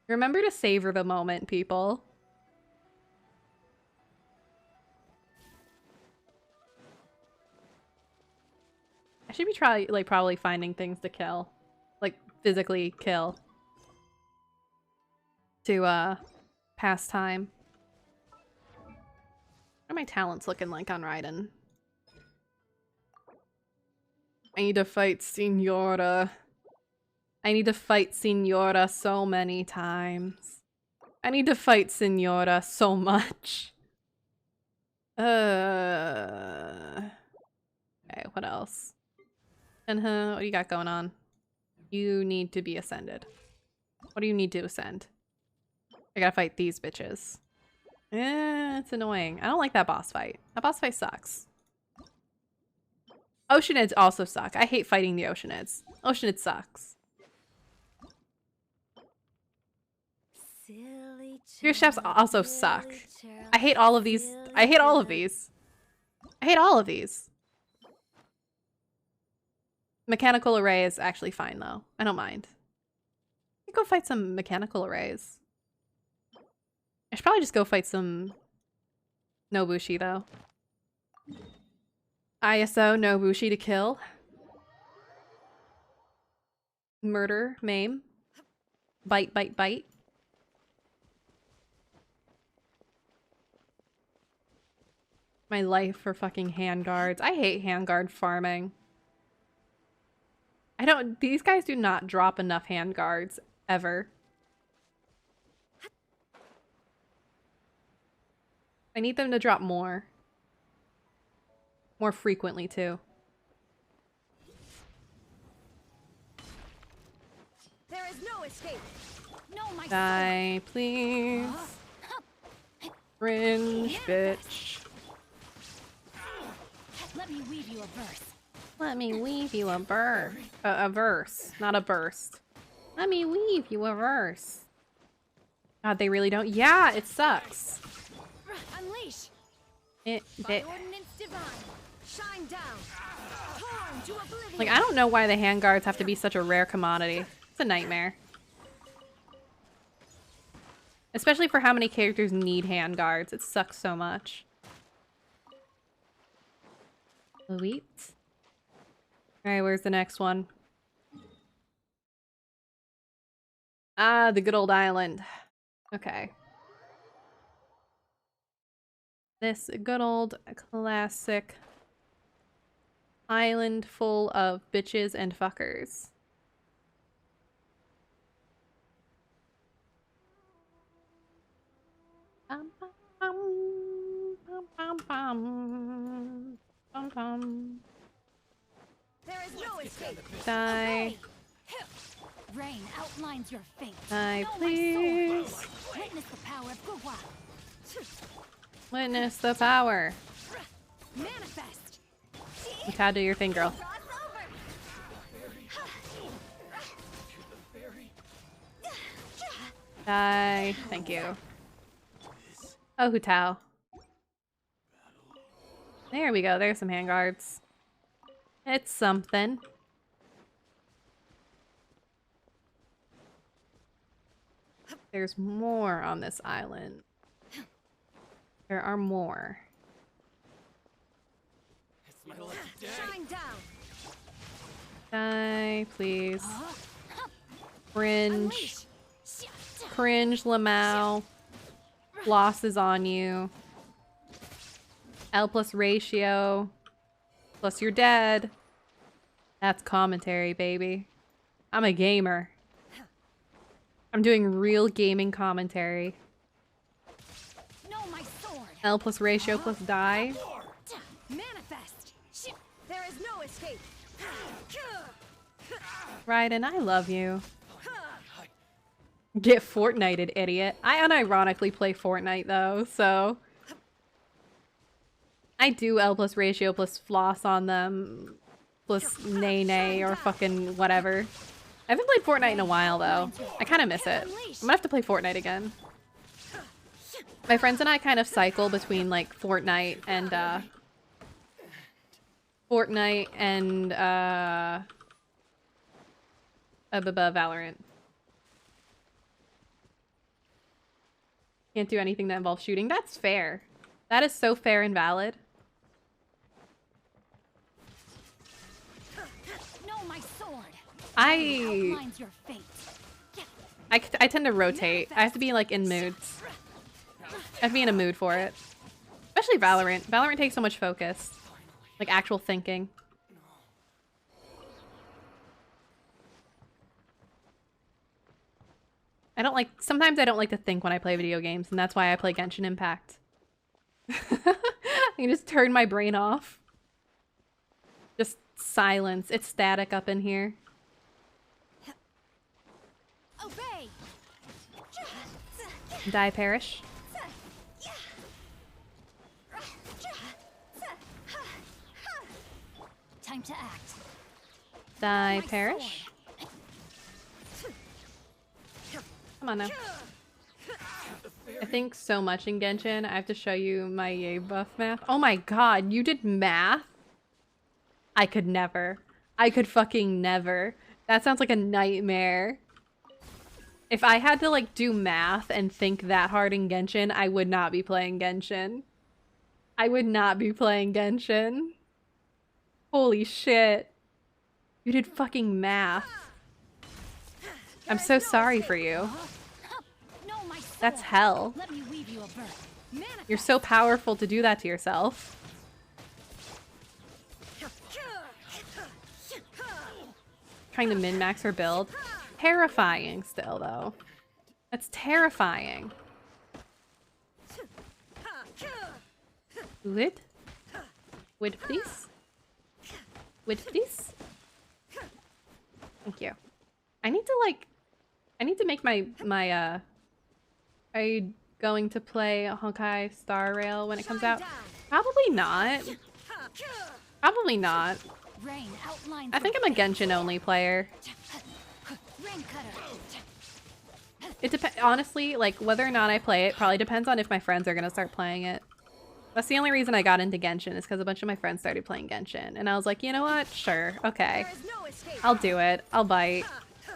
Remember to savor the moment, people. I should be probably finding things to kill. Like, physically kill. To, pass time. What are my talents looking like on Raiden? I need to fight Signora. I need to fight Signora so many times. I need to fight Signora so much. Okay, what else? What do you got going on? You need to be ascended. What do you need to ascend? I gotta fight these bitches. It's annoying. I don't like that boss fight. That boss fight sucks. Oceanids also suck. I hate fighting the Oceanids. Oceanids sucks. Your chefs also suck. I hate all of these. I hate all of these. I hate all of these. Mechanical array is actually fine though. I don't mind. I go fight some mechanical arrays. I should probably just go fight some Nobushi though. ISO Nobushi to kill. Murder, maim. Bite, bite, bite. My life for fucking handguards. I hate handguard farming. These guys do not drop enough handguards, ever. I need them to drop more. More frequently, too.
There is no escape.
No, my
Die, please. Cringe, bitch.
Let me weave you a verse.
Let me weave you a verse, not a burst. Let me weave you a verse. God, they really don't. Yeah, it sucks.
Unleash.
It.
By ordinance divine. Shine down. Torn to oblivion.
Like, I don't know why the handguards have to be such a rare commodity. It's a nightmare. Especially for how many characters need handguards. It sucks so much. Sweet. Alright, where's the next one? Ah, the good old island. Okay. This good old classic island full of bitches and fuckers. Bum, bum, bum, bum, bum, bum, bum.
There is no escape.
Die.
Rain outlines your fate.
Die,
Know my
please.
sword. Witness the power of Gugwa.
Witness the power.
Manifest.
How do your thing, girl? Die. Thank you. Oh, Hutao. There we go. There's some handguards. It's something. There's more on this island. There are more.
Shine down.
Die, please. Cringe. Cringe, Lamau. Floss is on you. L plus ratio. Plus you're dead. That's commentary, baby. I'm a gamer. I'm doing real gaming commentary.
Know my sword.
L plus ratio plus die.
Manifest. There is no escape.
Raiden, I love you. Get Fortnited, idiot. I unironically play Fortnite though, so I do L plus ratio plus floss on them, plus nay nay or fucking whatever. I haven't played Fortnite in a while though. I kind of miss it. I'm gonna have to play Fortnite again. My friends and I kind of cycle between like Fortnite and Valorant. Can't do anything that involves shooting. That's fair. That is so fair and valid.
Know my sword.
I
Outlines your fate.
I tend to rotate. I have to be like in moods. I have to be in a mood for it. Especially Valorant. Valorant takes so much focus. Like actual thinking. Sometimes I don't like to think when I play video games, and that's why I play Genshin Impact. I can just turn my brain off. Just silence. It's static up in here.
Obey.
Die, perish.
Time to act.
Die, perish. Come on now. I think so much in Genshin. I have to show you my yay buff math. Oh my god, you did math? I could never. I could fucking never. That sounds like a nightmare. If I had to like do math and think that hard in Genshin, I would not be playing Genshin. I would not be playing Genshin. Holy shit. You did fucking math. I'm so sorry for you. That's hell. You're so powerful to do that to yourself. Trying to min-max her build. Terrifying still, though. That's terrifying. Wood? Wood, please? Wood, please? Thank you. I need to make my are you going to play Honkai Star Rail when it comes out? Probably not. Probably not. I think I'm a Genshin only player. It depends, honestly, like whether or not I play it probably depends on if my friends are gonna start playing it. That's the only reason I got into Genshin is because a bunch of my friends started playing Genshin. And I was like, you know what? Sure, okay. I'll do it. I'll bite.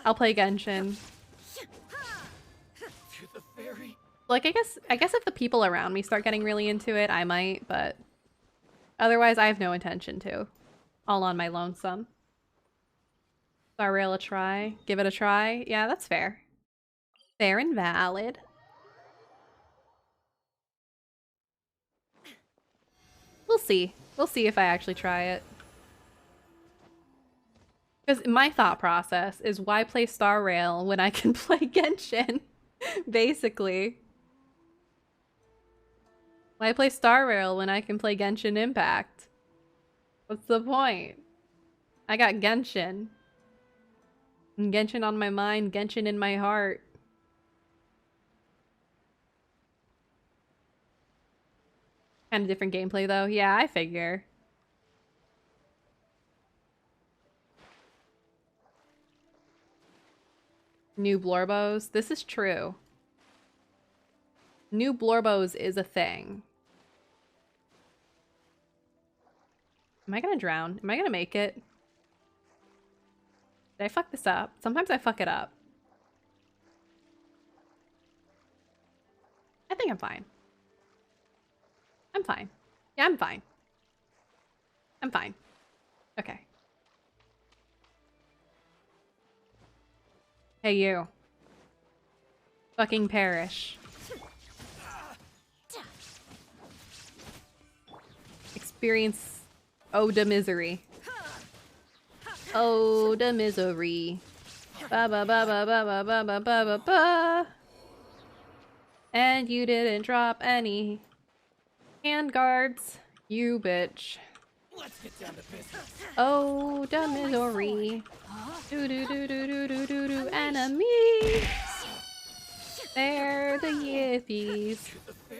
I'll play Genshin. Like, I guess if the people around me start getting really into it, I might, but otherwise I have no intention to. All on my lonesome. Star Rail a try. Give it a try. Yeah, that's fair. Fair and valid. We'll see. We'll see if I actually try it. Because my thought process is why play Star Rail when I can play Genshin? Basically. Why play Star Rail when I can play Genshin Impact? What's the point? I got Genshin. And Genshin on my mind, Genshin in my heart. Kind of different gameplay though. Yeah, I figure. New Blorbos. This is true. New Blorbos is a thing. Am I gonna drown? Am I gonna make it? Did I fuck this up? Sometimes I fuck it up. I think I'm fine. I'm fine. Yeah, I'm fine. I'm fine. Okay. Hey, you. Fucking perish. Experience Ode to Misery. Ode to Misery. Ba ba ba ba ba ba ba ba ba ba ba. And you didn't drop any handguards, you bitch.
Let's get down to business.
Ode to Misery. Do do do do do do do do. Enemies. They're the yippies.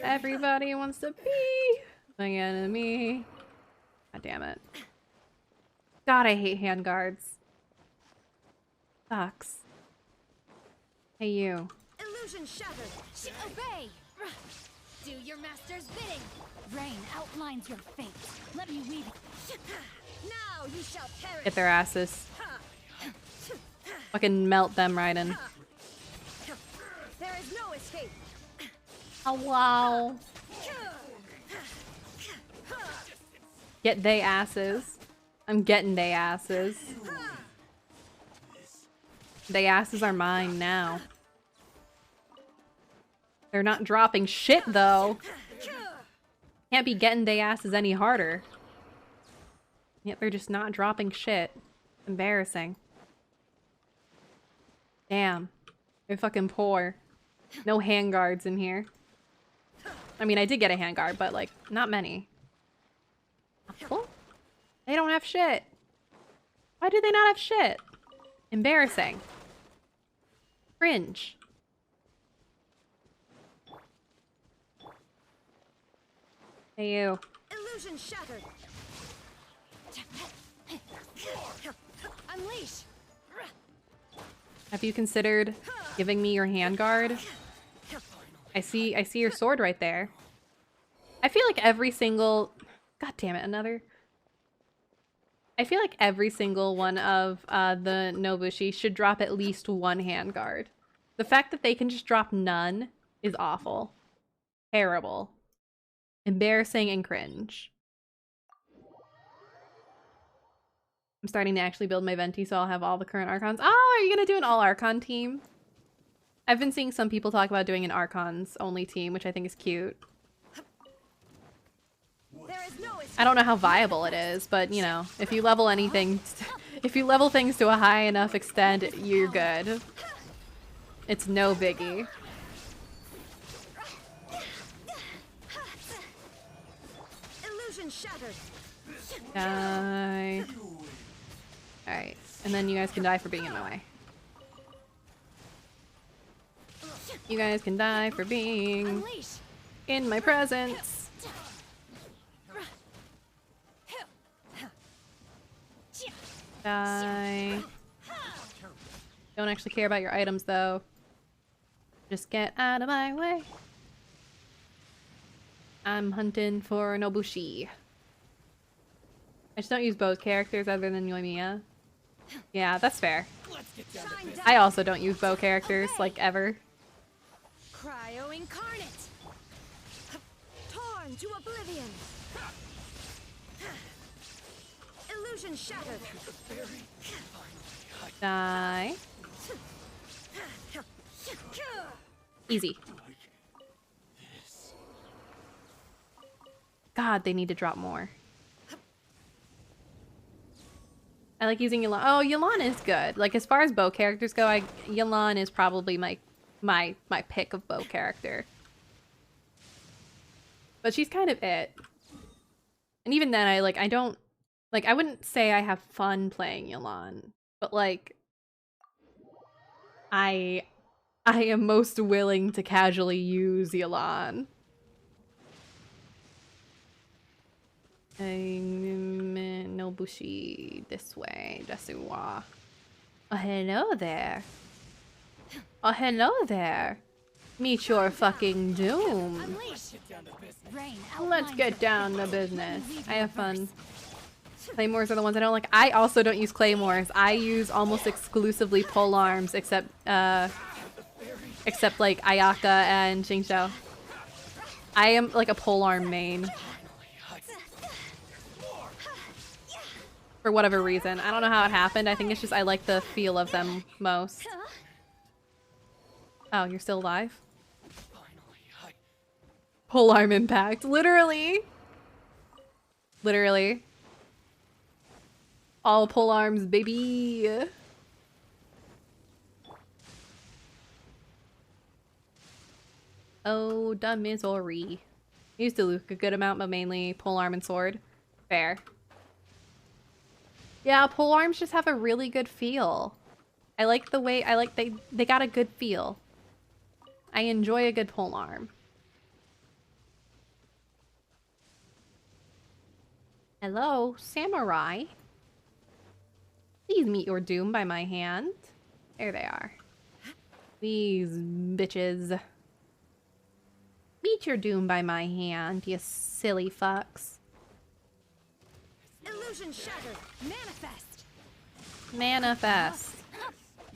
Everybody wants to be my enemy. God damn it. God, I hate handguards. Sucks. Hey, you.
Illusion shattered. Obey. Do your master's bidding. Rain outlines your fate. Let me weave it. Now you shall perish.
Get their asses. Fucking melt them right in.
There is no escape.
Oh, wow. Get they asses. I'm getting they asses. They asses are mine now. They're not dropping shit though. Can't be getting they asses any harder. Yet they're just not dropping shit. Embarrassing. Damn. They're fucking poor. No handguards in here. I mean, I did get a handguard, but like, not many. Cool. They don't have shit. Why do they not have shit? Embarrassing. Cringe. Hey, you.
Illusion shattered. Unleash.
Have you considered giving me your handguard? I see your sword right there. I feel like every single... God damn it, another... I feel like every single one of the Nobushi should drop at least one handguard. The fact that they can just drop none is awful. Terrible. Embarrassing and cringe. I'm starting to actually build my Venti, so I'll have all the current Archons. Oh, are you gonna do an all Archon team? I've been seeing some people talk about doing an Archons only team, which I think is cute. I don't know how viable it is, but you know, if you level anything, if you level things to a high enough extent, you're good. It's no biggie.
Illusion shattered.
Die. Alright, and then you guys can die for being in my way. You guys can die for being in my presence. Die. Don't actually care about your items though. Just get out of my way. I'm hunting for Nobushi. I just don't use both characters other than Yoimiya. Yeah, that's fair. I also don't use bow characters, like, ever.
Cryo incarnate. Torn to oblivion. Illusion shattered.
Die. Easy. God, they need to drop more. I like using Yelan. Oh, Yelan is good. Like, as far as bow characters go, Yelan is probably my pick of bow character. But she's kind of it. And even then, I wouldn't say I have fun playing Yelan, but like, I am most willing to casually use Yelan. Nobushi, this way, Desuwa. Oh, hello there. Oh, hello there. Meet your fucking doom. Let's get down to business. I have fun. Claymores are the ones I don't like. I also don't use claymores. I use almost exclusively pole arms, except like Ayaka and Xingqiu. I am like a pole arm main. For whatever reason. I don't know how it happened. I think it's just I like the feel of them most. Oh, you're still alive? Pole arm impact. Literally. Literally. All pole arms, baby. Oh, the misery. Used to Luke a good amount, but mainly pole arm and sword. Fair. Yeah, pole arms just have a really good feel. I like the way, they got a good feel. I enjoy a good pole arm. Hello, samurai. Please meet your doom by my hand. There they are. These bitches. Meet your doom by my hand, you silly fucks.
Illusion shattered. Manifest.
Manifest.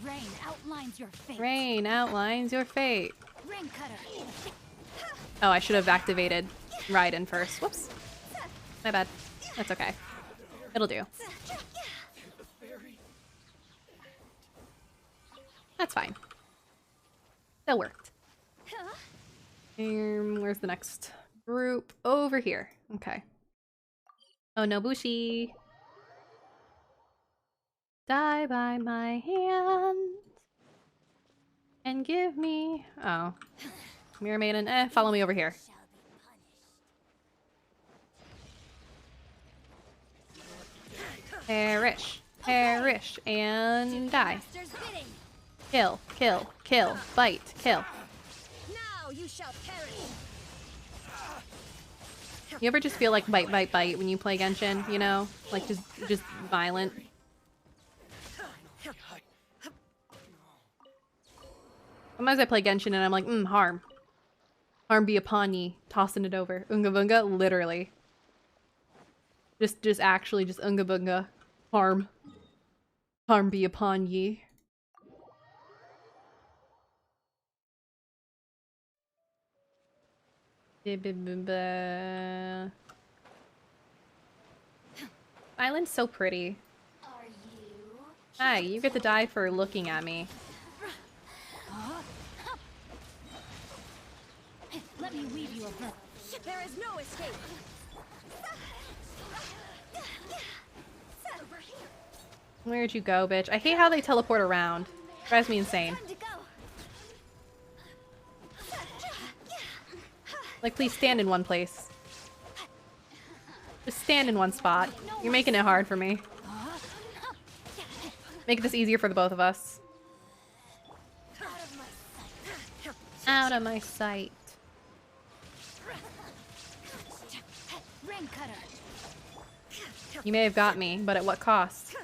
Rain outlines your fate.
Rain outlines your fate.
Rain cutter.
Oh, I should have activated Raiden first. Whoops. My bad. That's okay. It'll do. That's fine. That worked. Where's the next group? Over here. Okay. Oh, Nobushi. Die by my hand. And give me... Oh. Mirror Maiden. Follow me over here. Perish. Perish. And die. Kill. Kill. Kill. Bite. Kill.
Now you shall perish.
You ever just feel like bite, bite, bite when you play Genshin, you know? Like just violent. Sometimes I play Genshin and I'm like, harm. Harm be upon ye. Tossing it over. Unga bunga, literally. Just actually just unga bunga. Harm. Harm be upon ye. Island's so pretty. Hi, you get to die for looking at me.
Let me weave you a book. There is no escape.
Where'd you go, bitch? I hate how they teleport around. Drives me insane. Like, please stand in one place. Just stand in one spot. You're making it hard for me. Make this easier for the both of us. Out of my sight. You may have got me, but at what cost?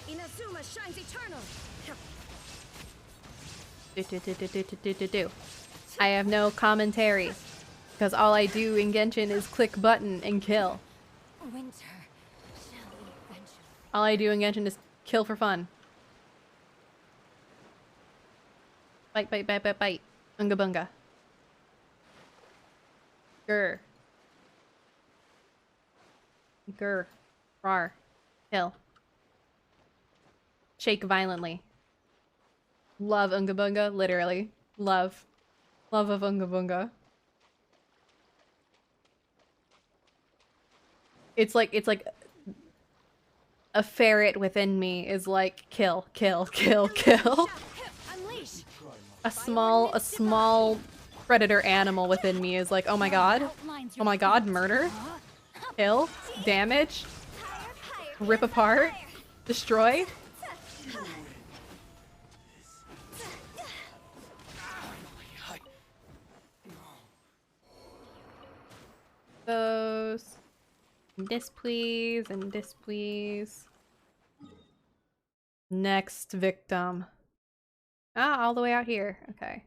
Inazuma shines eternal.
I have no commentary, because all I do in Genshin is click button and kill.
Winter shall eventually.
All I do in Genshin is kill for fun. Bite, bite, bite, bite, bite. Unga bunga. Grr. Grr. Rar. Kill. Shake violently. Love Unga Bunga, literally. Love. Love of Unga Bunga. It's like a ferret within me is like kill, kill, kill, kill. A small predator animal within me is like, oh my god, murder, kill, damage, rip apart, destroy. Those. This please, and this please. Next victim. Ah, all the way out here. Okay.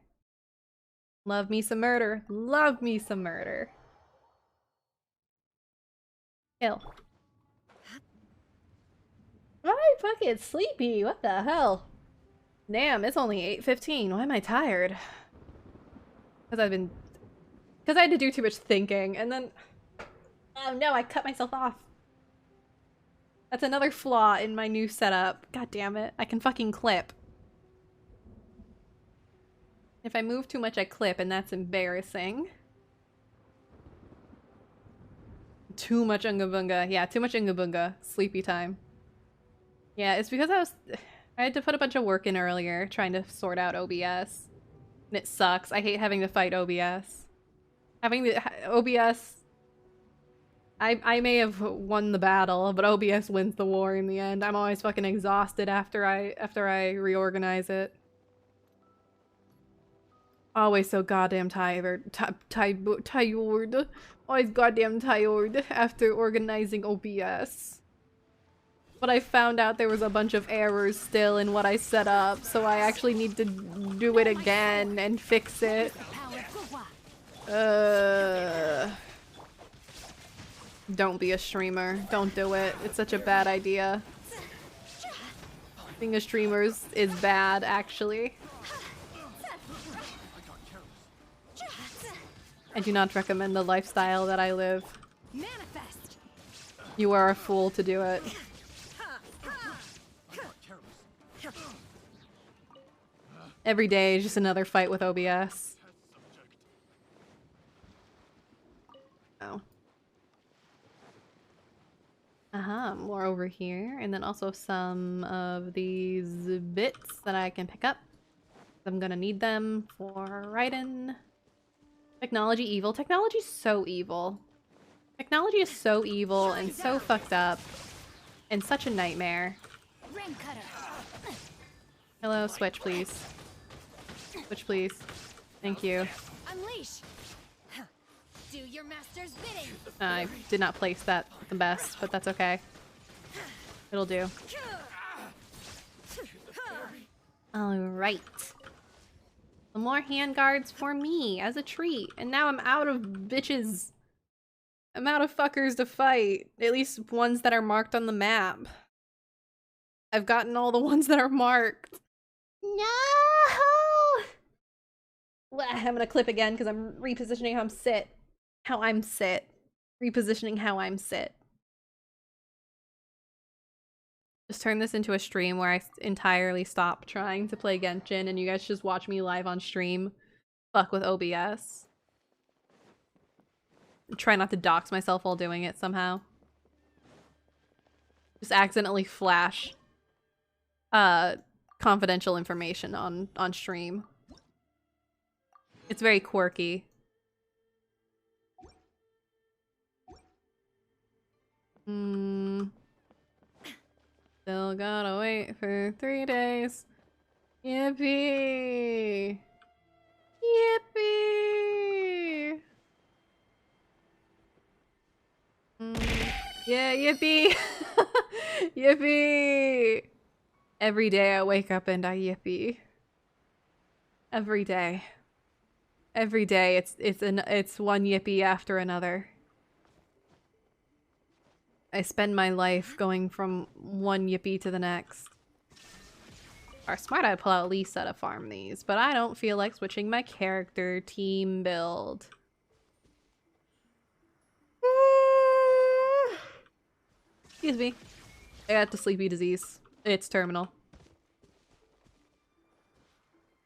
Love me some murder. Love me some murder. Kill. I'm fucking sleepy. What the hell? Damn, it's only 8:15. Why am I tired? Because I had to do too much thinking, and then... Oh no, I cut myself off. That's another flaw in my new setup. God damn it. I can fucking clip. If I move too much, I clip, and that's embarrassing. Too much Unga Bunga. Yeah, too much Unga Bunga. Sleepy time. Yeah, it's because I had to put a bunch of work in earlier trying to sort out OBS. And it sucks. I hate having to fight OBS. Having the OBS... I may have won the battle, but OBS wins the war in the end. I'm always fucking exhausted after I reorganize it. Always so goddamn tired. Tired. Always goddamn tired after organizing OBS. But I found out there was a bunch of errors still in what I set up, so I actually need to do it again and fix it. Don't be a streamer. Don't do it. It's such a bad idea. Being a streamer is bad, actually. I do not recommend the lifestyle that I live. You are a fool to do it. Every day is just another fight with OBS. Oh. More over here, and then also some of these bits that I can pick up. I'm gonna need them for writing. Technology evil. Technology's so evil. Technology is so evil and so fucked up and such a nightmare. Hello, switch please. Switch please. Thank you.
Unleash. Do your master's bidding.
I did not place that the best, but that's okay. It'll do. Alright. Some more handguards for me as a treat. And now I'm out of bitches. I'm out of fuckers to fight. At least ones that are marked on the map. I've gotten all the ones that are marked. No! I'm gonna clip again because I'm repositioning how I'm sit. Repositioning how I'm sit. Just turn this into a stream where I entirely stop trying to play Genshin and you guys just watch me live on stream. Fuck with OBS. Try not to dox myself while doing it somehow. Just accidentally flash confidential information on stream. It's very quirky. Still gotta wait for 3 days. Yippee! Yippee! Yeah, yippee! Yippee! Every day I wake up and I yippee. Every day. Every day it's one yippee after another. I spend my life going from one yippee to the next. Or smart I'd pull out Lisa to farm these, but I don't feel like switching my character team build. Excuse me. I got the sleepy disease. It's terminal.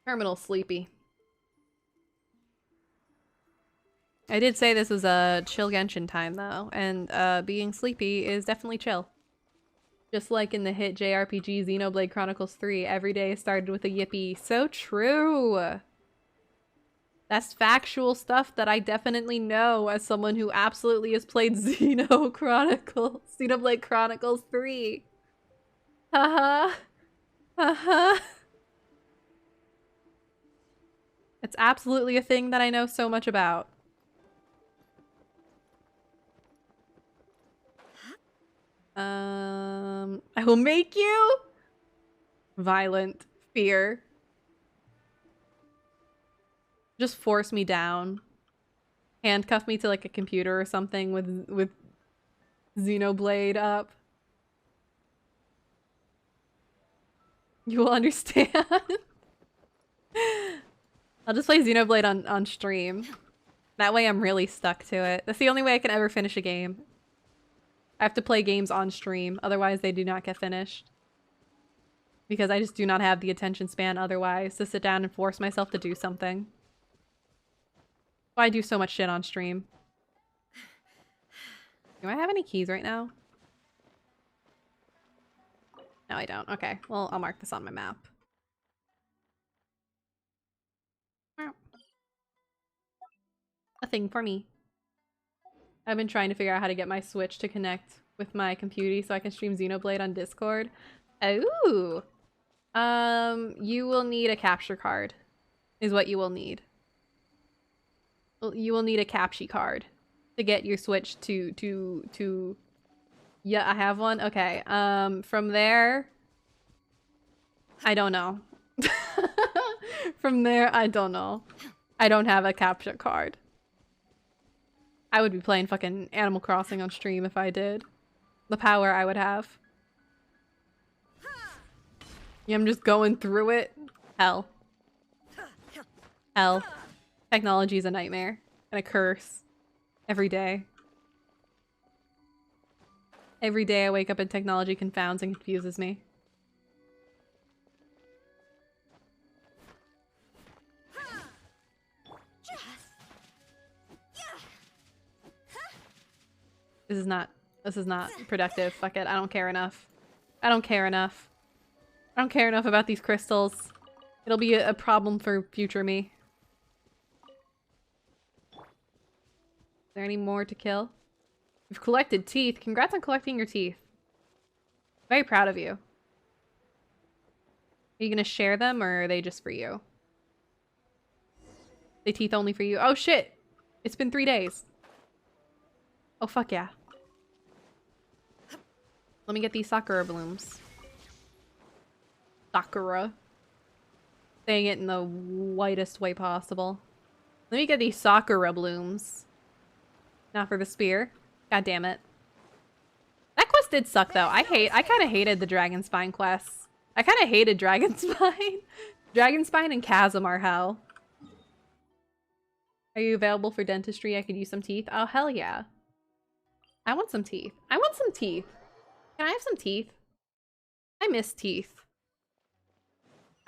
Terminal sleepy. I did say this was a chill Genshin time though, and being sleepy is definitely chill. Just like in the hit JRPG Xenoblade Chronicles 3, every day started with a yippee. So true! That's factual stuff that I definitely know as someone who absolutely has played Xenoblade Chronicles 3. Haha. Haha. It's absolutely a thing that I know so much about. I will make you violent fear. Just force me down. Handcuff me to like a computer or something with Xenoblade up. You will understand. I'll just play Xenoblade on stream. That way I'm really stuck to it. That's the only way I can ever finish a game. I have to play games on stream, otherwise they do not get finished. Because I just do not have the attention span otherwise to sit down and force myself to do something. Why I do so much shit on stream. Do I have any keys right now? No, I don't. Okay, well, I'll mark this on my map. A thing for me. I've been trying to figure out how to get my Switch to connect with my computer so I can stream Xenoblade on Discord. Ooh! You will need a capture card, is what you will need. Well, you will need a capture card to get your Switch to... Yeah, I have one? Okay, from there... I don't know. From there, I don't know. I don't have a capture card. I would be playing fucking Animal Crossing on stream if I did. The power I would have. Yeah, I'm just going through it. Hell. Hell. Technology is a nightmare. And a curse. Every day. Every day I wake up and technology confounds and confuses me. This is not productive. Fuck it. I don't care enough. I don't care enough. I don't care enough about these crystals. It'll be a problem for future me. Is there any more to kill? You've collected teeth. Congrats on collecting your teeth. Very proud of you. Are you gonna share them or are they just for you? They teeth only for you. Oh shit! It's been 3 days. Oh fuck yeah. Let me get these Sakura blooms. Sakura. Saying it in the whitest way possible. Let me get these Sakura blooms. Not for the spear. God damn it. That quest did suck though. I kind of hated the Dragonspine quests. I kind of hated Dragonspine. Dragonspine and Chasm are hell. Are you available for dentistry? I could use some teeth. Oh, hell yeah. I want some teeth. I want some teeth. Can I have some teeth? I miss teeth.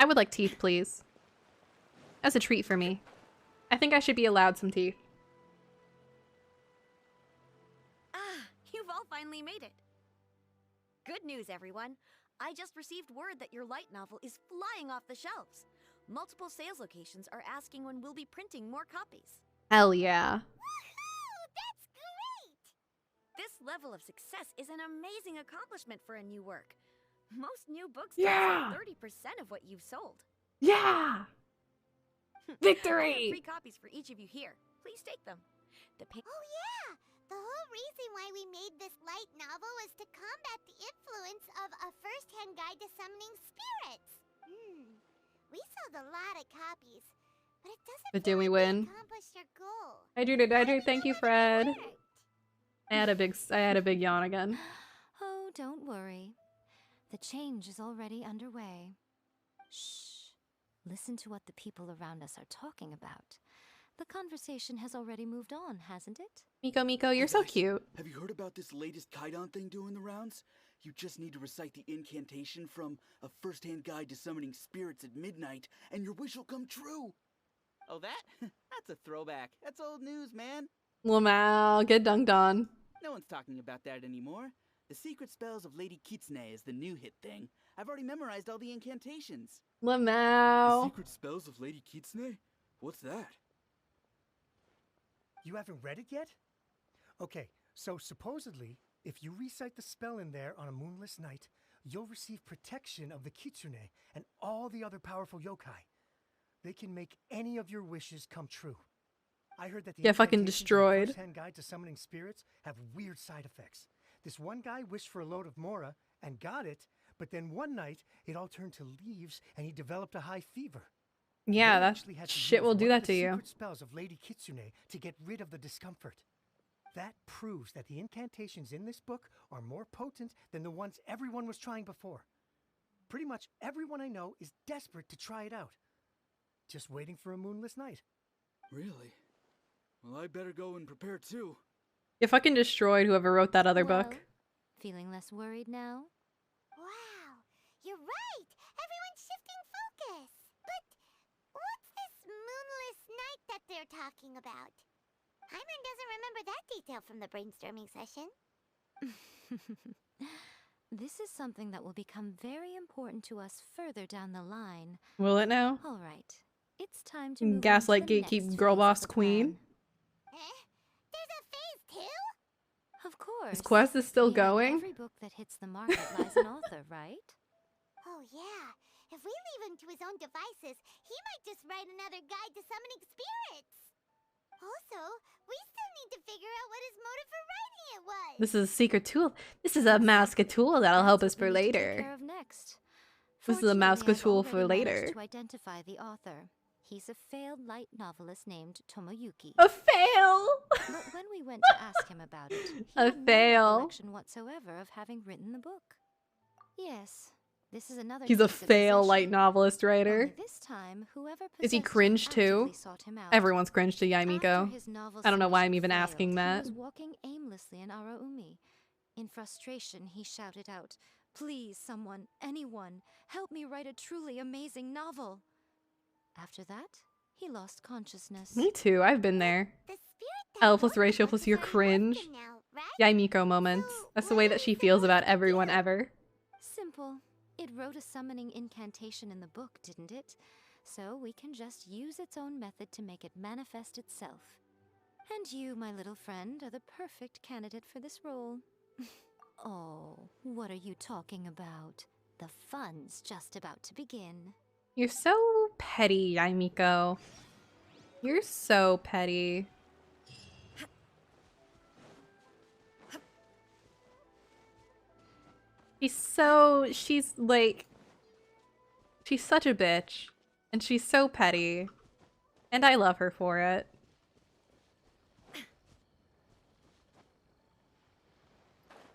I would like teeth, please. As a treat for me. I think I should be allowed some teeth.
Ah, you've all finally made it. Good news, everyone. I just received word that your light novel is flying off the shelves. Multiple sales locations are asking when we'll be printing more copies.
Hell yeah.
Woohoo! That's great!
This level of success is an amazing accomplishment for a new work. Most new books
Yeah!
sell 30% of what you've sold.
Yeah!
I have
Victory!
3 copies for each of you here. Please take them.
Oh yeah! The whole reason why we made this light novel was to combat the influence of a first-hand guide to summoning spirits. We sold a lot of copies, but it doesn't
But did we win?
accomplish your goal.
Hydrated. Thank you, Fred. I had a big yawn again.
Oh, don't worry. The change is already underway. Shh. Listen to what the people around us are talking about. The conversation has already moved on, hasn't it?
Miko, you're so cute.
Have you heard about this latest Kaidan thing doing the rounds? You just need to recite the incantation from A First-Hand Guide to Summoning Spirits at Midnight, and your wish will come true! Oh, that? That's a throwback. That's old news, man.
Lamau, get dunked on.
No one's talking about that anymore. The Secret Spells of Lady Kitsune is the new hit thing. I've already memorized all the incantations.
Lamau.
The Secret Spells of Lady Kitsune? What's that?
You haven't read it yet? Okay, so supposedly, if you recite the spell in there on a moonless night, you'll receive protection of the Kitsune and all the other powerful yokai. They can make any of your wishes come true. I heard that the
Get fucking
incantations in the
destroyed.
First-Hand Guide to Summoning Spirits have weird side effects. This one guy wished for a load of Mora and got it, but then one night it all turned to leaves and he developed a high fever.
Yeah,
They
that
actually had to
shit
use
will do
one of
that
the
to you.
secret spells of Lady Kitsune to get rid of the discomfort. That proves that the incantations in this book are more potent than the ones everyone was trying before. Pretty much everyone I know is desperate to try it out. Just waiting for a moonless night.
Really? Well, I better go and prepare too.
You fucking destroyed whoever wrote that other book.
Feeling less worried now?
Wow, you're right. Everyone's shifting focus. But what's this moonless night that they're talking about? Hyman doesn't remember that detail from the brainstorming session.
This is something that will become very important to us further down the line.
Will it now?
All right. It's time to move
Gaslight
on to the
gatekeep
next
girl
phase
boss
of the
queen.
plan.
There's a phase 2?
Of course.
This quest is still
Behind
going?
Every book that hits the market lies an author, right?
Oh yeah. If we leave him to his own devices, he might just write another guide to summoning spirits. Also, we still need to figure out what his motive for writing it was.
This is a secret tool. This is a maska tool that'll help us for
We need to take
later.
care of next.
This is a maska
Fortunately, I've
tool for
already
later.
managed to identify the author. He's a failed light novelist named Tomoyuki.
A fail!
But when we went to ask him about it, he
A
had no
fail.
recollection whatsoever of having written the book. Yes, this is another.
He's a
case of
fail
possession.
light novelist writer.
Only this time, whoever
Is he
possessed him
cringe too?
actively sought him out.
Everyone's cringe to
After
Yaimiko.
his novel
I don't know why I'm
submission
even
failed,
asking that.
He was walking aimlessly in Araumi. In frustration, he shouted out, "Please, someone, anyone, help me write a truly amazing novel." After that, he lost consciousness.
Me too, I've been there.
The spirit that
L plus
wrote the
ratio
book
plus
is
your
already
cringe.
working now, right?
Yaimiko moments. That's the way that she feels about everyone ever.
Simple. It wrote a summoning incantation in the book, didn't it? So we can just use its own method to make it manifest itself. And you, my little friend, are the perfect candidate for this role. Oh, what are you talking about? The fun's just about to begin.
You're so petty, Yaimiko. You're so petty. She's like, she's such a bitch. And she's so petty. And I love her for it.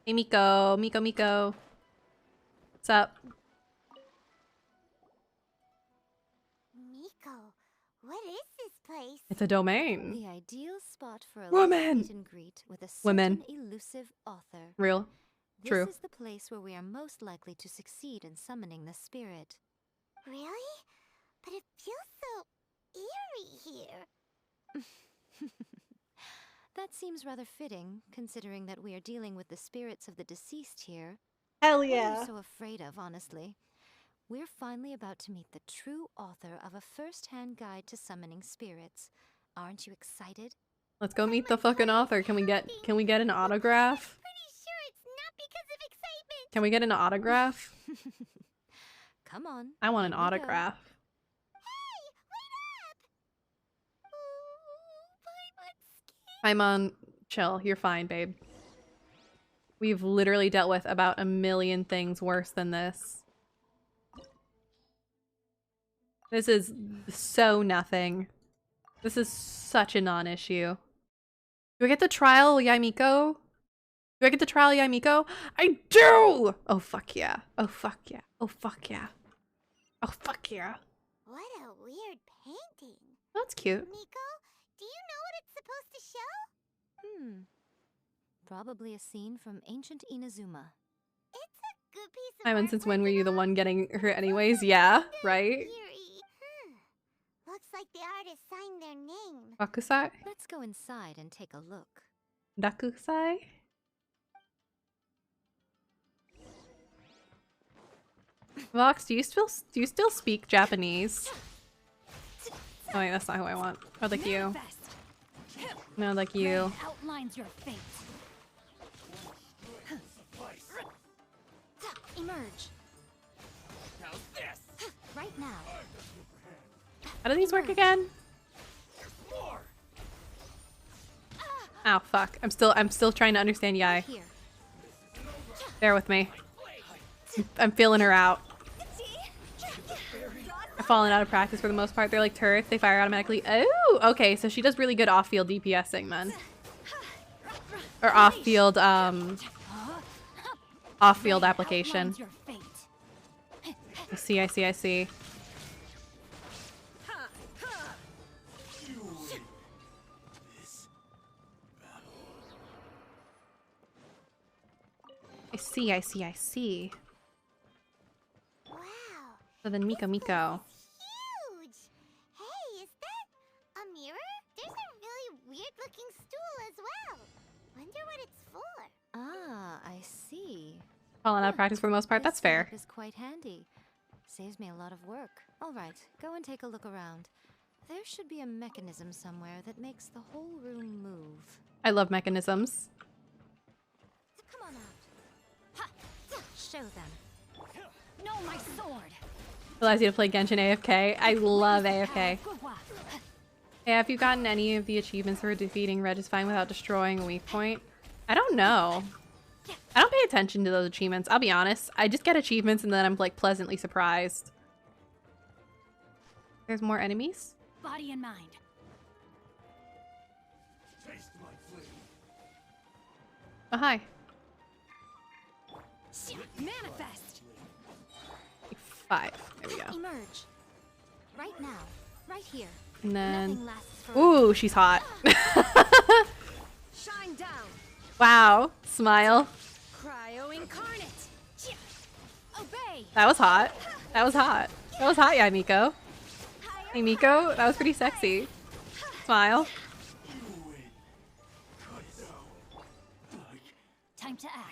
Hey, Miko. Miko. What's up?
Miko, what is this place?
It's a domain.
The ideal spot for a
Woman!
meet and greet with a certain
Women.
elusive author.
Real.
This
True.
is the place where we are most likely to succeed in summoning the spirit.
Really? But it feels so eerie here.
That seems rather fitting, considering that we are dealing with the spirits of the deceased here.
Hell
What are
yeah.
you so afraid of, honestly? We're finally about to meet the true author of a first-hand guide to summoning spirits. Aren't you excited?
Let's go meet the fucking author. Can we get an autograph?
Pretty sure it's not because of excitement.
Can we get an autograph?
Come on.
I want an
here we go.
autograph.
Hey, wait up! Ooh, Paimon's skin.
Paimon, chill. You're fine, babe. We've literally dealt with about a million things worse than this. This is so nothing. This is such a non-issue. Do I get the trial, Yaimiko? Do I get the trial, Yaimiko? I do! Oh, fuck yeah. Oh, fuck yeah. Oh, fuck yeah. Oh, fuck yeah.
What a weird painting.
That's cute.
Miko, do you know what it's supposed to show?
Probably a scene from ancient Inazuma.
It's piece of
Simon,
art
since when were
working
you the
on?
one getting hurt anyways? Yeah, right?
Eerie. Looks like the artist signed their name.
Bakusai?
Let's go inside and take a look.
Dakusai? Vox, do you still speak Japanese? Oh wait, that's not who I want. I'd like you. No, I'd like you.
Outlines your fate.
Emerge. Right now.
How do these work again? Oh fuck. I'm still trying to understand Yai.
Here.
Bear with me. I'm feeling her out. I've fallen out of practice for the most part. They're like turrets, they fire automatically. Oh, okay, so she does really good off-field DPSing then. Or off-field application. I see. I see.
Wow.
So then Miko.
Huge. Hey, is that a mirror? There's a really weird-looking stool as well. Wonder what it's for.
Ah, I see.
Fallen out of practice for the most part. That's fair.
This is quite handy. Saves me a lot of work. All right, go and take a look around. There should be a mechanism somewhere that makes the whole room move.
I love mechanisms.
Come on out. Ha! Show them.
No, my sword.
Allows you to play Genshin AFK. I love AFK. Yeah, have you gotten any of the achievements for defeating Regifine without destroying a weak point? I don't know. I don't pay attention to those achievements, I'll be honest. I just get achievements and then I'm like pleasantly surprised. There's more enemies?
Body and mind.
Oh, hi.
Manifest.
5. There we go.
Emerge. Right now. Right here.
And then...
Nothing lasts forever.
Ooh, she's hot.
Shine down.
Wow. Smile.
Cryo incarnate. Obey.
That was hot. That was hot. That was hot, yeah, Miko. Hey, Miko. That was pretty sexy. Smile.
Time to act.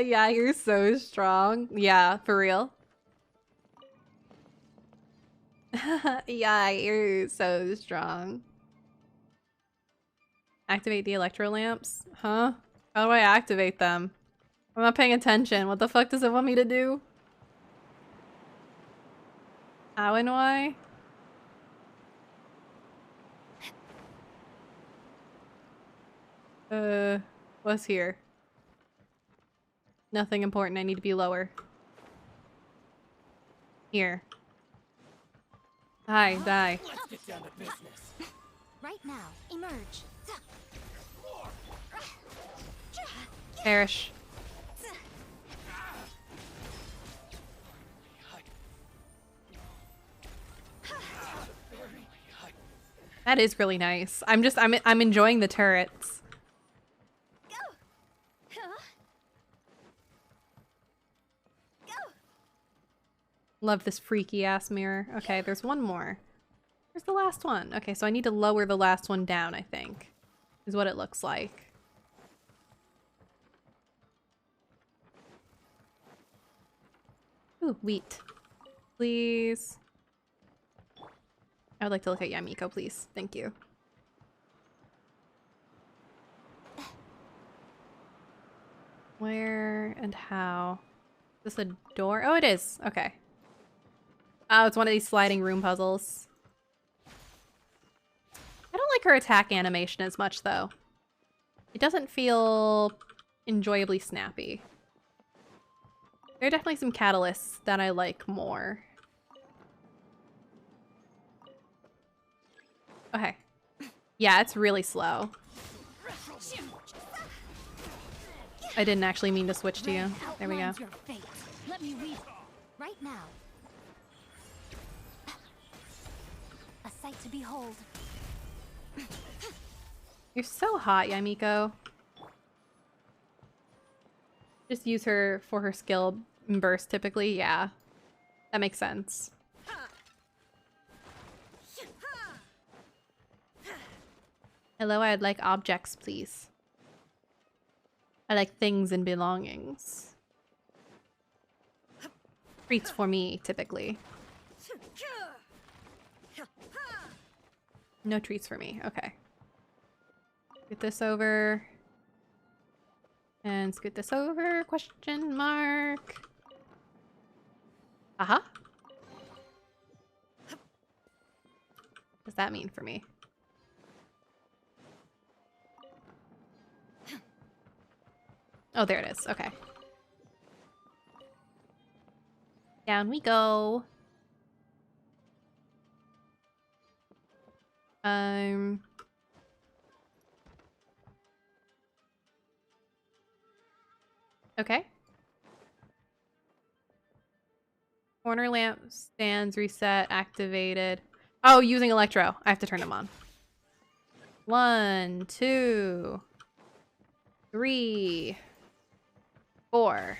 Yeah, you're so strong. Yeah, for real. Yeah, you're so strong. Activate the electro lamps? Huh? How do I activate them? I'm not paying attention. What the fuck does it want me to do? How and why? What's here? Nothing important. I need to be lower. Here. Hi, die.
Let's get down to business.
Right now. Emerge.
Perish. That is really nice. I'm enjoying the turrets. Love this freaky ass mirror. Okay, there's one more. Where's the last one? Okay, so I need to lower the last one down, I think. Is what it looks like. Ooh, wheat. Please. I would like to look at Yamiko, please. Thank you. Where and how? Is this a door? Oh, it is. Okay. Oh, it's one of these sliding room puzzles. I don't like her attack animation as much, though. It doesn't feel enjoyably snappy. There are definitely some catalysts that I like more. Okay. Yeah, it's really slow. I didn't actually mean to switch to you. There we go.
Your fate. Let me read.
Right now. A sight to behold.
You're so hot, Yamiko. Just use her for her skill burst typically. Yeah, that makes sense. Hello, I'd like objects, please. I like things and belongings. Treats for me, typically. No treats for me. Okay. Get this over. And scoot this over. Question mark. Aha. What does that mean for me? Oh, there it is. Okay. Down we go. Okay. Corner lamp stands reset, activated. Oh, using electro. I have to turn them on. 1, 2, 3, 4.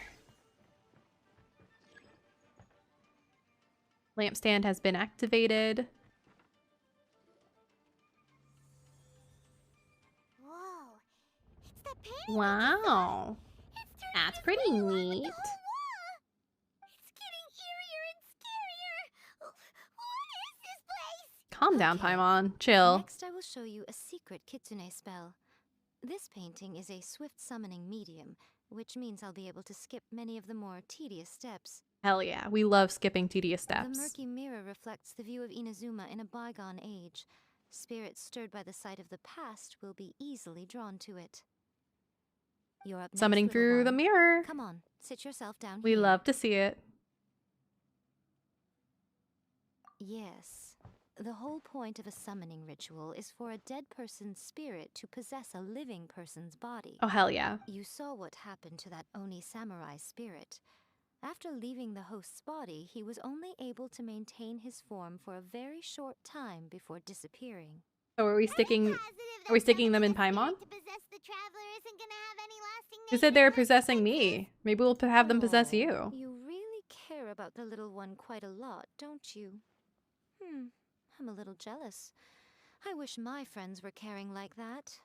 Lampstand has been activated.
Whoa. It's the painting.
Wow. That's pretty neat.
It's getting eerier and scarier. What is this place?
Calm down, Paimon. Chill.
Next, I will show you a secret kitsune spell. This painting is a swift summoning medium, which means I'll be able to skip many of the more tedious steps.
Hell yeah. We love skipping tedious steps.
The murky mirror reflects the view of Inazuma in a bygone age. Spirits stirred by the sight of the past will be easily drawn to it. You're up next,
Summoning
little
through
one.
the mirror.
Come on, sit yourself down
We
here.
love to see it.
Yes. The whole point of a summoning ritual is for a dead person's spirit to possess a living person's body.
Oh, hell yeah.
You saw what happened to that Oni samurai spirit. After leaving the host's body, he was only able to maintain his form for a very short time before disappearing.
So are we sticking them in Paimon? You said they were possessing me. Maybe we'll have them possess you.
You really care about the little one quite a lot, don't you? I'm a little jealous. I wish my friends were caring like that.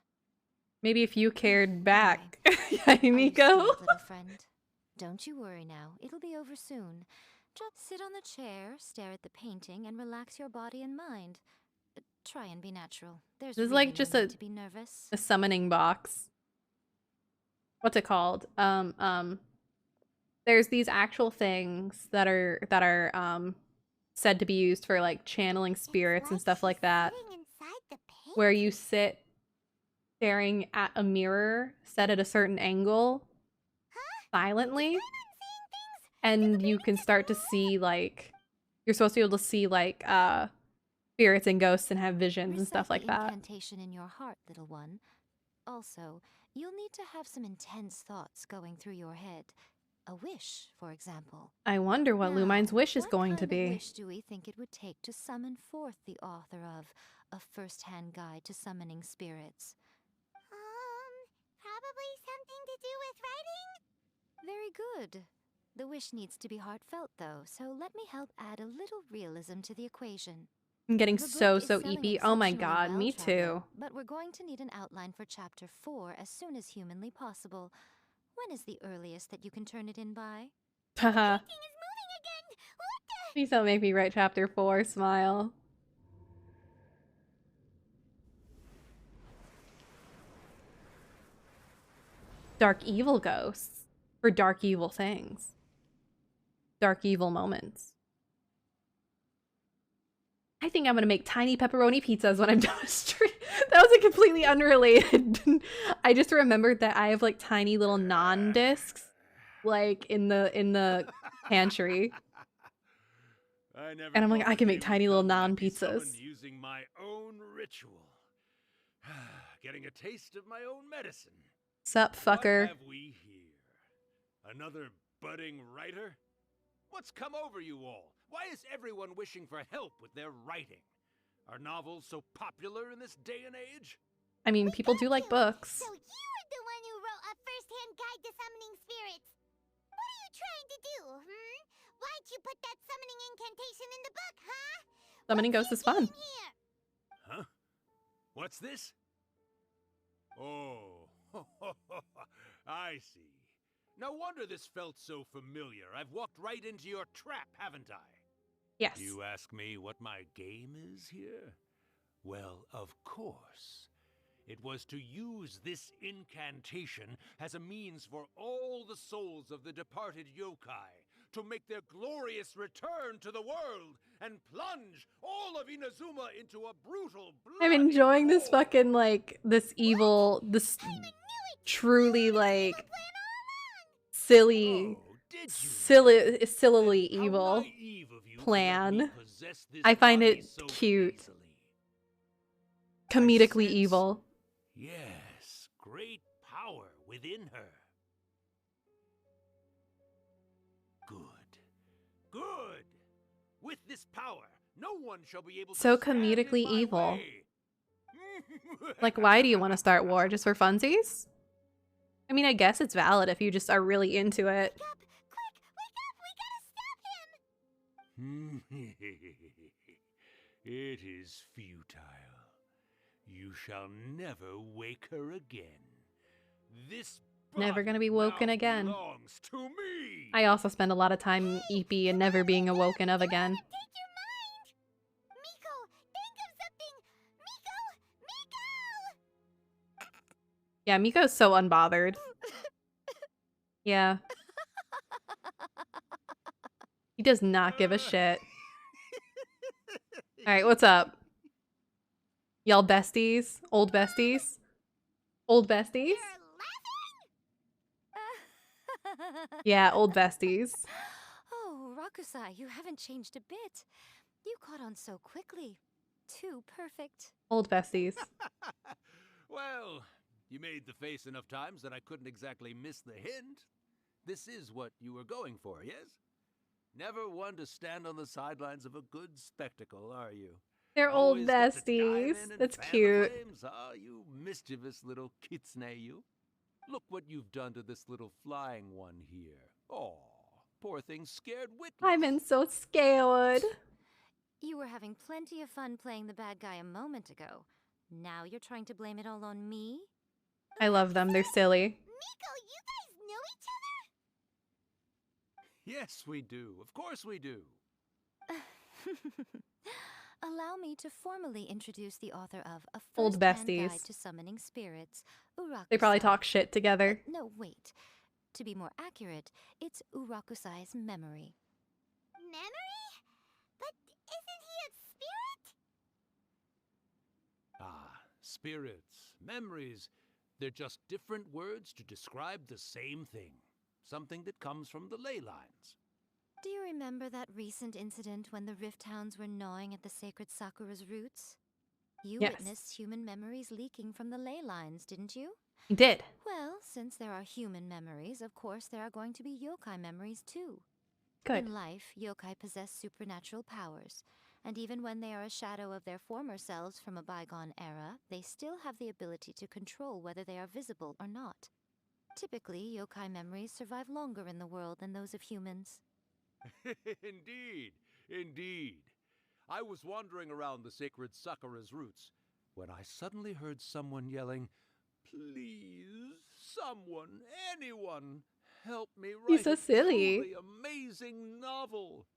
Maybe if you cared back.
Anyway,
Miko.
little friend. Don't you worry now. It'll be over soon. Just sit on the chair, stare at the painting, and relax your body and mind. Try and be natural. There's
This is
really
like just
no need to be nervous.
a summoning box. What's it called? There's these actual things that are said to be used for like channeling spirits and stuff like that. Where you sit staring at a mirror set at a certain angle silently, and you can start to see like you're supposed to be able to see like spirits and ghosts and have visions and stuff like that.
Incantation in your heart, little one. Also, you'll need to have some intense thoughts going through your head. A wish, for example.
I wonder what Lumine's wish is going to
What
be.
kind of wish do we think it would take to summon forth the author of A First-Hand Guide to Summoning Spirits?
Probably something to do with writing?
Very good. The wish needs to be heartfelt, though, so let me help add a little realism to the equation.
I'm getting
The book
so
is selling
EP. Oh my
exceptionally
god,
well,
me
Traveler,
too.
But we're going to need an outline for Chapter 4 as soon as humanly possible. When is the earliest that you can turn it in by?
Haha. Please don't make me write chapter 4, smile. Dark evil ghosts. For dark evil things. Dark evil moments. I think I'm gonna make tiny pepperoni pizzas when I'm done with stream. That was a completely unrelated. I just remembered that I have like tiny little naan discs, like in the pantry. And I'm like, I can make tiny little naan pizzas.
Using my own ritual, getting a taste of my own medicine.
Sup, fucker?
What have we here? Another budding writer? What's come over you all? Why is everyone wishing for help with their writing? Are novels so popular in this day and age?
I mean, people do like books.
So you were the one who wrote A First-Hand Guide to Summoning Spirits. going to do, Why'd you put that summoning incantation in the book, huh?
Summoning ghosts is fun.
Here.
Huh? What's this? Oh, I see. No wonder this felt so familiar. I've walked right into your trap, haven't I?
Yes.
You ask me what my game is here? Well, of course. It was to use this incantation as a means for all the souls of the departed yokai to make their glorious return to the world and plunge all of Inazuma into a brutal bloody
I'm enjoying this
war.
fucking, like, this evil, this truly, like, silly, sillily evil plan. I find it cute. Comedically evil.
Yes, great power within her. Good. With this power, no one shall be able
So
to stand
comedically
in my
evil.
way.
Like, why do you want to start war? Just for funsies? I mean, I guess it's valid if you just are really into it.
Quick, wake up! We gotta stop him!
It is futile. You shall never wake her again. This
Never gonna be
body
woken
now
again.
belongs to me.
I also spend a lot of time EP and never being awoken of again.
Take your mind! Miko, think of something! Miko!
Yeah, Miko's so unbothered. Yeah. He does not give a shit. Alright, what's up? Y'all besties? Old besties? Old besties? Yeah, old besties.
Oh, Rakusai, you haven't changed a bit. You caught on so quickly. Too perfect.
Old besties.
Well, you made the face enough times that I couldn't exactly miss the hint. This is what you were going for, yes? Never one to stand on the sidelines of a good spectacle, are you?
They're old
Always get to dive
besties.
in and
That's
fan the
cute.
flames, huh? You mischievous little kitsune, you. Look what you've done to this little flying one here. Oh, poor thing scared witless.
I'm so scared.
You were having plenty of fun playing the bad guy a moment ago. Now you're trying to blame it all on me?
I love them. They're silly.
Miko, you guys know each other?
Yes, we do. Of course we do.
Allow me to formally introduce the author of A
Old
First-Hand
besties.
Guide to Summoning Spirits, Urakusai.
They probably talk shit together.
No, wait. To be more accurate, it's Urakusai's memory.
Memory? But isn't he a spirit?
Ah, spirits, memories. They're just different words to describe the same thing. Something that comes from the ley lines.
Do you remember that recent incident when the Rift Hounds were gnawing at the sacred Sakura's roots? You
Yes.
witnessed human memories leaking from the ley lines, didn't you?
He did.
Well, since there are human memories, of course there are going to be yokai memories too.
Good.
In life, yokai possess supernatural powers, and even when they are a shadow of their former selves from a bygone era, they still have the ability to control whether they are visible or not. Typically, yokai memories survive longer in the world than those of humans.
Indeed. I was wandering around the sacred Sakura's roots when I suddenly heard someone yelling, "Please, someone, anyone, help me write
He's so
a
silly.
truly amazing novel."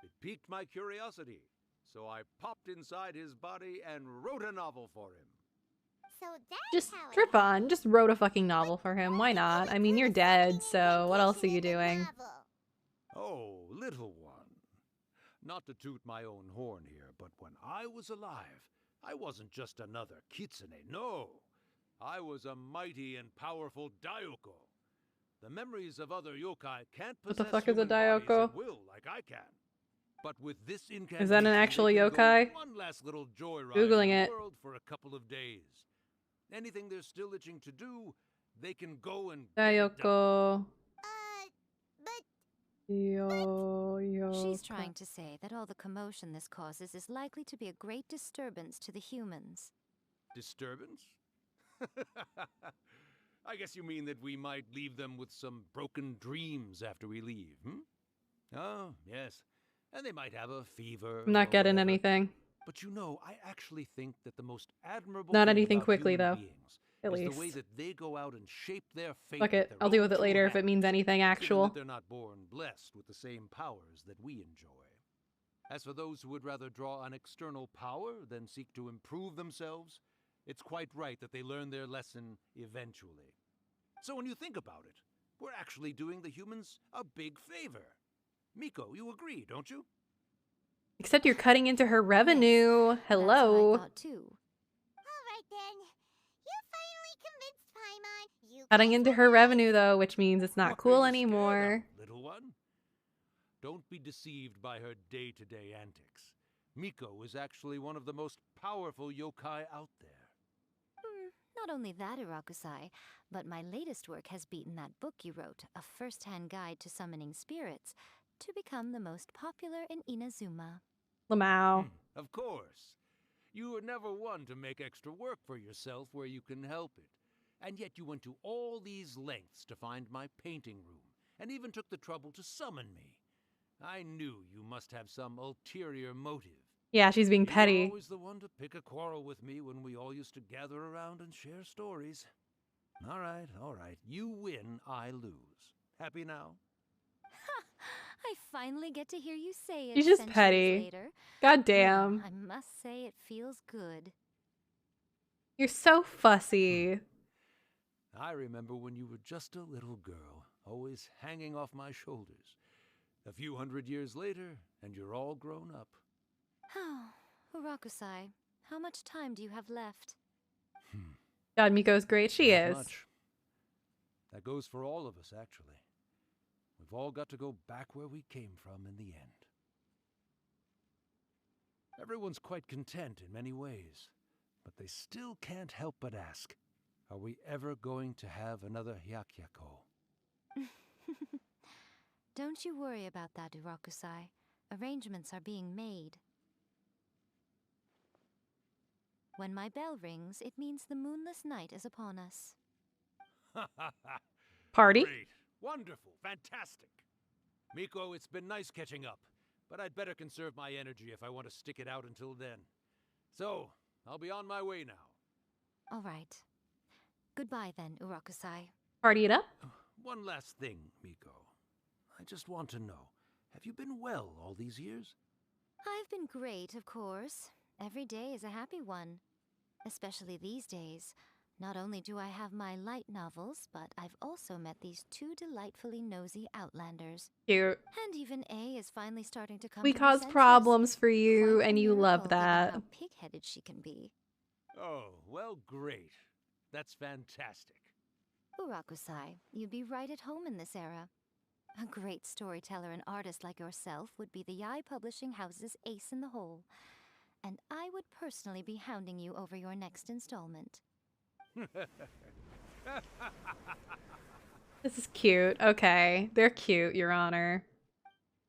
It piqued my curiosity, so I popped inside his body and wrote a novel for him.
So that's
Just
how
for fun. Just wrote a fucking novel for him. Why not? I mean, you're dead, so what else are you doing?
Oh, little one. Not to toot my own horn here, but when I was alive, I wasn't just another kitsune, no. I was a mighty and powerful Daiyoko. The memories of other yokai can't
What
possess
the fuck is a
human bodies
Daiyoko?
at will like I can. But with this incantation,
Is that an actual
they can go
yokai?
one last little joyride
Googling
in the
it.
world for a couple of days. Anything they're still itching to do, they can go and get it done.
Daiyoko.
But
Yo.
She's trying to say that all the commotion this causes is likely to be a great disturbance to the humans.
Disturbance? I guess you mean that we might leave them with some broken dreams after we leave, hmm? Oh, yes. And they might have a fever.
I'm not
or
getting
whatever.
anything.
But you know, I actually think that the most admirable
Not
thing
anything
about
quickly,
human
though.
beings
At
is
least.
the way that they go out and shape their fate
Fuck
with
it.
their
I'll deal
own
with it
two
later if it
hands,
means anything
given
actual.
that they're not born blessed with the same powers that we enjoy. As for those who would rather draw on external power than seek to improve themselves, it's quite right that they learn their lesson eventually. So when you think about it, we're actually doing the humans a big favor. Miko, you agree, don't you?
Except you're cutting into her revenue. Hello.
That's what I thought too.
Alright then. You finally convinced Paimon. You
Cutting
guys
into
were
her
right.
revenue, though, which means it's not
What are
cool
you scared
anymore.
of, little one? Don't be deceived by her day-to-day antics. Miko is actually one of the most powerful yokai out there.
Not only that, Irakusai, but my latest work has beaten that book you wrote, A First-Hand Guide to Summoning Spirits, to become the most popular in Inazuma.
Lamau.
Of course. You were never one to make extra work for yourself where you can help it. And yet you went to all these lengths to find my painting room, and even took the trouble to summon me. I knew you must have some ulterior motive.
Yeah, she's being
You were
petty.
always the one to pick a quarrel with me when we all used to gather around and share stories. All right, all right. You win, I lose. Happy now?
I finally get to hear you say it
She's just
centuries
petty.
later.
God damn.
I must say it feels good.
You're so fussy.
I remember when you were just a little girl, always hanging off my shoulders. A few 100 years later, and you're all grown up.
Urakusai, how much time do you have left?
God, Miko's great. She
Not
is.
much. That goes for all of us, actually. We've all got to go back where we came from in the end. Everyone's quite content in many ways, but they still can't help but ask, are we ever going to have another Hyakyako?
Don't you worry about that, Urakusai. Arrangements are being made. When my bell rings, it means the moonless night is upon us.
Party?
Great. Wonderful. Fantastic. Miko, it's been nice catching up, but I'd better conserve my energy if I want to stick it out until then. So, I'll be on my way now.
All right. Goodbye then, Urakusai.
Party it up?
One last thing, Miko. I just want to know, have you been well all these years?
I've been great, of course. Every day is a happy one. Especially these days. Not only do I have my light novels, but I've also met these two delightfully nosy outlanders.
Cute.
And even A is finally starting to come
We
to her
cause
senses.
problems for you,
Quite a
and you love
miracle, given
that.
how pig-headed she can be.
Oh, well, great. That's fantastic.
Urakusai, you'd be right at home in this era. A great storyteller and artist like yourself would be the Yae Publishing House's ace in the hole. And I would personally be hounding you over your next installment.
This is cute. Okay. They're cute, Your Honor.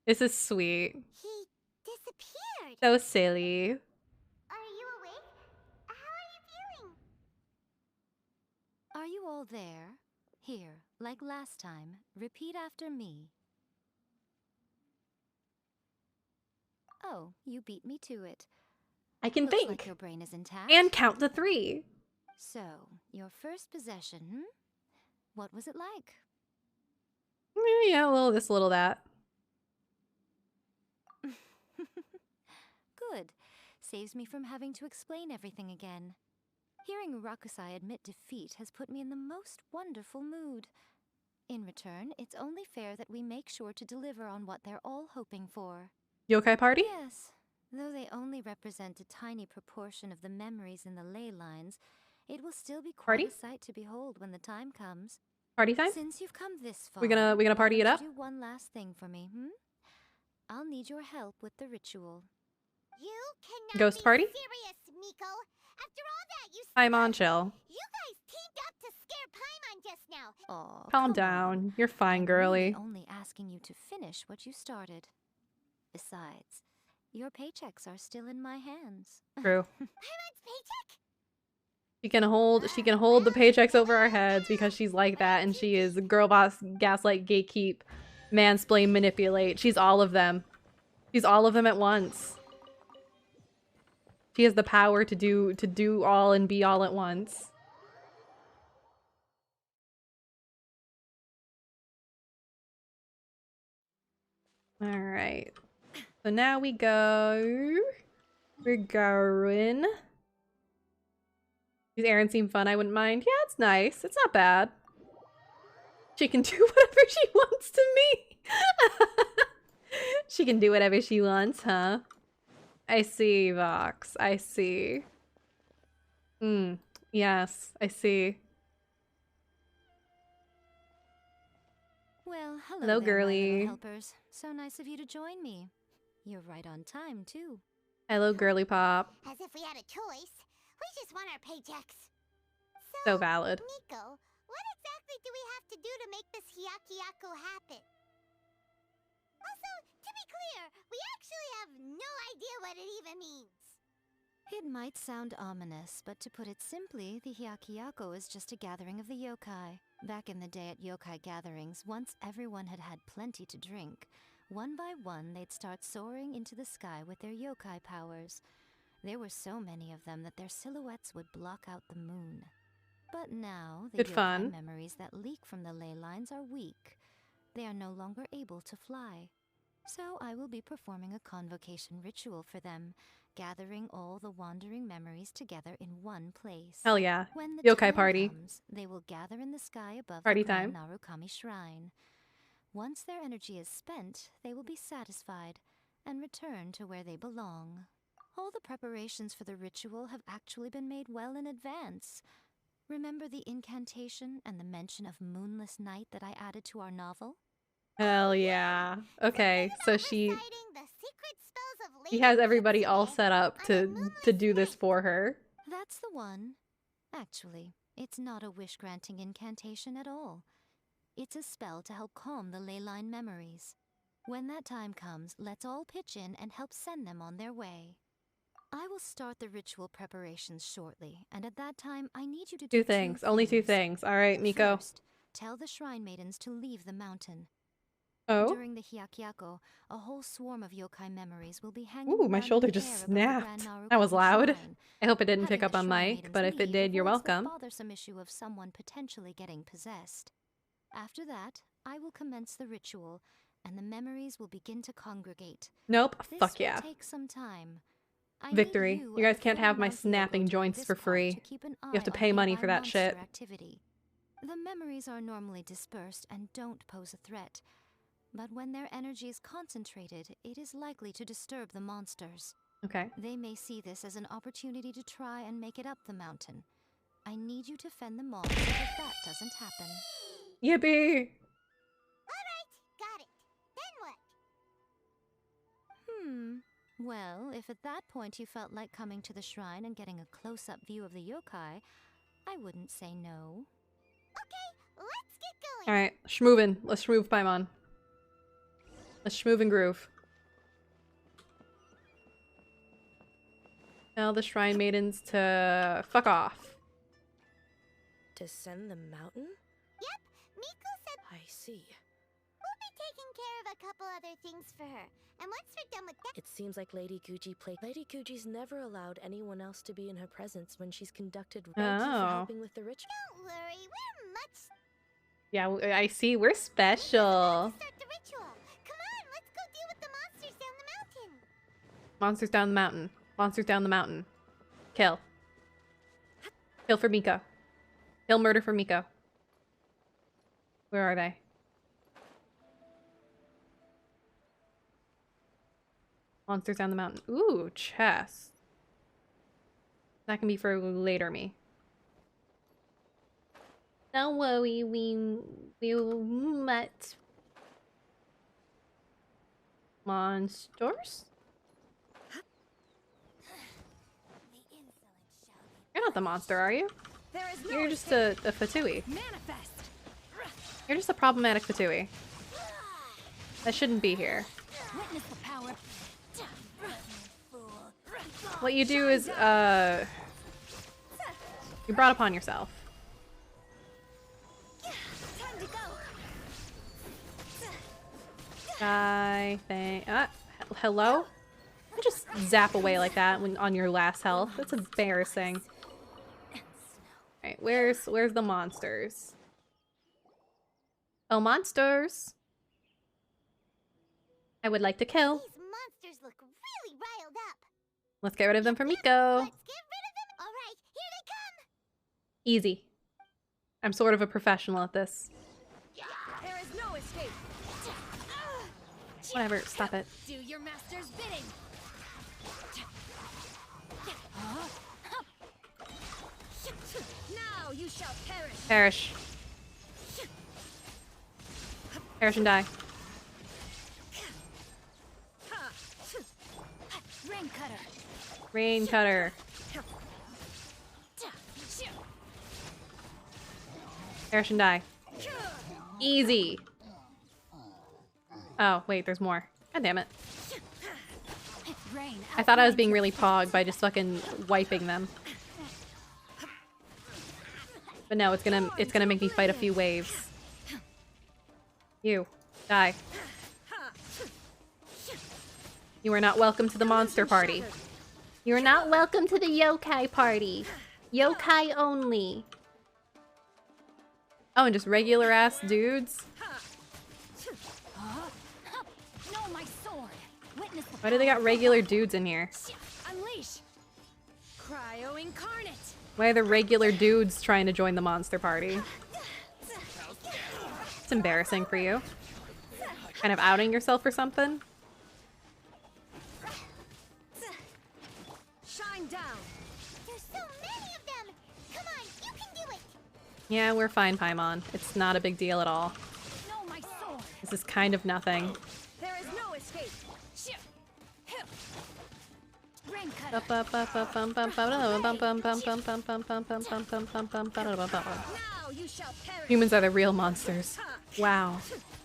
This is sweet.
He disappeared.
So silly.
Are you awake? How are you feeling?
Are you all there? Here, like last time, repeat after me. Oh, you beat me to it.
I can
Looks
think.
like your brain is intact.
And count to 3.
So, your first possession, What was it like?
Yeah, a little this, a little that.
Good. Saves me from having to explain everything again. Hearing Urakusai admit defeat has put me in the most wonderful mood. In return, it's only fair that we make sure to deliver on what they're all hoping for.
Yokai party?
Yes. Though they only represent a tiny proportion of the memories in the ley lines, it will still be quite
Party?
a sight to behold when the time comes.
Party time?
Since you've come this far,
We gonna party
why
it
don't
up?
you do one last thing for me, I'll need your help with the ritual.
You cannot
Ghost
be
party?
serious, Miko. After all that you
Paimon,
said,
chill.
you guys teamed up to scare Paimon just now.
Aw,
Calm
come
down.
on.
You're fine,
I'm
girly.
really only asking you to finish what you started. Besides, your paychecks are still in my hands.
True.
Paimon's paycheck?
She can hold the paychecks over our heads because she's like that, and she is girl boss, gaslight, gatekeep, mansplain, manipulate. She's all of them. She's all of them at once. She has the power to do all and be all at once. Alright. So now we're going. These errands seem fun, I wouldn't mind. Yeah, it's nice. It's not bad. She can do whatever she wants to me. She can do whatever she wants, huh? I see, Vox. I see. Yes, I see.
Well,
Hello,
there, my little
girly.
helpers. So nice of you to join me. You're right on time, too.
Hello, girly pop.
As if we had a choice. We just want our paychecks.
So valid.
Nico, what exactly do we have to do to make this Hyakyako happen? Also, to be clear, we actually have no idea what it even means.
It might sound ominous, but to put it simply, the Hyakyako is just a gathering of the yokai. Back in the day at yokai gatherings, once everyone had had plenty to drink, one by one they'd start soaring into the sky with their yokai powers. There were so many of them that their silhouettes would block out the moon. But now, the yokai memories that leak from the ley lines are weak. They are no longer able to fly. So I will be performing a convocation ritual for them, gathering all the wandering memories together in one place.
Hell yeah.
When the
Yokai
time
party.
comes, they will gather in the sky above
Party
the Grand
time.
Narukami Shrine. Once their energy is spent, they will be satisfied and return to where they belong. All the preparations for the ritual have actually been made well in advance. Remember the incantation and the mention of moonless night that I added to our novel?
Hell yeah. Okay, so she has everybody all set up to do this for her.
That's the one. Actually, it's not a wish-granting incantation at all. It's a spell to help calm the ley line memories. When that time comes, let's all pitch in and help send them on their way. I will start the ritual preparations shortly, and at that time, I need you to do
Two things. Only two things. All right, Miko.
First, tell the shrine maidens to leave the mountain.
Oh?
During the Hyakyako, a whole swarm of yokai memories will be hanging
Ooh, my
around
shoulder
in the
just
air above the Grand
snapped. That was
Narukami
loud.
Shrine.
I hope it didn't
Having
pick up
the
on
shrine
mic,
maidens
but if it
leave
did, you're
avoids
welcome.
the bothersome issue of someone potentially getting possessed. After that, I will commence the ritual, and the memories will begin to congregate.
Nope.
This
Fuck
will
yeah.
take some time. I
Victory.
need
You
and
guys
the
can't have my
41
snapping
Hyago during
joints
this
for
part
free.
to keep an
You have to
eye
pay
on
money
nearby
for that
monster
shit.
activity. The memories are normally dispersed and don't pose a threat. But when their energy is concentrated, it is likely to disturb the monsters.
Okay.
They may see this as an opportunity to try and make it up the mountain. I need you to fend them off so that doesn't happen.
Yippee!
Alright, got it. Then what?
Well, if at that point you felt like coming to the shrine and getting a close-up view of the yokai, I wouldn't say no.
Okay, let's get going.
Alright, schmoovin'. Let's schmoove, Paimon. Let's schmoove and groove. Tell the shrine maidens to fuck off.
Descend the mountain?
Yep, Miko said
I see.
we'll be taking care of a couple other things for her. And once we're done with that...
It seems like Lady Guji played. Lady Guji's never allowed anyone else to be in her presence when she's conducted. Thank you for helping with the ritual.
Don't worry, we're much...
Yeah, I see. We're special.
Start the ritual. Come on, let's go deal with the monsters down the mountain.
Monsters down the mountain. Monsters down the mountain. Kill. Kill for Miko. Kill murder for Miko. Where are they? Monsters down the mountain. Ooh, chest. That can be for later me. Don't worry, we'll met monsters? You're not the monster, are you? You're just a Fatui.
Manifest.
You're just a problematic Fatui. That shouldn't be here.
Witness the power.
What you do is, You brought upon yourself.
Time to go.
Hello? You just zap away like that when on your last health. That's embarrassing. Alright, where's the monsters? Oh, monsters! I would like to kill.
These monsters look really riled up.
Let's get rid of them for Miko.
Let's get rid of them. All right, here they come.
Easy. I'm sort of a professional at this.
There is no escape.
Whatever, stop it.
Do your master's bidding. Now you shall perish.
Perish. Perish and die.
Rain cutter.
Rain cutter. Perish and die. Easy. Oh, wait, there's more. God damn it. I thought I was being really pog by just fucking wiping them. But no, it's gonna make me fight a few waves. You. Die. You are not welcome to the monster party. You are not welcome to the yokai party. Yokai only. Oh, and just regular ass dudes?
No, my sword. Witness the
Why do they got regular dudes in here?
Unleash. Cryo incarnate.
Why are the regular dudes trying to join the monster party? It's embarrassing for you. Kind of outing yourself or something?
Shine down.
There's so many of them. Come on, you can do it.
Yeah, we're fine, Paimon. It's not a big deal at all.
No, my sword.
This is kind of nothing.
There is no escape. Rain cutter. Now you shall perish.
Humans are the real monsters. Wow.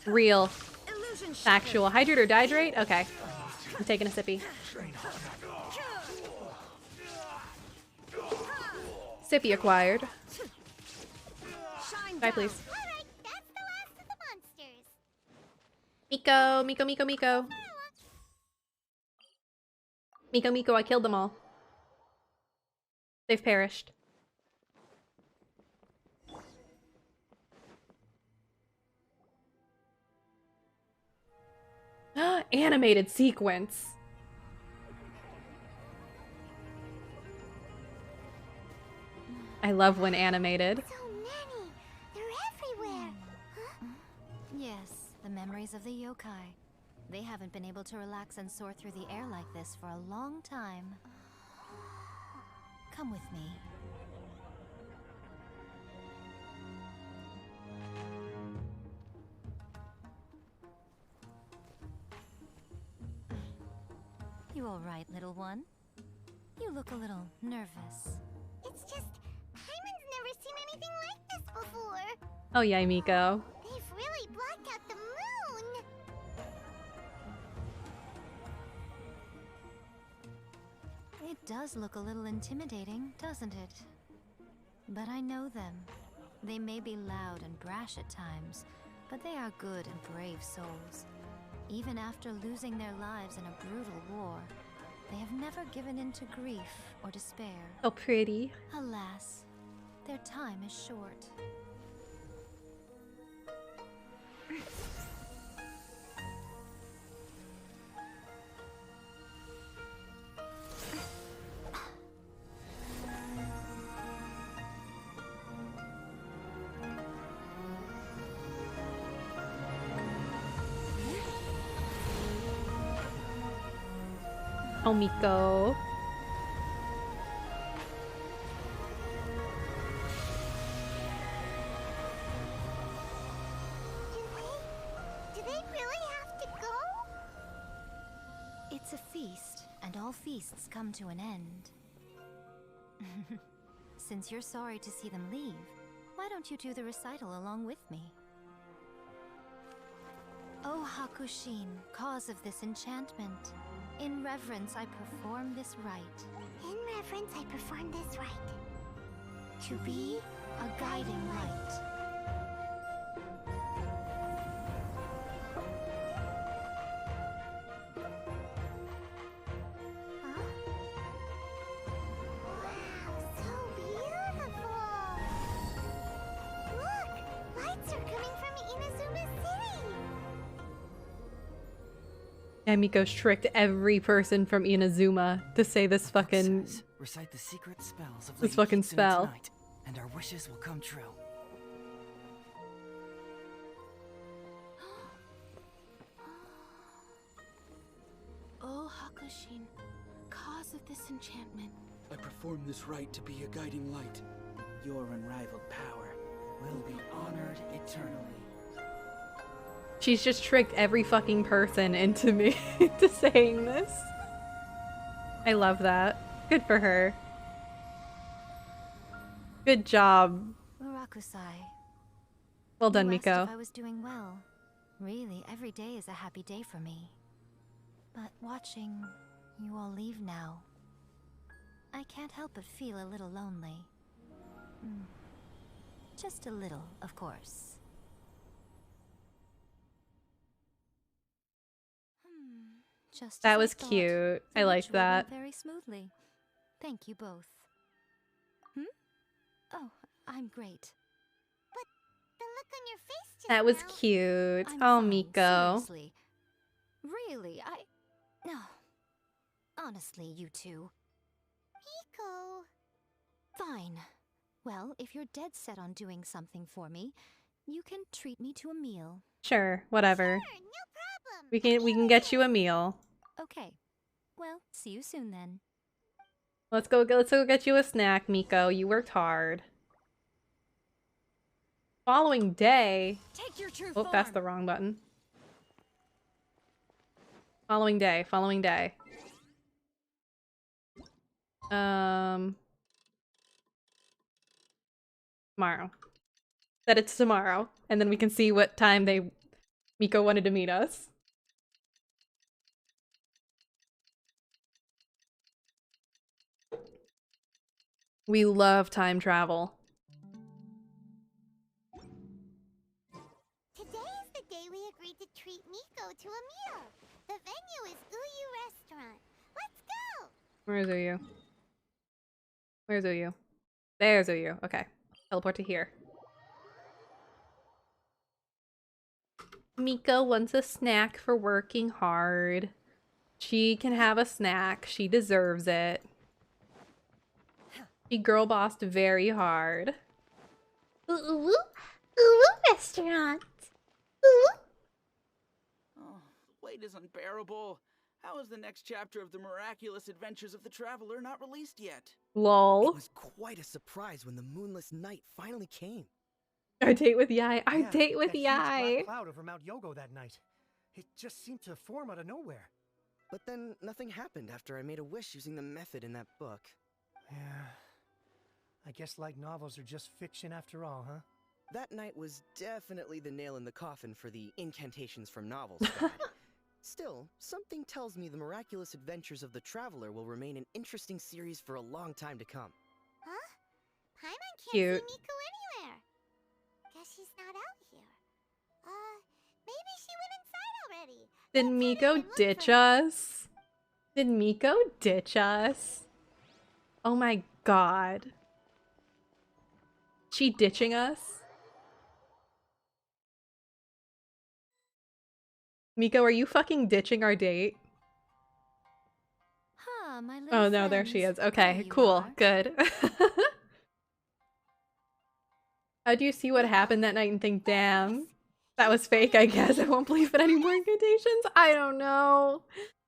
Real. Factual. Hydrate or dihydrate? Okay. I'm taking a sippy. Sippy acquired. Bye, please.
Alright, that's the last of the monsters.
Miko, Miko, Miko, Miko. Miko, Miko, I killed them all. They've perished. Animated sequence. I love when animated.
So many. They're everywhere. Huh?
Yes, the memories of the yokai. They haven't been able to relax and soar through the air like this for a long time. Come with me. You all right, little one? You look a little nervous.
It's just, Paimon's never seen anything like this before.
Oh yeah, Miko.
They've really blocked out the moon.
It does look a little intimidating, doesn't it? But I know them. They may be loud and brash at times, but they are good and brave souls. Even after losing their lives in a brutal war, they have never given in to grief or despair.
So pretty.
Alas, their time is short.
Oh, Miko.
Do they really have to go?
It's a feast, and all feasts come to an end. Since you're sorry to see them leave, why don't you do the recital along with me? O Hakushin, cause of this enchantment, in reverence I perform this rite.
In reverence, I perform this rite.
To be a guiding light.
And Miko's tricked every person from Inazuma to say this fucking
Recite the secret spells of
this
Lady
fucking
Kitsune
spell.
tonight, and our wishes will come true.
Oh, Hakushin, cause of this enchantment.
I perform this rite to be a guiding light. Your unrivaled power will be honored eternally.
She's just tricked every fucking person into me into saying this. I love that. Good for her. Good job.
Murakusai.
Well done,
You asked
Miko.
if I was doing well. Really, every day is a happy day for me. But watching you all leave now, I can't help but feel a little lonely. Just a little, of course. Just
That
as I
was
thought.
cute.
The
I like
ritual went
that.
very smoothly. Thank you both. Oh, I'm great.
But the look on your face just
That was
now.
cute.
I'm
Oh,
fine,
Miko.
seriously. Really, no. Honestly, you two.
Miko.
Fine. Well, if you're dead set on doing something for me, you can treat me to a meal.
Sure, whatever.
Sure, no problem.
We can get you a meal.
Okay. Well, see you soon then.
Let's go get you a snack, Miko. You worked hard. Following day.
Take your true
Oh, that's the wrong button. Following day, following day. Tomorrow. That it's tomorrow, and then we can see what time Miko wanted to meet us. We love time travel.
Today is the day we agreed to treat Miko to a meal. The venue is Uyu Restaurant. Let's go!
Where's Uyu? Where's Uyu? There's Uyu. Okay. Teleport to here. Miko wants a snack for working hard. She can have a snack. She deserves it. She girl bossed very hard.
Uyu Restaurant.
Oh, the wait is unbearable. How is the next chapter of the miraculous adventures of the traveler not released yet?
Lol.
It was quite a surprise when the moonless night finally came.
Our date with Yai. Our
Yeah,
date with
that huge
Yai.
black cloud over Mount Yogo that night. It just seemed to form out of nowhere.
But then nothing happened after I made a wish using the method in that book.
Yeah. I guess light novels are just fiction after all, huh?
That night was definitely the nail in the coffin for the incantations from novels fad. Still, something tells me the miraculous adventures of the traveler will remain an interesting series for a long time to come.
Huh? Paimon can't
Cute.
see Miko anywhere. Guess she's not out here. Maybe she went inside already.
Did
Let's head in
Miko
and look
ditch
for her.
us? Did Miko ditch us? Oh my god. She ditching us? Miko, are you fucking ditching our date?
Huh, my little
Oh no, there she
friends.
is. Okay,
There you
cool.
are.
Good. How do you see what happened that night and think, damn, that was fake, I guess. I won't believe in any more incantations? I don't know.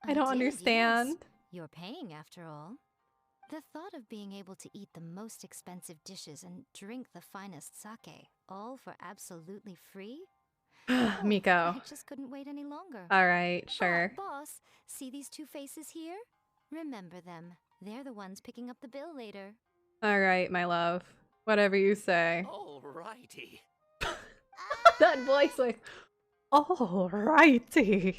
I don't
did,
understand.
yes. You're paying after all. The thought of being able to eat the most expensive dishes and drink the finest sake, all for absolutely free?
Miko.
I just couldn't wait any longer.
Alright, sure.
Boss, see these two faces here? Remember them. They're the ones picking up the bill later.
Alright, my love. Whatever you say.
Alrighty.
That voice, like, alrighty.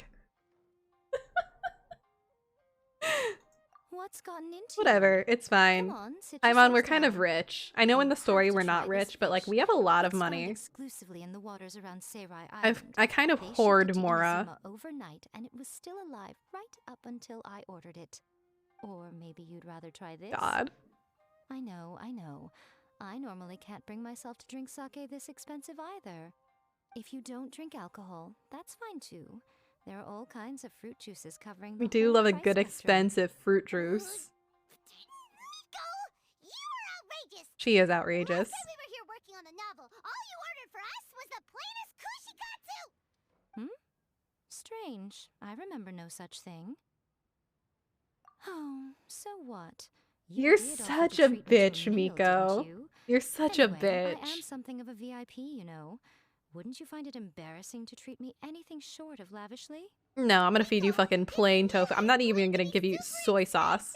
What's gotten into
Whatever, it's fine.
Come on, sit
Paimon, we're
yourselves
kind of
down.
rich. I know in the story we're not rich, but like we have a lot of
It's found
money.
exclusively in the waters around Seirai Island.
I kind of
They shipped
hoard
it to
Mora.
Inazuma overnight, and it was still alive right up until I ordered it. Or maybe you'd rather try this?
God.
I know, I know. I normally can't bring myself to drink sake this expensive either. If you don't drink alcohol, that's fine too. There are all kinds of fruit juices covering the
We do
whole
love a
price
good
spectrum.
expensive fruit juice.
Miko, you are outrageous.
She is outrageous.
Last time we were here working on the novel, all you ordered for us was the plainest kushikatsu.
Strange. I remember no such thing. Oh, so what? You
You're
did offer
such
to
a
treat me to
bitch,
meal,
Miko.
didn't you?
You're such
Anyway,
a bitch.
I am something of a VIP, you know. Wouldn't you find it embarrassing to treat me anything short of lavishly?
No, I'm gonna feed you fucking plain tofu. I'm not even gonna give you soy sauce.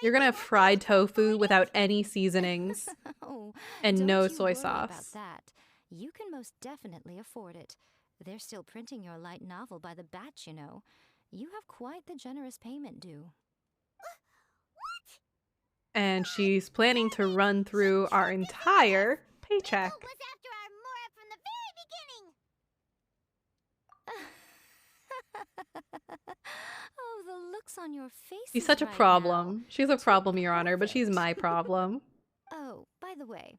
You're gonna have fried tofu without any seasonings
Oh,
and
don't
no
you
soy
worry about
sauce.
that. You can most definitely afford it. They're still printing your light novel by the batch, you know. You have quite the generous payment due.
And she's planning to run through our entire paycheck.
Was after our Mora from the very beginning.
Oh, the looks on your face.
She's such a problem. She's a problem, Your Honor, but she's my problem.
Oh, by the way,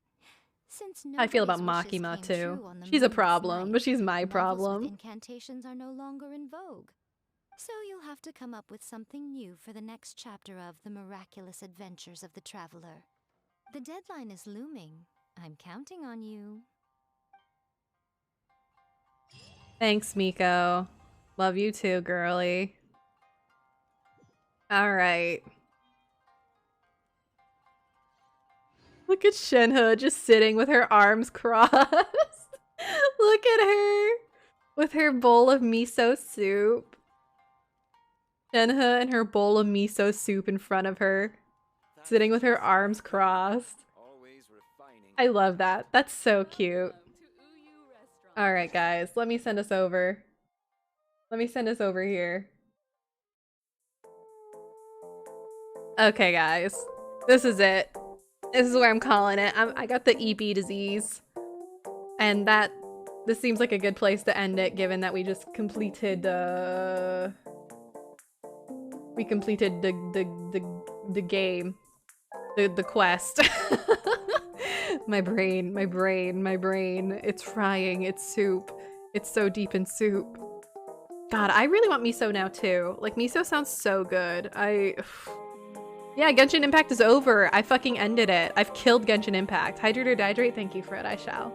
since
I feel about
nobody's wishes
Makima
came
too.
true on the
She's a
moonless
problem,
night,
but she's my
novels
problem.
with incantations are no longer in vogue. So you'll have to come up with something new for the next chapter of The Miraculous Adventures of the Traveler. The deadline is looming. I'm counting on you.
Thanks, Miko. Love you too, girly. Alright. Look at Shenhe just sitting with her arms crossed. Look at her with her bowl of miso soup. Shenhe and her bowl of miso soup in front of her, sitting with her arms crossed. I love that. That's so cute. Alright, guys. Let me send us over. Let me send us over here. Okay, guys. This is it. This is where I'm calling it. I got the EP disease. And this seems like a good place to end it, given that we just completed, we completed the game. The quest. My brain. It's frying. It's soup. It's so deep in soup. God, I really want miso now too. Like, miso sounds so good. Yeah, Genshin Impact is over. I fucking ended it. I've killed Genshin Impact. Hydrate or dihydrate? Thank you, Fred. I shall.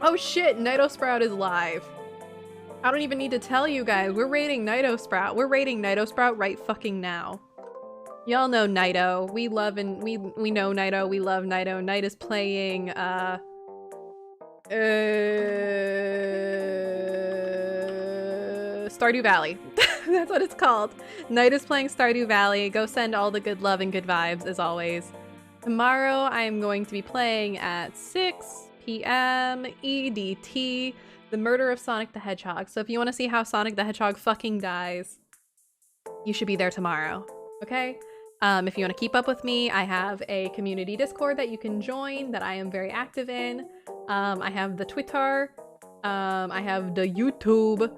Oh shit, Nitosprout is live. I don't even need to tell you guys. We're raiding Nitosprout. We're raiding Nitosprout right fucking now. Y'all know Nito. We love and we know Nito. We love Nito. Night is playing Stardew Valley. That's what it's called. Night is playing Stardew Valley. Go send all the good love and good vibes as always. Tomorrow I am going to be playing at 6 p.m. EDT, The Murder of Sonic the Hedgehog. So if you want to see how Sonic the Hedgehog fucking dies, you should be there tomorrow, okay? If you want to keep up with me, I have a community Discord that you can join that I am very active in. I have the Twitter. I have the YouTube.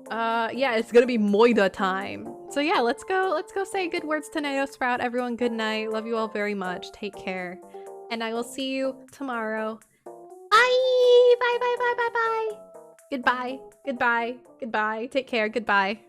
Yeah, it's gonna be Moida time. So yeah, let's go say good words to Nitosprout. Everyone, good night. Love you all very much. Take care. And I will see you tomorrow. Bye! Bye, bye, bye, bye, bye. Goodbye. Goodbye. Goodbye. Take care. Goodbye.